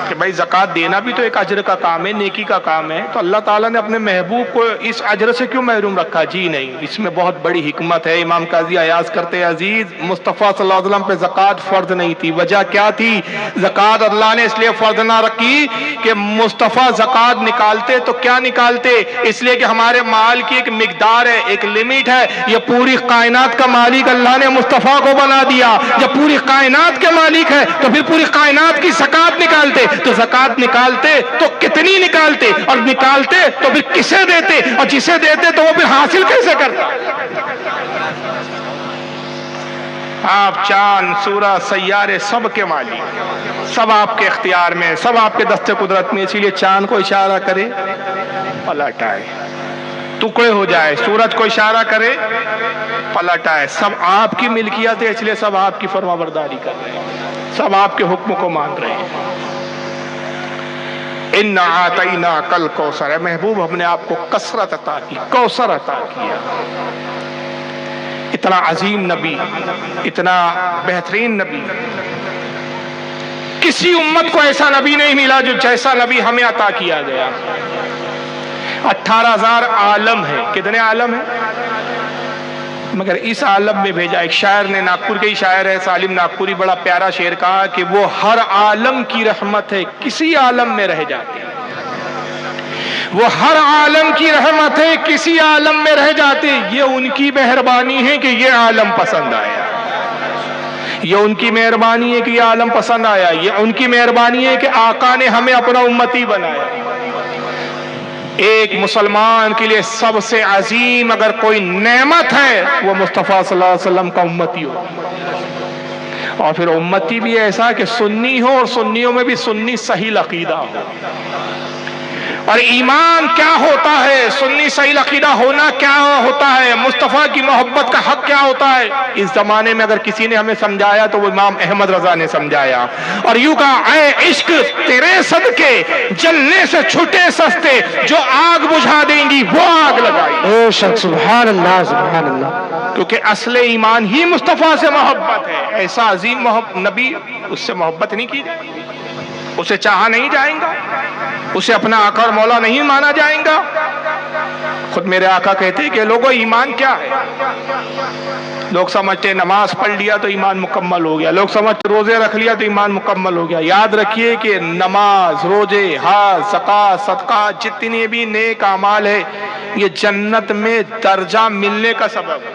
کہ بھائی زکوٰۃ دینا بھی تو ایک اجر کا کام ہے، نیکی کا کام ہے، تو اللہ تعالیٰ نے اپنے محبوب کو اس اجر سے کیوں محروم رکھا؟ جی نہیں، اس میں بہت بڑی حکمت ہے. امام قاضی عیاض کرتے ہیں، عزیز مصطفیٰ صلی اللہ علیہ وسلم پہ زکوٰۃ فرض نہیں تھی. وجہ کیا تھی؟ زکوٰۃ اللہ نے اس لیے فرض نہ رکھی کہ مصطفیٰ زکوٰۃ نکالتے تو کیا نکالتے؟ اس لیے کہ ہمارے مال کی ایک مقدار ہے، ایک لمٹ ہے. یہ پوری کائنات کا مالک اللہ نے مصطفیٰ کو بنا دیا. جب پوری کائنات کے مالک ہے تو پھر پوری کائنات کی زکوٰۃ نکالتے. تو زکوٰۃ نکالتے تو کتنی نکالتے، اور نکالتے تو پھر کسے دیتے، اور جسے دیتے تو وہ پھر حاصل کیسے کرتا؟ آپ چاند، سورج، سیارے سب کے مالک، سب آپ کے اختیار میں، سب آپ کے دست قدرت میں. اسی لیے چاند کو اشارہ کرے پلٹ آئے، ٹکڑے ہو جائے. سورج کو اشارہ کرے پلٹ آئے. سب آپ کی ملکیت ہے، اس لیے سب آپ کی فرما برداری کر رہے ہیں، سب آپ کے حکم کو مان رہے ہیں. اِنَّا أَعْطَيْنَاكَ الْكَوْثَرَ. اے محبوب، ہم نے آپ کو کثرت عطا کی، کوثر عطا کیا. اتنا عظیم نبی، اتنا بہترین نبی، کسی امت کو ایسا نبی نہیں ملا جو جیسا نبی ہمیں عطا کیا گیا. 18,000 عالم ہے. کتنے عالم ہیں؟ مگر اس عالم میں بھیجا. ایک شاعر نے، ناگپور کے ہی شاعر ہے سالم ناگپوری، بڑا پیارا شعر کہا کہ وہ ہر عالم کی رحمت ہے، کسی عالم میں رہ جاتے ہیں. وہ ہر عالم کی رحمت ہے، کسی عالم میں رہ جاتے. یہ ان کی مہربانی ہے کہ یہ عالم پسند آیا. یہ ان کی مہربانی ہے کہ یہ عالم پسند آیا. یہ ان کی مہربانی ہے کہ آقا نے ہمیں اپنا امتی بنایا. ایک مسلمان کے لیے سب سے عظیم اگر کوئی نعمت ہے وہ مصطفیٰ صلی اللہ علیہ وسلم کا امتی ہو. اور پھر امتی بھی ایسا کہ سنی ہو، اور سنیوں میں بھی سنی صحیح عقیدہ ہو. اور ایمان کیا ہوتا ہے، سنی صحیح عقیدہ ہونا کیا ہوتا ہے، مصطفیٰ کی محبت کا حق کیا ہوتا ہے. اس زمانے میں اگر کسی نے ہمیں سمجھایا تو وہ امام احمد رضا نے سمجھایا. اور یوں کہا، اے عشق تیرے صدقے جلنے سے چھٹے سستے، جو آگ بجھا دیں گی وہ آگ لگائی. بے شک، سبحان اللہ، سبحان اللہ. کیونکہ اصل ایمان ہی مصطفیٰ سے محبت ہے. ایسا عظیم نبی، اس سے محبت نہیں کی جائے گی، اسے چاہا نہیں جائیں گا، اسے اپنا آقا اور مولا نہیں مانا جائیں گا. خود میرے آقا کہتے ہیں کہ لوگوں ایمان کیا ہے؟ لوگ سمجھتے ہیں نماز پڑھ لیا تو ایمان مکمل ہو گیا، لوگ سمجھتے روزے رکھ لیا تو ایمان مکمل ہو گیا۔ یاد رکھیے کہ نماز، روزے، حج، زکوٰۃ، صدقہ، جتنے بھی نیک اعمال ہے یہ جنت میں درجہ ملنے کا سبب ہے۔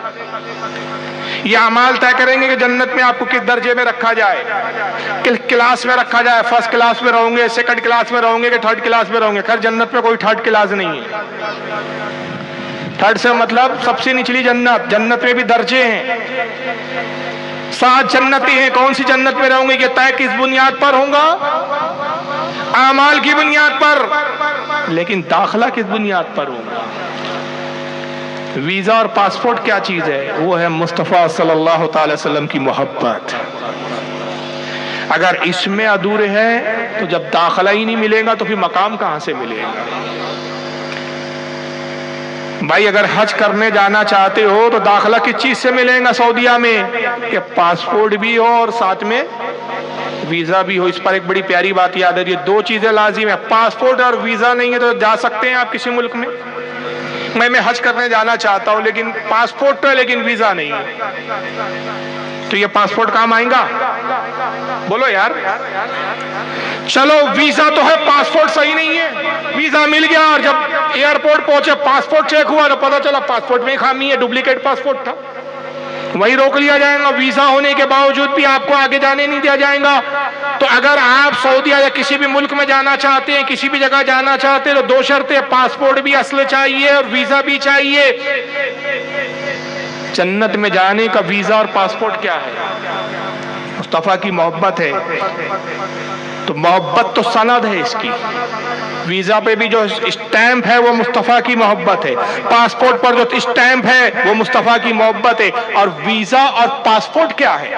یہ اعمال طے کریں گے کہ جنت میں آپ کو کس درجے میں رکھا جائے، کس کلاس میں رکھا جائے، فرسٹ کلاس میں رہوں گے، سیکنڈ کلاس میں رہوں گے کہ تھرڈ کلاس میں رہوں گے۔ خیر جنت میں کوئی تھرڈ کلاس نہیں ہے، تھرڈ سے مطلب سب سے نچلی جنت۔ جنت میں بھی درجے ہیں، 7 جنتی ہیں۔ کون سی جنت میں رہوں گے کہ طے کس بنیاد پر ہوگا؟ اعمال کی بنیاد پر، لیکن داخلہ کس بنیاد پر ہوگا؟ ویزا اور پاسپورٹ کیا چیز ہے؟ وہ ہے مصطفیٰ صلی اللہ تعالی وسلم کی محبت۔ اگر اس میں ادھورے ہے تو جب داخلہ ہی نہیں ملے گا تو پھر مقام کہاں سے ملے گا؟ بھائی اگر حج کرنے جانا چاہتے ہو تو داخلہ کس چیز سے ملے گا سعودیہ میں؟ کہ پاسپورٹ بھی ہو اور ساتھ میں ویزا بھی ہو۔ اس پر ایک بڑی پیاری بات یاد ہے، یہ 2 چیزیں لازم ہیں۔ پاسپورٹ اور ویزا نہیں ہے تو جا سکتے ہیں آپ کسی ملک میں؟ میں حج کرنے جانا چاہتا ہوں لیکن پاسپورٹ تو ہے لیکن ویزا نہیں ہے، تو یہ پاسپورٹ کام آئیں گا؟ بولو یار۔ چلو ویزا تو ہے، پاسپورٹ صحیح نہیں ہے۔ ویزا مل گیا اور جب ایئرپورٹ پہنچے پاسپورٹ چیک ہوا تو پتا چلا پاسپورٹ میں خامی ہے، ڈپلیکیٹ پاسپورٹ تھا، وہی روک لیا جائے گا۔ ویزا ہونے کے باوجود بھی آپ کو آگے جانے نہیں دیا جائے گا۔ تو اگر آپ سعودیہ یا کسی بھی ملک میں جانا چاہتے ہیں، کسی بھی جگہ جانا چاہتے ہیں تو 2 شرطیں، پاسپورٹ بھی اصل چاہیے اور ویزا بھی چاہیے۔ جنت میں جانے کا ویزا اور پاسپورٹ کیا ہے؟ مصطفیٰ کی محبت ہے۔ تو محبت تو سند ہے اس کی، ویزا پہ بھی جو اسٹیمپ ہے وہ مصطفیٰ کی محبت ہے، پاسپورٹ پر جو اسٹیمپ ہے وہ مصطفیٰ کی محبت ہے۔ اور ویزا اور پاسپورٹ کیا ہے؟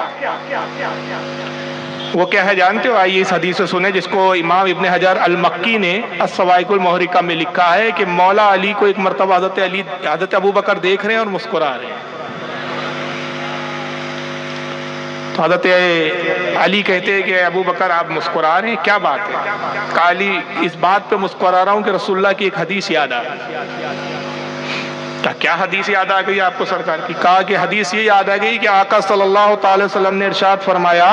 وہ کیا ہے جانتے ہو؟ آئیے اس حدیث سے سنیں جس کو امام ابن حجر المکی نے الصواعق المحرقہ میں لکھا ہے کہ مولا علی کو ایک مرتبہ حضرت ابو بکر دیکھ رہے ہیں اور مسکرا رہے ہیں۔ تو حضرت علی کہتے ہیں کہ ابو بکر آپ مسکرا رہے ہیں، کیا بات ہے؟ کہا علی اس بات پہ مسکرا رہا ہوں کہ رسول اللہ کی ایک حدیث یاد آ گئی۔ کیا حدیث یاد آ گئی آپ کو سرکار کی؟ کہا کہ حدیث یہ یاد آ گئی کہ آقا صلی اللہ تعالی وسلم نے ارشاد فرمایا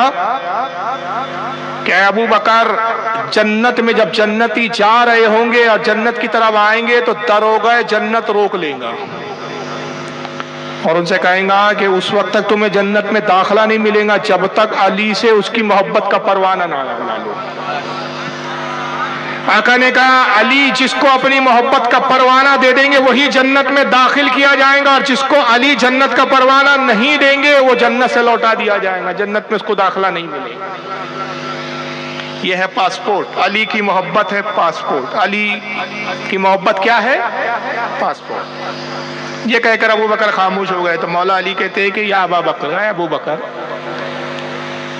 کہ ابو بکر جنت میں جب جنتی جا رہے ہوں گے اور جنت کی طرف آئیں گے تو دروغہ جنت روک لیں گا اور ان سے کہیں گا کہ اس وقت تک تمہیں جنت میں داخلہ نہیں ملے گا جب تک علی سے اس کی محبت کا پروانہ نہ لو۔ آقا نے کہا علی جس کو اپنی محبت کا پروانہ دے دیں گے وہی جنت میں داخل کیا جائے گا، اور جس کو علی جنت کا پروانہ نہیں دیں گے وہ جنت سے لوٹا دیا جائے گا، جنت میں اس کو داخلہ نہیں ملے گا۔ یہ ہے پاسپورٹ، علی کی محبت ہے پاسپورٹ۔ علی کی محبت کیا ہے؟ پاسپورٹ۔ یہ کہہ کر ابو بکر خاموش ہو گئے تو مولا علی کہتے ہیں کہ یا ابا بکر، اے ابو بکر،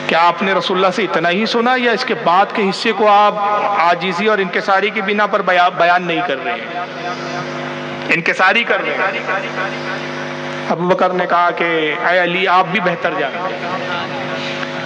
کیا آپ نے رسول اللہ سے اتنا ہی سنا یا اس کے بعد کے حصے کو آپ عاجزی اور انکساری کی بنا پر بیان نہیں کر رہے ہیں؟ انکساری کر رہے ہیں۔ ابو بکر نے کہا کہ اے علی آپ بھی بہتر جانتے ہیں۔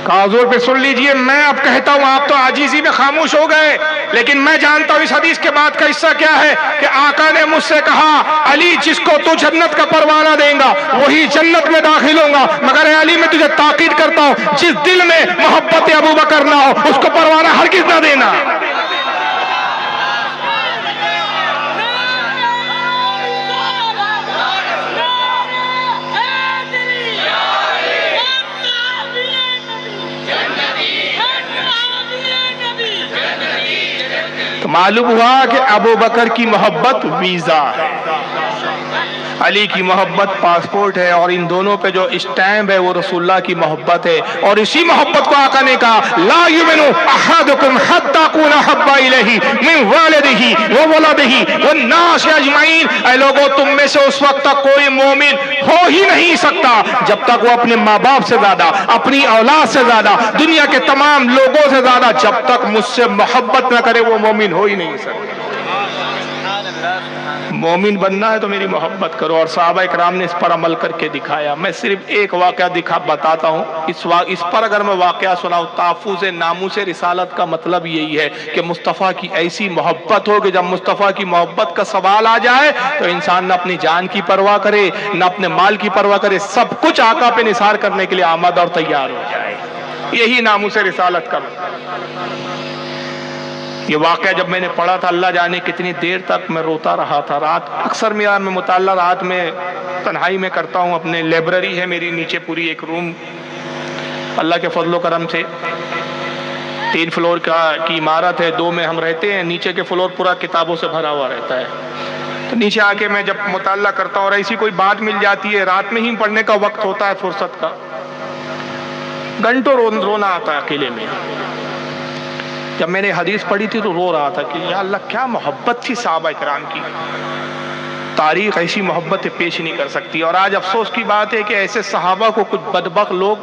کہا حضور پہ سن لیجئے، میں اب کہتا ہوں آپ تو عاجزی میں خاموش ہو گئے، لیکن میں جانتا ہوں اس حدیث کے بعد کا حصہ کیا ہے کہ آقا نے مجھ سے کہا علی جس کو تو جنت کا پروانہ دیں گا وہی جنت میں داخل ہوں گا، مگر اے علی میں تجھے تاکید کرتا ہوں جس دل میں محبت ابو بکر نہ ہو اس کو پروانہ ہرگز نہ دینا۔ تو معلوم ہوا کہ ابو بکر کی محبت ویزا ہے، علی کی محبت پاسپورٹ ہے، اور ان دونوں پہ جو اسٹیمپ ہے وہ رسول اللہ کی محبت ہے۔ اور اسی محبت کو آقا نے کہا لا یؤمن احدکم حتی اکون احب الیہ من والدہ وولدہ والناس اجمعین۔ اے لوگوں تم میں سے اس وقت تک کوئی مومن ہو ہی نہیں سکتا جب تک وہ اپنے ماں باپ سے زیادہ، اپنی اولاد سے زیادہ، دنیا کے تمام لوگوں سے زیادہ جب تک مجھ سے محبت نہ کرے وہ مومن ہو ہی نہیں سکتا۔ مومن بننا ہے تو میری محبت کرو، اور صحابہ اکرام نے اس پر عمل کر کے دکھایا۔ میں صرف ایک واقعہ بتاتا ہوں، اس پر اگر میں واقعہ سناؤں، تحفظ ناموس رسالت کا مطلب یہی ہے کہ مصطفیٰ کی ایسی محبت ہو کہ جب مصطفیٰ کی محبت کا سوال آ جائے تو انسان نہ اپنی جان کی پرواہ کرے نہ اپنے مال کی پرواہ کرے، سب کچھ آقا پہ نثار کرنے کے لیے آمادہ اور تیار ہو جائے۔ یہی ناموس رسالت کا مطلب۔ یہ واقعہ جب میں نے پڑھا تھا، اللہ جانے کتنی دیر تک میں روتا رہا تھا۔ رات اکثر میں مطالعہ رات میں تنہائی میں کرتا ہوں، اپنے لائبریری ہے میری نیچے پوری ایک روم، اللہ کے فضل و کرم سے 3 فلور کی عمارت ہے، 2 میں ہم رہتے ہیں، نیچے کے فلور پورا کتابوں سے بھرا ہوا رہتا ہے۔ تو نیچے آ کے میں جب مطالعہ کرتا ہوں اور ایسی کوئی بات مل جاتی ہے، رات میں ہی پڑھنے کا وقت ہوتا ہے فرصت کا، گھنٹوں رونا آتا ہے اکیلے میں۔ جب میں نے حدیث پڑھی تھی تو رو رہا تھا کہ یا اللہ کیا محبت تھی صحابہ کرام کی، تاریخ ایسی محبت پیش نہیں کر سکتی۔ اور آج افسوس کی بات ہے کہ ایسے صحابہ کو کچھ بدبخت لوگ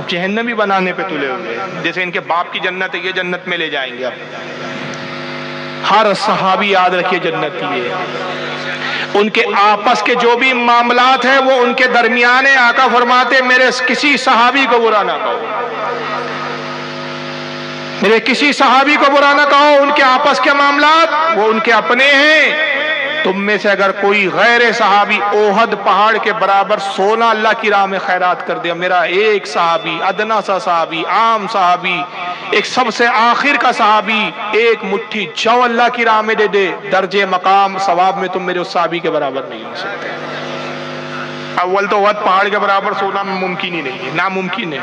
جہنمی بنانے پہ تلے ہوئے ہیں، جیسے ان کے باپ کی جنت ہے، یہ جنت میں لے جائیں گے۔ اب ہر صحابی یاد رکھیے جنتی ہے، ان کے آپس کے جو بھی معاملات ہیں وہ ان کے درمیان ہے۔ آقا فرماتے میرے کسی صحابی کو برا نہ کہو، میرے کسی صحابی کو برا نہ کہو، ان کے آپس کے معاملات وہ ان کے اپنے ہیں۔ تم میں سے اگر کوئی غیر صحابی اوہد پہاڑ کے برابر سونا اللہ کی راہ میں خیرات کر دے، میرا ایک صحابی، ادنا سا صحابی، عام صحابی، ایک سب سے آخر کا صحابی ایک مٹھی جو اللہ کی راہ میں دے دے، درجے مقام ثواب میں تم میرے اس صحابی کے برابر نہیں ہو سکتے۔ اول تو اوہد پہاڑ کے برابر سونا ممکن ہی نہیں ہے، ناممکن ہے۔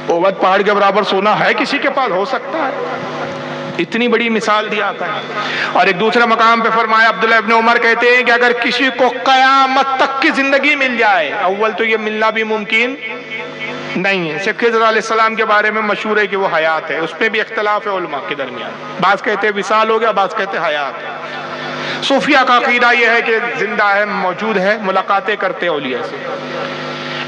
اوہد پہاڑ کے برابر سونا ہے کسی کے پاس؟ ہو سکتا ہے؟ اتنی بڑی مثال دیا آتا ہے۔ اور ایک دوسرے مقام پہ فرمایا، عبداللہ ابن عمر کہتے ہیں کہ اگر کسی کو قیامت تک کی زندگی مل جائے، اول تو یہ ملنا بھی ممکن نہیں ہے۔ صرف خضر علیہ السلام کے بارے میں مشہور ہے کہ وہ حیات ہے، اس پہ بھی اختلاف ہے علماء کے درمیان، بعض کہتے ہیں وصال ہو گیا، بعض کہتے ہیں حیات ہے۔ صوفیہ کا عقیدہ یہ ہے کہ زندہ ہے، موجود ہے، ملاقاتیں کرتے ہیں اولیاء سے۔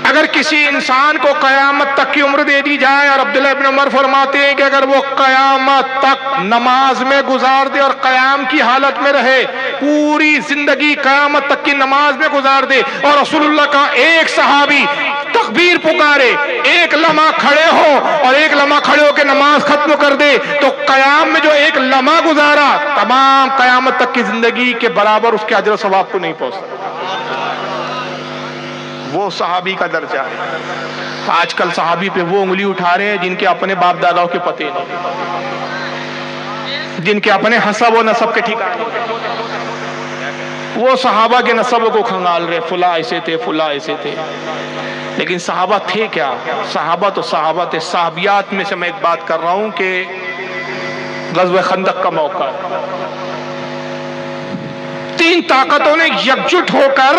اگر کسی انسان کو قیامت تک کی عمر دے دی جائے، اور عبداللہ ابن عمر فرماتے ہیں کہ اگر وہ قیامت تک نماز میں گزار دے اور قیام کی حالت میں رہے، پوری زندگی قیامت تک کی نماز میں گزار دے، اور رسول اللہ کا ایک صحابی تکبیر پکارے، ایک لمحہ کھڑے ہو اور ایک لمحہ کھڑے ہو کے نماز ختم کر دے، تو قیام میں جو ایک لمحہ گزارا تمام قیامت تک کی زندگی کے برابر اس کے اجر و ثواب کو نہیں پہنچ سکتا۔ وہ صحابی کا درجہ ہے۔ آج کل صحابی پہ وہ انگلی اٹھا رہے ہیں جن کے اپنے باپ داداؤں کے پتے نہیں، جن کے اپنے حسب و نسب کے ٹھکانے، وہ صحابہ کے نسبوں کو کھنگال رہے، فلاں ایسے تھے، فلاں ایسے تھے۔ لیکن صحابہ تھے کیا؟ صحابہ تو صحابہ تھے۔ صحابیات میں سے میں ایک بات کر رہا ہوں کہ غزوہ خندق کا موقع، 3 طاقتوں نے یکجٹ ہو کر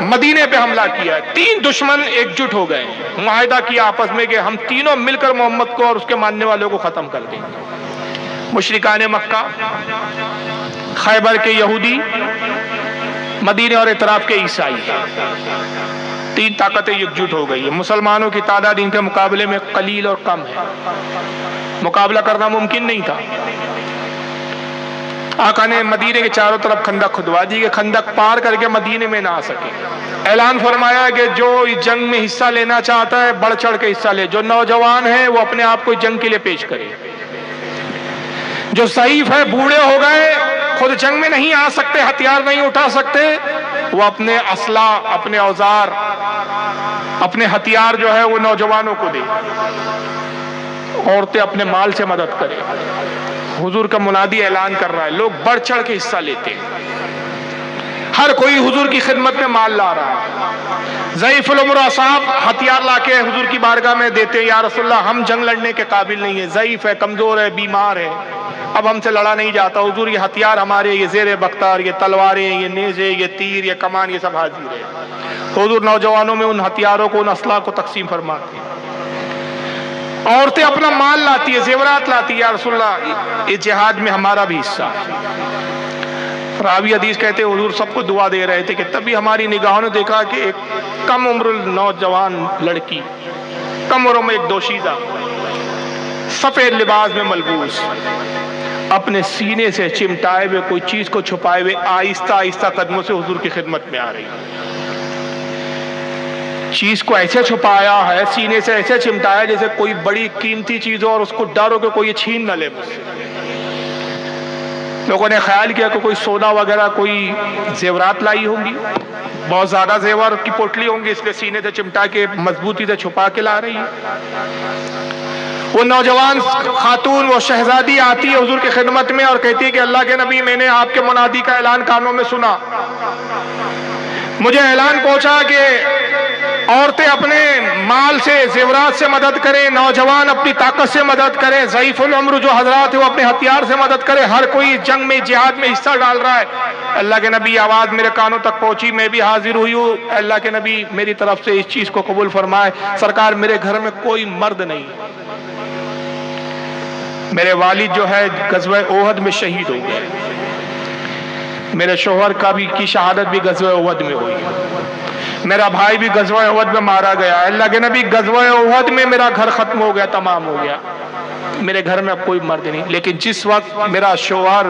مدینے پہ حملہ کیا ہے، 3 دشمن ایکجٹ ہو گئے، معاہدہ کیا آپس میں کہ ہم تینوں مل کر محمد کو اور اس کے ماننے والوں کو ختم کر دیں گے۔ مشرکان مکہ، خیبر کے یہودی، مدینے اور اطراف کے عیسائی، 3 طاقتیں یکجٹ ہو گئی ہیں۔ مسلمانوں کی تعداد ان کے مقابلے میں قلیل اور کم ہے، مقابلہ کرنا ممکن نہیں تھا۔ آقا نے مدینے کے چاروں طرف خندق کھدوا دی کہ خندق پار کر کے مدینے میں نہ آ سکے۔ اعلان فرمایا کہ جو اس جنگ میں حصہ لینا چاہتا ہے بڑھ چڑھ کے حصہ لے، جو نوجوان ہے وہ اپنے آپ کو جنگ کے لیے پیش کرے، جو ضعیف ہے، بوڑھے ہو گئے، خود جنگ میں نہیں آ سکتے، ہتھیار نہیں اٹھا سکتے، وہ اپنے اسلحہ، اپنے اوزار، اپنے ہتھیار جو ہے وہ نوجوانوں کو دے، عورتیں اپنے مال سے مدد کرے۔ حضور کا منادی اعلان کر رہا ہے، لوگ بڑھ چڑھ کے حصہ لیتے ہیں، ہر کوئی حضور کی خدمت میں مال لا رہا ہے۔ ضعیف العمر اصحاب ہتھیار لا کے حضور کی بارگاہ میں دیتے ہیں، یا رسول اللہ ہم جنگ لڑنے کے قابل نہیں ہیں، ضعیف ہے، کمزور ہے، بیمار ہے، اب ہم سے لڑا نہیں جاتا، حضور یہ ہتھیار ہمارے، یہ زیر بختار، یہ تلواریں، یہ نیزے، یہ تیر، یہ کمان، یہ سب حاضر ہے۔ حضور نوجوانوں میں ان ہتھیاروں کو، ان اسلحہ کو تقسیم فرماتے ہیں۔ عورتیں اپنا مال لاتی ہے، زیورات لاتی ہے، یا رسول اللہ اس جہاد میں ہمارا بھی حصہ۔ راوی حدیث کہتے ہیں حضور سب کو دعا دے رہے تھے کہ تبھی ہماری نگاہوں نے دیکھا کہ ایک کم عمر نوجوان لڑکی، کم عمر میں ایک دوشیزہ، سفید لباس میں ملبوس، اپنے سینے سے چمٹائے ہوئے کوئی چیز کو چھپائے ہوئے آہستہ آہستہ قدموں سے حضور کی خدمت میں آ رہی ہے. چیز کو ایسے چھپایا ہے، سینے سے ایسے چمٹایا جیسے کوئی بڑی قیمتی چیز ہو اور اس کو ڈر ہو کہ کوئی یہ چھین نہ لے مجھ سے. لوگوں نے خیال کیا کہ کوئی سونا وغیرہ کوئی زیورات لائی ہوں گی، بہت زیادہ زیور کی پوٹلی ہوں گی، اس لیے سینے سے چمٹا کے مضبوطی سے چھپا کے لا رہی ہے. وہ نوجوان خاتون، وہ شہزادی آتی ہے حضور کی خدمت میں اور کہتی ہے کہ اللہ کے نبی، میں نے آپ کے منادی کا اعلان کانوں میں سنا، مجھے اعلان پہنچا کہ عورتیں اپنے مال سے، زیورات سے مدد کریں، نوجوان اپنی طاقت سے مدد کریں، ضعیف العمر جو حضرات ہیں وہ اپنے ہتھیار سے مدد کریں، ہر کوئی جنگ میں، جہاد میں حصہ ڈال رہا ہے. اللہ کے نبی، آواز میرے کانوں تک پہنچی، میں بھی حاضر ہوئی ہوں. اللہ کے نبی میری طرف سے اس چیز کو قبول فرمائے. سرکار، میرے گھر میں کوئی مرد نہیں، میرے والد جو ہے غزوہ احد میں شہید ہو گئے، میرے شوہر کی شہادت بھی غزوہ احد میں ہوئی، میرا بھائی بھی غزوہ احد میں مارا گیا. اللہ کے نبی، غزوہ احد میں میرا گھر ختم ہو گیا، تمام ہو گیا، میرے گھر میں اب کوئی مرد نہیں. لیکن جس وقت میرا شوہر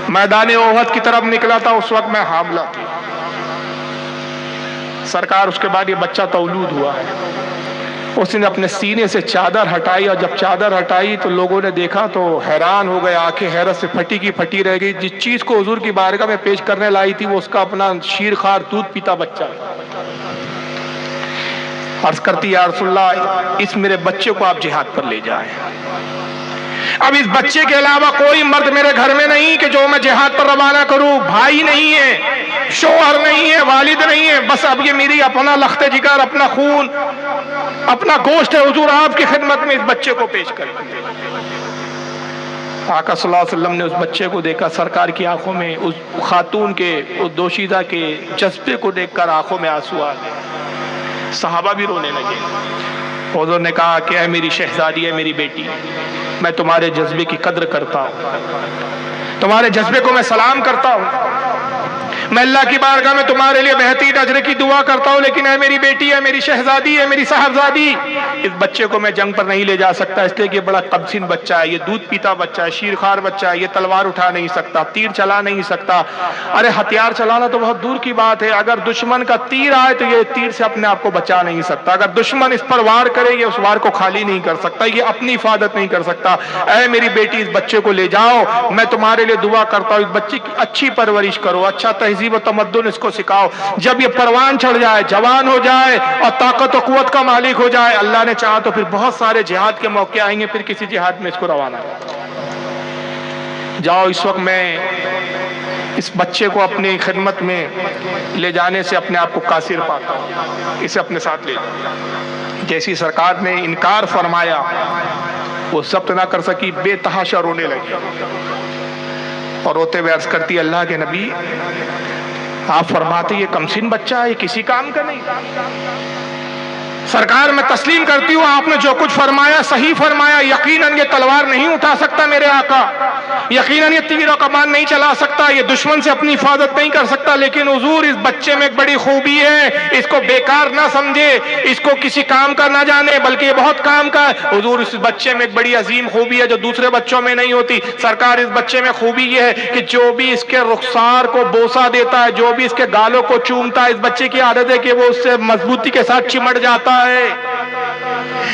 میدان احد کی طرف نکلا تھا اس وقت میں حاملہ تھی. سرکار، اس کے بعد یہ بچہ مولود ہوا ہے. اس نے اپنے سینے سے چادر ہٹائی اور جب چادر ہٹائی تو لوگوں نے دیکھا تو حیران ہو گئے، آنکھیں حیرت سے پھٹی کی پھٹی رہ گئی. جس چیز کو حضور کی بارگاہ میں پیش کرنے لائی تھی وہ اس کا اپنا شیرخوار دودھ پیتا بچہ. عرض کرتی، یا رسول اللہ، اس میرے بچے کو آپ جہاد پر لے جائیں. اب اس بچے کے علاوہ کوئی مرد میرے گھر میں نہیں کہ جو میں جہاد پر روانہ کروں. بھائی نہیں ہے، شوہر نہیں ہے، والد نہیں ہے، بس اب یہ میری اپنا لخت جگر، اپنا خون، اپنا گوشت ہے. حضور آپ کی خدمت میں اس بچے کو پیش کر. آقا صلی اللہ علیہ وسلم نے اس بچے کو دیکھا، سرکار کی آنکھوں میں اس خاتون کے، اس دوشیزہ کے جذبے کو دیکھ کر آنکھوں میں آنسو آ گئے. صحابہ بھی رونے لگے. حضور نے کہا کہ اے میری شہزادی، ہے میری بیٹی، میں تمہارے جذبے کی قدر کرتا ہوں، تمہارے جذبے کو میں سلام کرتا ہوں، میں اللہ کی بارگاہ میں تمہارے لیے بہترین اجر کی دعا کرتا ہوں. لیکن اے میری بیٹی، ہے میری شہزادی، ہے میری صاحبزادی، اس بچے کو میں جنگ پر نہیں لے جا سکتا، اس لیے کہ یہ بڑا قبضین بچہ ہے، یہ دودھ پیتا بچہ ہے، شیرخوار بچہ ہے، یہ تلوار اٹھا نہیں سکتا، تیر چلا نہیں سکتا. ارے ہتھیار چلانا تو بہت دور کی بات ہے، اگر دشمن کا تیر آئے تو یہ تیر سے اپنے آپ کو بچا نہیں سکتا. اگر دشمن اس پر وار کرے یہ اس وار کو خالی نہیں کر سکتا، یہ اپنی حفاظت نہیں کر سکتا. اے میری بیٹی، اس بچے کو لے جاؤ، میں تمہارے لیے دعا کرتا ہوں، اس بچے کی اچھی پرورش کرو، اچھا تہذیب و تمدن اس کو سکھاؤ. جب یہ پروان چڑھ جائے، جوان ہو جائے اور طاقت و قوت کا مالک ہو جائے، اللہ نے چاہا تو پھر بہت سارے جہاد کے موقع آئیں گے، پھر کسی جہاد میں اس کو روانہ جاؤ. اس وقت میں اس بچے کو اپنی خدمت میں لے جانے سے اپنے آپ کو قاصر پاتا ہوں، اسے اپنے ساتھ لے جاؤ. جیسی سرکار نے انکار فرمایا وہ ضبط نہ کر سکی، بے تحاشا رونے لگی اور روتے ہوئے عرض کرتی، اللہ کے نبی، آپ فرماتے یہ کمسن بچہ ہے، یہ کسی کام کا نہیں. سرکار، میں تسلیم کرتی ہوں آپ نے جو کچھ فرمایا صحیح فرمایا. یقیناً یہ تلوار نہیں اٹھا سکتا میرے آقا، یقیناً یہ تیر و کمان نہیں چلا سکتا، یہ دشمن سے اپنی حفاظت نہیں کر سکتا. لیکن حضور، اس بچے میں ایک بڑی خوبی ہے، اس کو بیکار نہ سمجھے، اس کو کسی کام کا نہ جانے، بلکہ یہ بہت کام کا ہے. حضور، اس بچے میں ایک بڑی عظیم خوبی ہے جو دوسرے بچوں میں نہیں ہوتی. سرکار، اس بچے میں خوبی یہ ہے کہ جو بھی اس کے رخسار کو بوسہ دیتا ہے، جو بھی اس کے گالوں کو چومتا ہے، اس بچے کی عادت ہے کہ وہ اس سے مضبوطی کے ساتھ چمٹ جاتا ہے.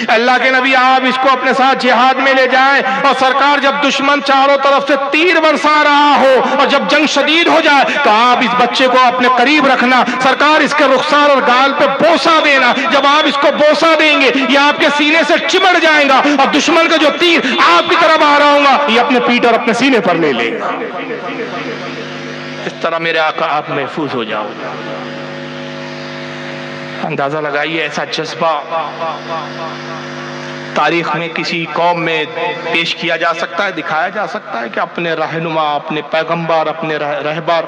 اللہ کے نبی، آپ اس کو اپنے ساتھ جہاد میں لے جائیں اور سرکار، جب دشمن چاروں طرف سے تیر برسا رہا ہو اور جب جنگ شدید ہو جائے تو آپ اس بچے کو اپنے قریب رکھنا، سرکار اس کے رخسار اور گال پہ بوسہ دینا. جب آپ اس کو بوسہ دیں گے یہ آپ کے سینے سے چمٹ جائے گا اور دشمن کا جو تیر آپ کی طرف آ رہا ہوگا یہ اپنے پیٹھ اور اپنے سینے پر لے لے گا. اس طرح میرے آقا آپ محفوظ ہو جاؤ. اندازہ لگائیے، ایسا جذبہ تاریخ میں کسی قوم میں پیش کیا جا سکتا ہے، دکھایا جا سکتا ہے کہ اپنے رہنما، اپنے پیغمبر، اپنے رہبر،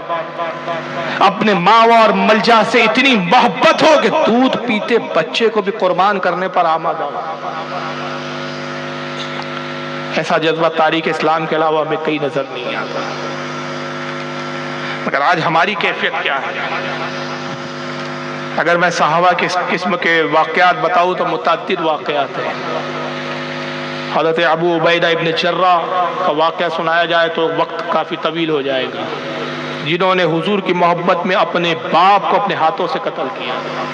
اپنے ماں اور ملجا سے اتنی محبت ہو کہ دودھ پیتے بچے کو بھی قربان کرنے پر آمادہ ہو. ایسا جذبہ تاریخ اسلام کے علاوہ ہمیں کہیں نظر نہیں آتا. مگر آج ہماری کیفیت کیا ہے؟ اگر میں صحابہ کے قسم کے واقعات بتاؤں تو متعدد واقعات ہیں. حضرت ابو عبیدہ ابن جراح کا واقعہ سنایا جائے تو وقت کافی طویل ہو جائے گا، جنہوں نے حضور کی محبت میں اپنے باپ کو اپنے ہاتھوں سے قتل کیا تھا۔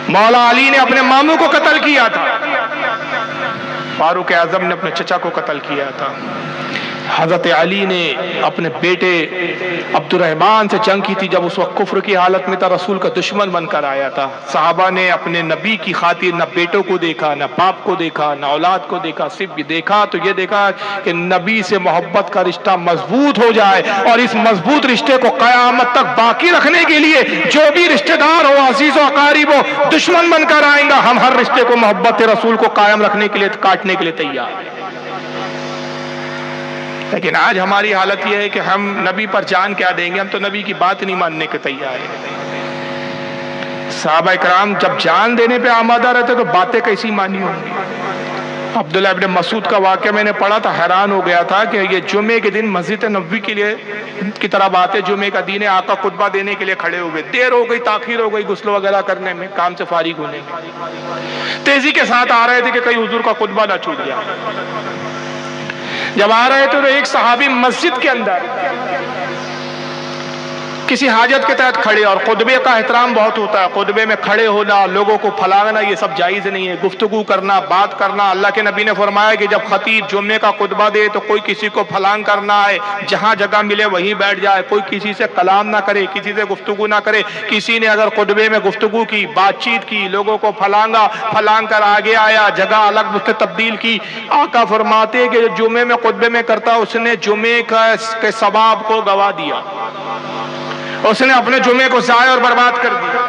مولا علی نے اپنے ماموں کو قتل کیا تھا، فاروق اعظم نے اپنے چچا کو قتل کیا تھا، حضرت علی نے اپنے بیٹے عبد الرحمن سے جنگ کی تھی جب اس وقت کفر کی حالت میں تھا، رسول کا دشمن بن کر آیا تھا۔ صحابہ نے اپنے نبی کی خاطر نہ بیٹوں کو دیکھا، نہ باپ کو دیکھا، نہ اولاد کو دیکھا، صرف دیکھا تو یہ دیکھا کہ نبی سے محبت کا رشتہ مضبوط ہو جائے، اور اس مضبوط رشتے کو قیامت تک باقی رکھنے کے لیے جو بھی رشتہ دار ہو، عزیز و اقارب ہو، دشمن بن کر آئیں گا، ہم ہر رشتے کو محبت رسول کو قائم رکھنے کے لیے کاٹنے کے لیے تیار ہیں۔ لیکن آج ہماری حالت یہ ہے کہ ہم نبی پر جان کیا دیں گے، ہم تو نبی کی بات نہیں ماننے کے تیار ہیں۔ صحابہ کرام جب جان دینے پہ آمادہ رہتے تو باتیں کیسی مانی ہوں گی۔ عبداللہ ابن مسعود کا واقعہ میں نے پڑھا تھا، حیران ہو گیا تھا کہ یہ جمعے کے دن مسجد نبوی کے لیے کی طرف آتے، جمعے کا دن ہے، آقا خطبہ دینے کے لیے کھڑے ہو گئے، دیر ہو گئی، تاخیر ہو گئی غسل وغیرہ کرنے میں، کام سے فارغ ہونے میں، تیزی کے ساتھ آ رہے تھے کہ کہیں حضور کا خطبہ نہ چھوٹ جائے۔ جب آ رہے تھے تو ایک صحابی مسجد کے اندر کسی حاجت کے تحت کھڑے، اور خطبے کا احترام بہت ہوتا ہے، خطبے میں کھڑے ہونا، لوگوں کو پھلانا، یہ سب جائز نہیں ہے، گفتگو کرنا، بات کرنا۔ اللہ کے نبی نے فرمایا کہ جب خطیب جمعے کا خطبہ دے تو کوئی کسی کو پھلانگ کرنا ہے، جہاں جگہ ملے وہیں بیٹھ جائے، کوئی کسی سے کلام نہ کرے، کسی سے گفتگو نہ کرے۔ کسی نے اگر خطبے میں گفتگو کی، بات چیت کی، لوگوں کو پھلانگا، پھلانگ کر آگے آیا، جگہ الگ اس سے تبدیل کی، آقا فرماتے کہ جو جمعے میں خطبے میں کرتا اس نے جمعے کے ثواب کو گوا دیا، اس نے اپنے جمعے کو ضائع اور برباد کر دیا۔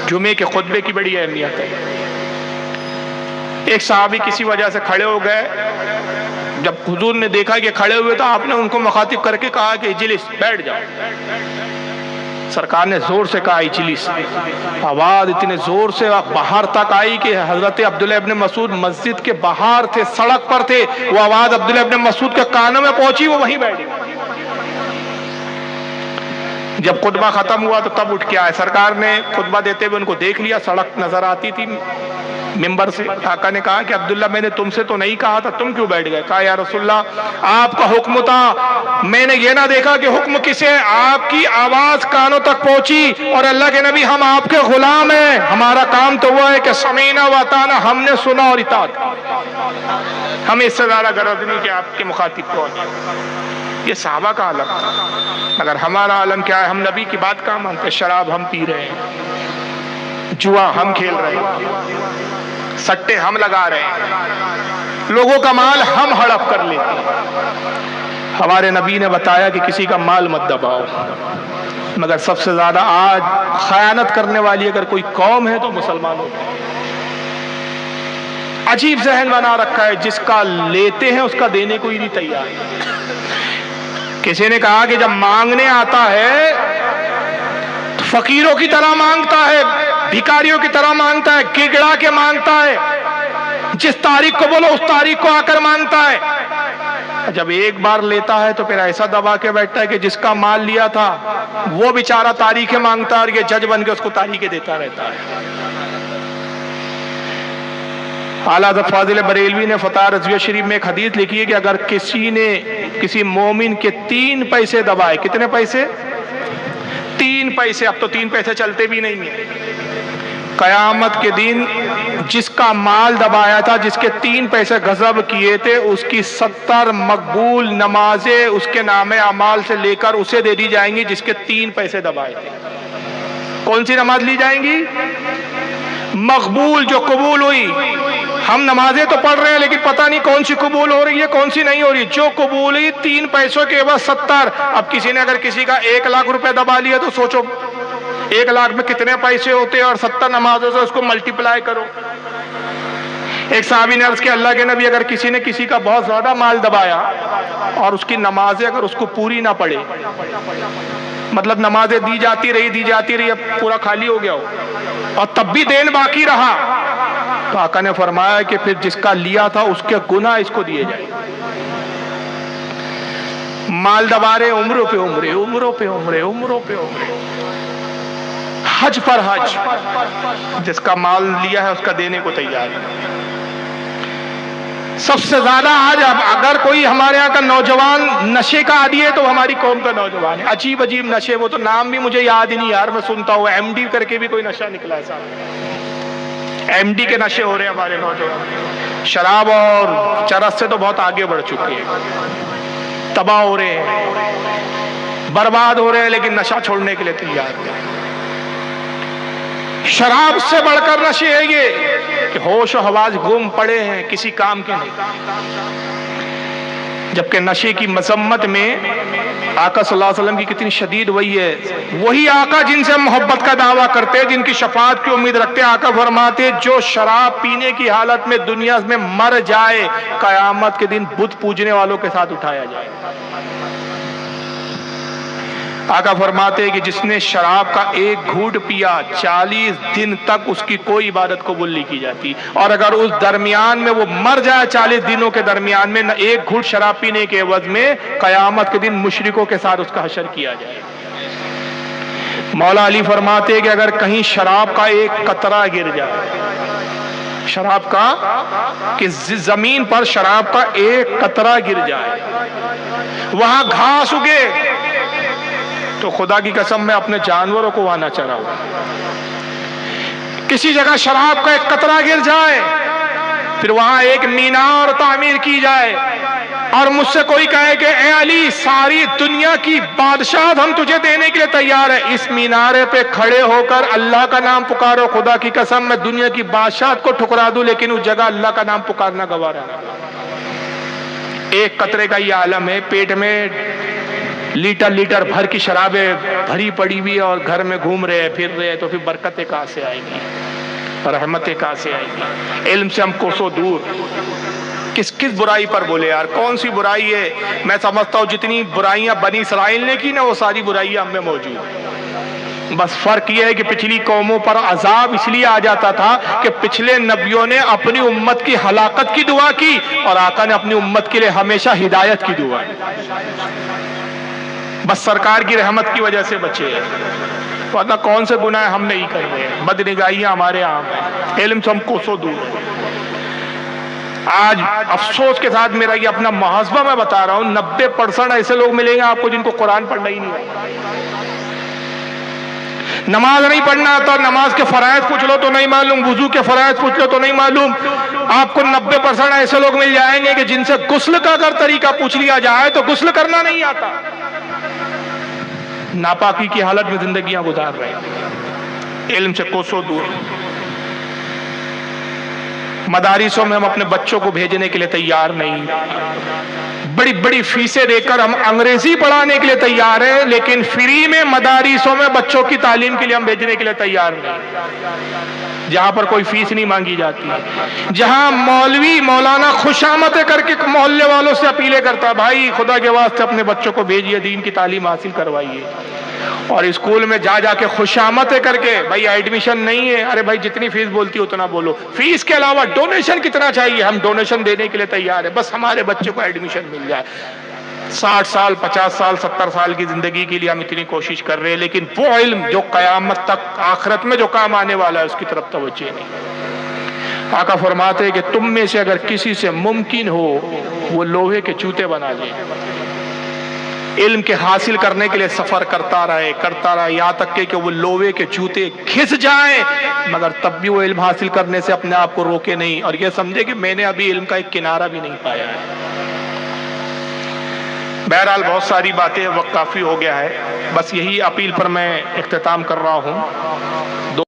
جمعے کے خطبے کی بڑی اہمیت ہے۔ ایک صحابی کسی وجہ سے کھڑے ہو گئے، جب حضور نے دیکھا کہ کھڑے ہوئے تو آپ نے ان کو مخاطب کر کے کہا کہ اجلس، بیٹھ جاؤ۔ سرکار نے زور سے کہا اجلس، آواز اتنے زور سے باہر تک آئی کہ حضرت عبداللہ ابن مسعود مسجد کے باہر تھے، سڑک پر تھے، وہ آواز عبداللہ ابن مسعود کے کانوں میں پہنچی، وہ وہیں بیٹھ گئے۔ جب خطبہ ختم ہوا تو تب اٹھ کے آئے، سرکار نے خطبہ دیتے ہوئے ان کو دیکھ لیا، سڑک نظر آتی تھی ممبر سے۔ آقا نے کہا کہ عبداللہ میں نے تم سے تو نہیں کہا تھا، تم کیوں بیٹھ گئے؟ کہا یا رسول اللہ آپ کا حکم تھا، میں نے یہ نہ دیکھا کہ حکم کسے، آپ کی آواز کانوں تک پہنچی، اور اللہ کے نبی ہم آپ کے غلام ہیں، ہمارا کام تو وہ ہے کہ سمینا و اطعنا، ہم نے سنا اور اطاعت کی، ہمیں اس سے زیادہ غرض نہیں کہ آپ کے مخاطب پہنچے۔ یہ صحابہ کا عالم تھا، مگر ہمارا عالم کیا ہے؟ ہم نبی کی بات کہاں مانتے؟ شراب ہم پی رہے ہیں، جوا ہم کھیل رہے ہیں، سٹے ہم لگا رہے ہیں، لوگوں کا مال ہم ہڑپ کر لیتے ہیں۔ ہمارے نبی نے بتایا کہ کسی کا مال مت دباؤ، مگر سب سے زیادہ آج خیانت کرنے والی اگر کوئی قوم ہے تو مسلمانوں کی۔ عجیب ذہن بنا رکھا ہے، جس کا لیتے ہیں اس کا دینے کو ہی نہیں تیار۔ کسی نے کہا کہ جب مانگنے آتا ہے تو فقیروں کی طرح مانگتا ہے، بھکاریوں کی طرح مانگتا ہے، گڑگڑا کے مانگتا ہے، جس تاریخ کو بولو اس تاریخ کو آ کر مانگتا ہے۔ جب ایک بار لیتا ہے تو پھر ایسا دبا کے بیٹھتا ہے کہ جس کا مال لیا تھا وہ بیچارہ تاریخیں مانگتا ہے، اور یہ جج بن کے اس کو تاریخیں دیتا رہتا ہے۔ اعلیٰ حضرت فاضل بریلوی نے فتح رضویہ شریف میں ایک حدیث لکھی ہے کہ اگر کسی نے کسی مومن کے 3 پیسے دبائے، کتنے پیسے؟ 3 پیسے، اب تو 3 پیسے چلتے بھی نہیں ہیں، قیامت کے دن جس کا مال دبایا تھا، جس کے 3 پیسے غصب کیے تھے، اس کی 70 مقبول نمازیں اس کے نام اعمال سے لے کر اسے دے دی جائیں گی جس کے 3 پیسے دبائے تھے۔ کون سی نماز لی جائیں گی؟ مقبول، جو قبول ہوئی۔ ہم نمازیں تو پڑھ رہے ہیں لیکن پتہ نہیں کون سی قبول ہو رہی ہے کون سی نہیں ہو رہی۔ جو قبول ہوئی 3 پیسوں کے بعد 70۔ اب کسی نے اگر کسی کا 1 لاکھ روپے دبا لیا تو سوچو 1 لاکھ میں کتنے پیسے ہوتے ہیں، اور 70 نمازوں سے اس کو ملٹیپلائی کرو۔ ایک صحابی نے عرض کیا اللہ کے نبی اگر کسی نے کسی کا بہت زیادہ مال دبایا اور اس کی نمازیں اگر اس کو پوری نہ پڑے، مطلب نمازیں دی جاتی رہی اب پورا خالی ہو گیا ہو اور تب بھی دین باقی رہا، تو آقا نے فرمایا کہ پھر جس کا لیا تھا اس کے گناہ اس کو دیے جائیں۔ مال دبا رہے عمروں پہ عمرے، عمروں پہ عمرے، عمروں پہ عمرے، حج پر حج، جس کا مال لیا ہے اس کا دینے کو تیار ہے۔ سب سے زیادہ آج اگر کوئی ہمارے یہاں کا نوجوان نشے کا عادی ہے تو ہماری قوم کا نوجوان ہے. عجیب عجیب نشے, وہ تو نام بھی مجھے یاد ہی نہیں یار, میں سنتا ہوں ایم ڈی کر کے بھی کوئی نشہ نکلا ہے صاحب, ایم ڈی کے نشے ہو رہے ہیں ہمارے نوجوان. شراب اور چرس سے تو بہت آگے بڑھ چکے ہیں, تباہ ہو رہے ہیں, برباد ہو رہے ہیں, لیکن نشہ چھوڑنے کے لیے تیار ہیں. شراب سے بڑھ کر نشے ہے یہ کہ ہوش و حواس گم پڑے ہیں, کسی کام کے نہیں. جبکہ نشے کی مذمت میں آقا صلی اللہ علیہ وسلم کی کتنی شدید وہی ہے, وہی آقا جن سے محبت کا دعویٰ کرتے, جن کی شفاعت کی امید رکھتے. آقا فرماتے جو شراب پینے کی حالت میں دنیا میں مر جائے, قیامت کے دن بت پوجنے والوں کے ساتھ اٹھایا جائے. آقا فرماتے کہ جس نے شراب کا ایک گھونٹ پیا 40 دن تک اس کی کوئی عبادت قبول نہیں کی جاتی, اور اگر اس درمیان میں وہ مر جائے 40 دنوں کے درمیان میں نہ ایک گھونٹ شراب پینے کے عوض میں, قیامت کے دن مشرکوں کے ساتھ اس کا حشر کیا جائے. مولا علی فرماتے کہ اگر کہیں شراب کا ایک قطرہ گر جائے, شراب کا کہ زمین پر شراب کا ایک قطرہ گر جائے, وہاں گھاس اگے, تو خدا کی قسم میں اپنے جانوروں کو وہاں نہ چراؤں. کسی جگہ شراب کا ایک قطرہ گر جائے, پھر وہاں ایک مینار تعمیر کی جائے, اور مجھ سے کوئی کہے کہ اے علی ساری دنیا کی بادشاہت ہم تجھے دینے کے لیے تیار ہے, اس مینارے پہ کھڑے ہو کر اللہ کا نام پکارو, خدا کی قسم میں دنیا کی بادشاہت کو ٹھکرا دوں, لیکن اس جگہ اللہ کا نام پکارنا گوارا نہ. ایک قطرے کا یہ عالم ہے, پیٹ میں لیٹر لیٹر بھر کی شرابیں بھری پڑی ہوئی اور گھر میں گھوم رہے پھر رہے, تو پھر برکتیں کہاں سے آئیں گی, رحمتیں کہاں سے آئیں گی. علم سے ہم کوسوں دور. کس برائی پر بولے یار, کون سی برائی ہے؟ میں سمجھتا ہوں جتنی برائیاں بنی اسرائیل نے کی نا, وہ ساری برائیاں ہم میں موجود ہیں. بس فرق یہ ہے کہ پچھلی قوموں پر عذاب اس لیے آ جاتا تھا کہ پچھلے نبیوں نے اپنی امت کی ہلاکت کی دعا کی, اور آقا نے اپنی امت کے لیے ہمیشہ ہدایت کی دعا کی. بس سرکار کی رحمت کی وجہ سے بچے ہیں, ورنہ کون سے گناہ ہم نہیں کر رہے ہیں, بدنگاہیاں ہمارے عام ہیں, علم سے ہم کوسوں دور ہیں. آج افسوس کے ساتھ میرا یہ اپنا محاسبہ میں بتا رہا ہوں, 90% ایسے لوگ ملیں گے آپ کو جن کو قرآن پڑھنا ہی نہیں آتا, نماز نہیں پڑھنا آتا, نماز کے فرائض پوچھ لو تو نہیں معلوم, وضو کے فرائض پوچھ لو تو نہیں معلوم. آپ کو 90% ایسے لوگ مل جائیں گے کہ جن سے غسل کا اگر طریقہ پوچھ لیا جائے تو غسل کرنا نہیں آتا, ناپاکی کی حالت میں زندگیاں گزار رہے ہیں. علم سے کوسوں دور. مدارسوں میں ہم اپنے بچوں کو بھیجنے کے لیے تیار نہیں, بڑی بڑی فیسیں دے کر ہم انگریزی پڑھانے کے لیے تیار ہیں, لیکن فری میں مدارسوں میں بچوں کی تعلیم کے لیے ہم بھیجنے کے لیے تیار نہیں, جہاں پر کوئی فیس نہیں مانگی جاتی, جہاں مولوی مولانا خوشامدیں کر کے محلے والوں سے اپیلیں کرتا ہے, بھائی خدا کے واسطے اپنے بچوں کو بھیجیے, دین کی تعلیم حاصل کروائیے. اور اسکول میں جا کے خوشامدیں کر کے, بھائی ایڈمیشن نہیں ہے, ارے بھائی جتنی فیس بولتی ہے اتنا بولو, فیس کے علاوہ ڈونیشن کتنا چاہیے, ہم ڈونیشن دینے کے لیے تیار ہیں, بس ہمارے بچوں کو ایڈمیشن مل جائے. 60 سال 50 سال 70 سال کی زندگی کے لیے ہم اتنی کوشش کر رہے ہیں, لیکن وہ علم جو قیامت تک آخرت میں جو کام آنے والا ہے اس کی طرف توجہ نہیں. آقا فرماتے کہ تم میں سے اگر کسی سے ممکن ہو وہ لوہے کے جوتے بنا لے, علم کے حاصل کرنے کے لیے سفر کرتا رہے یہاں تک کہ وہ لوہے کے جوتے گھس جائیں, مگر تب بھی وہ علم حاصل کرنے سے اپنے آپ کو روکے نہیں, اور یہ سمجھے کہ میں نے ابھی علم کا ایک کنارہ بھی نہیں پایا ہے. بہرحال بہت ساری باتیں, وقت کافی ہو گیا ہے, بس یہی اپیل پر میں اختتام کر رہا ہوں.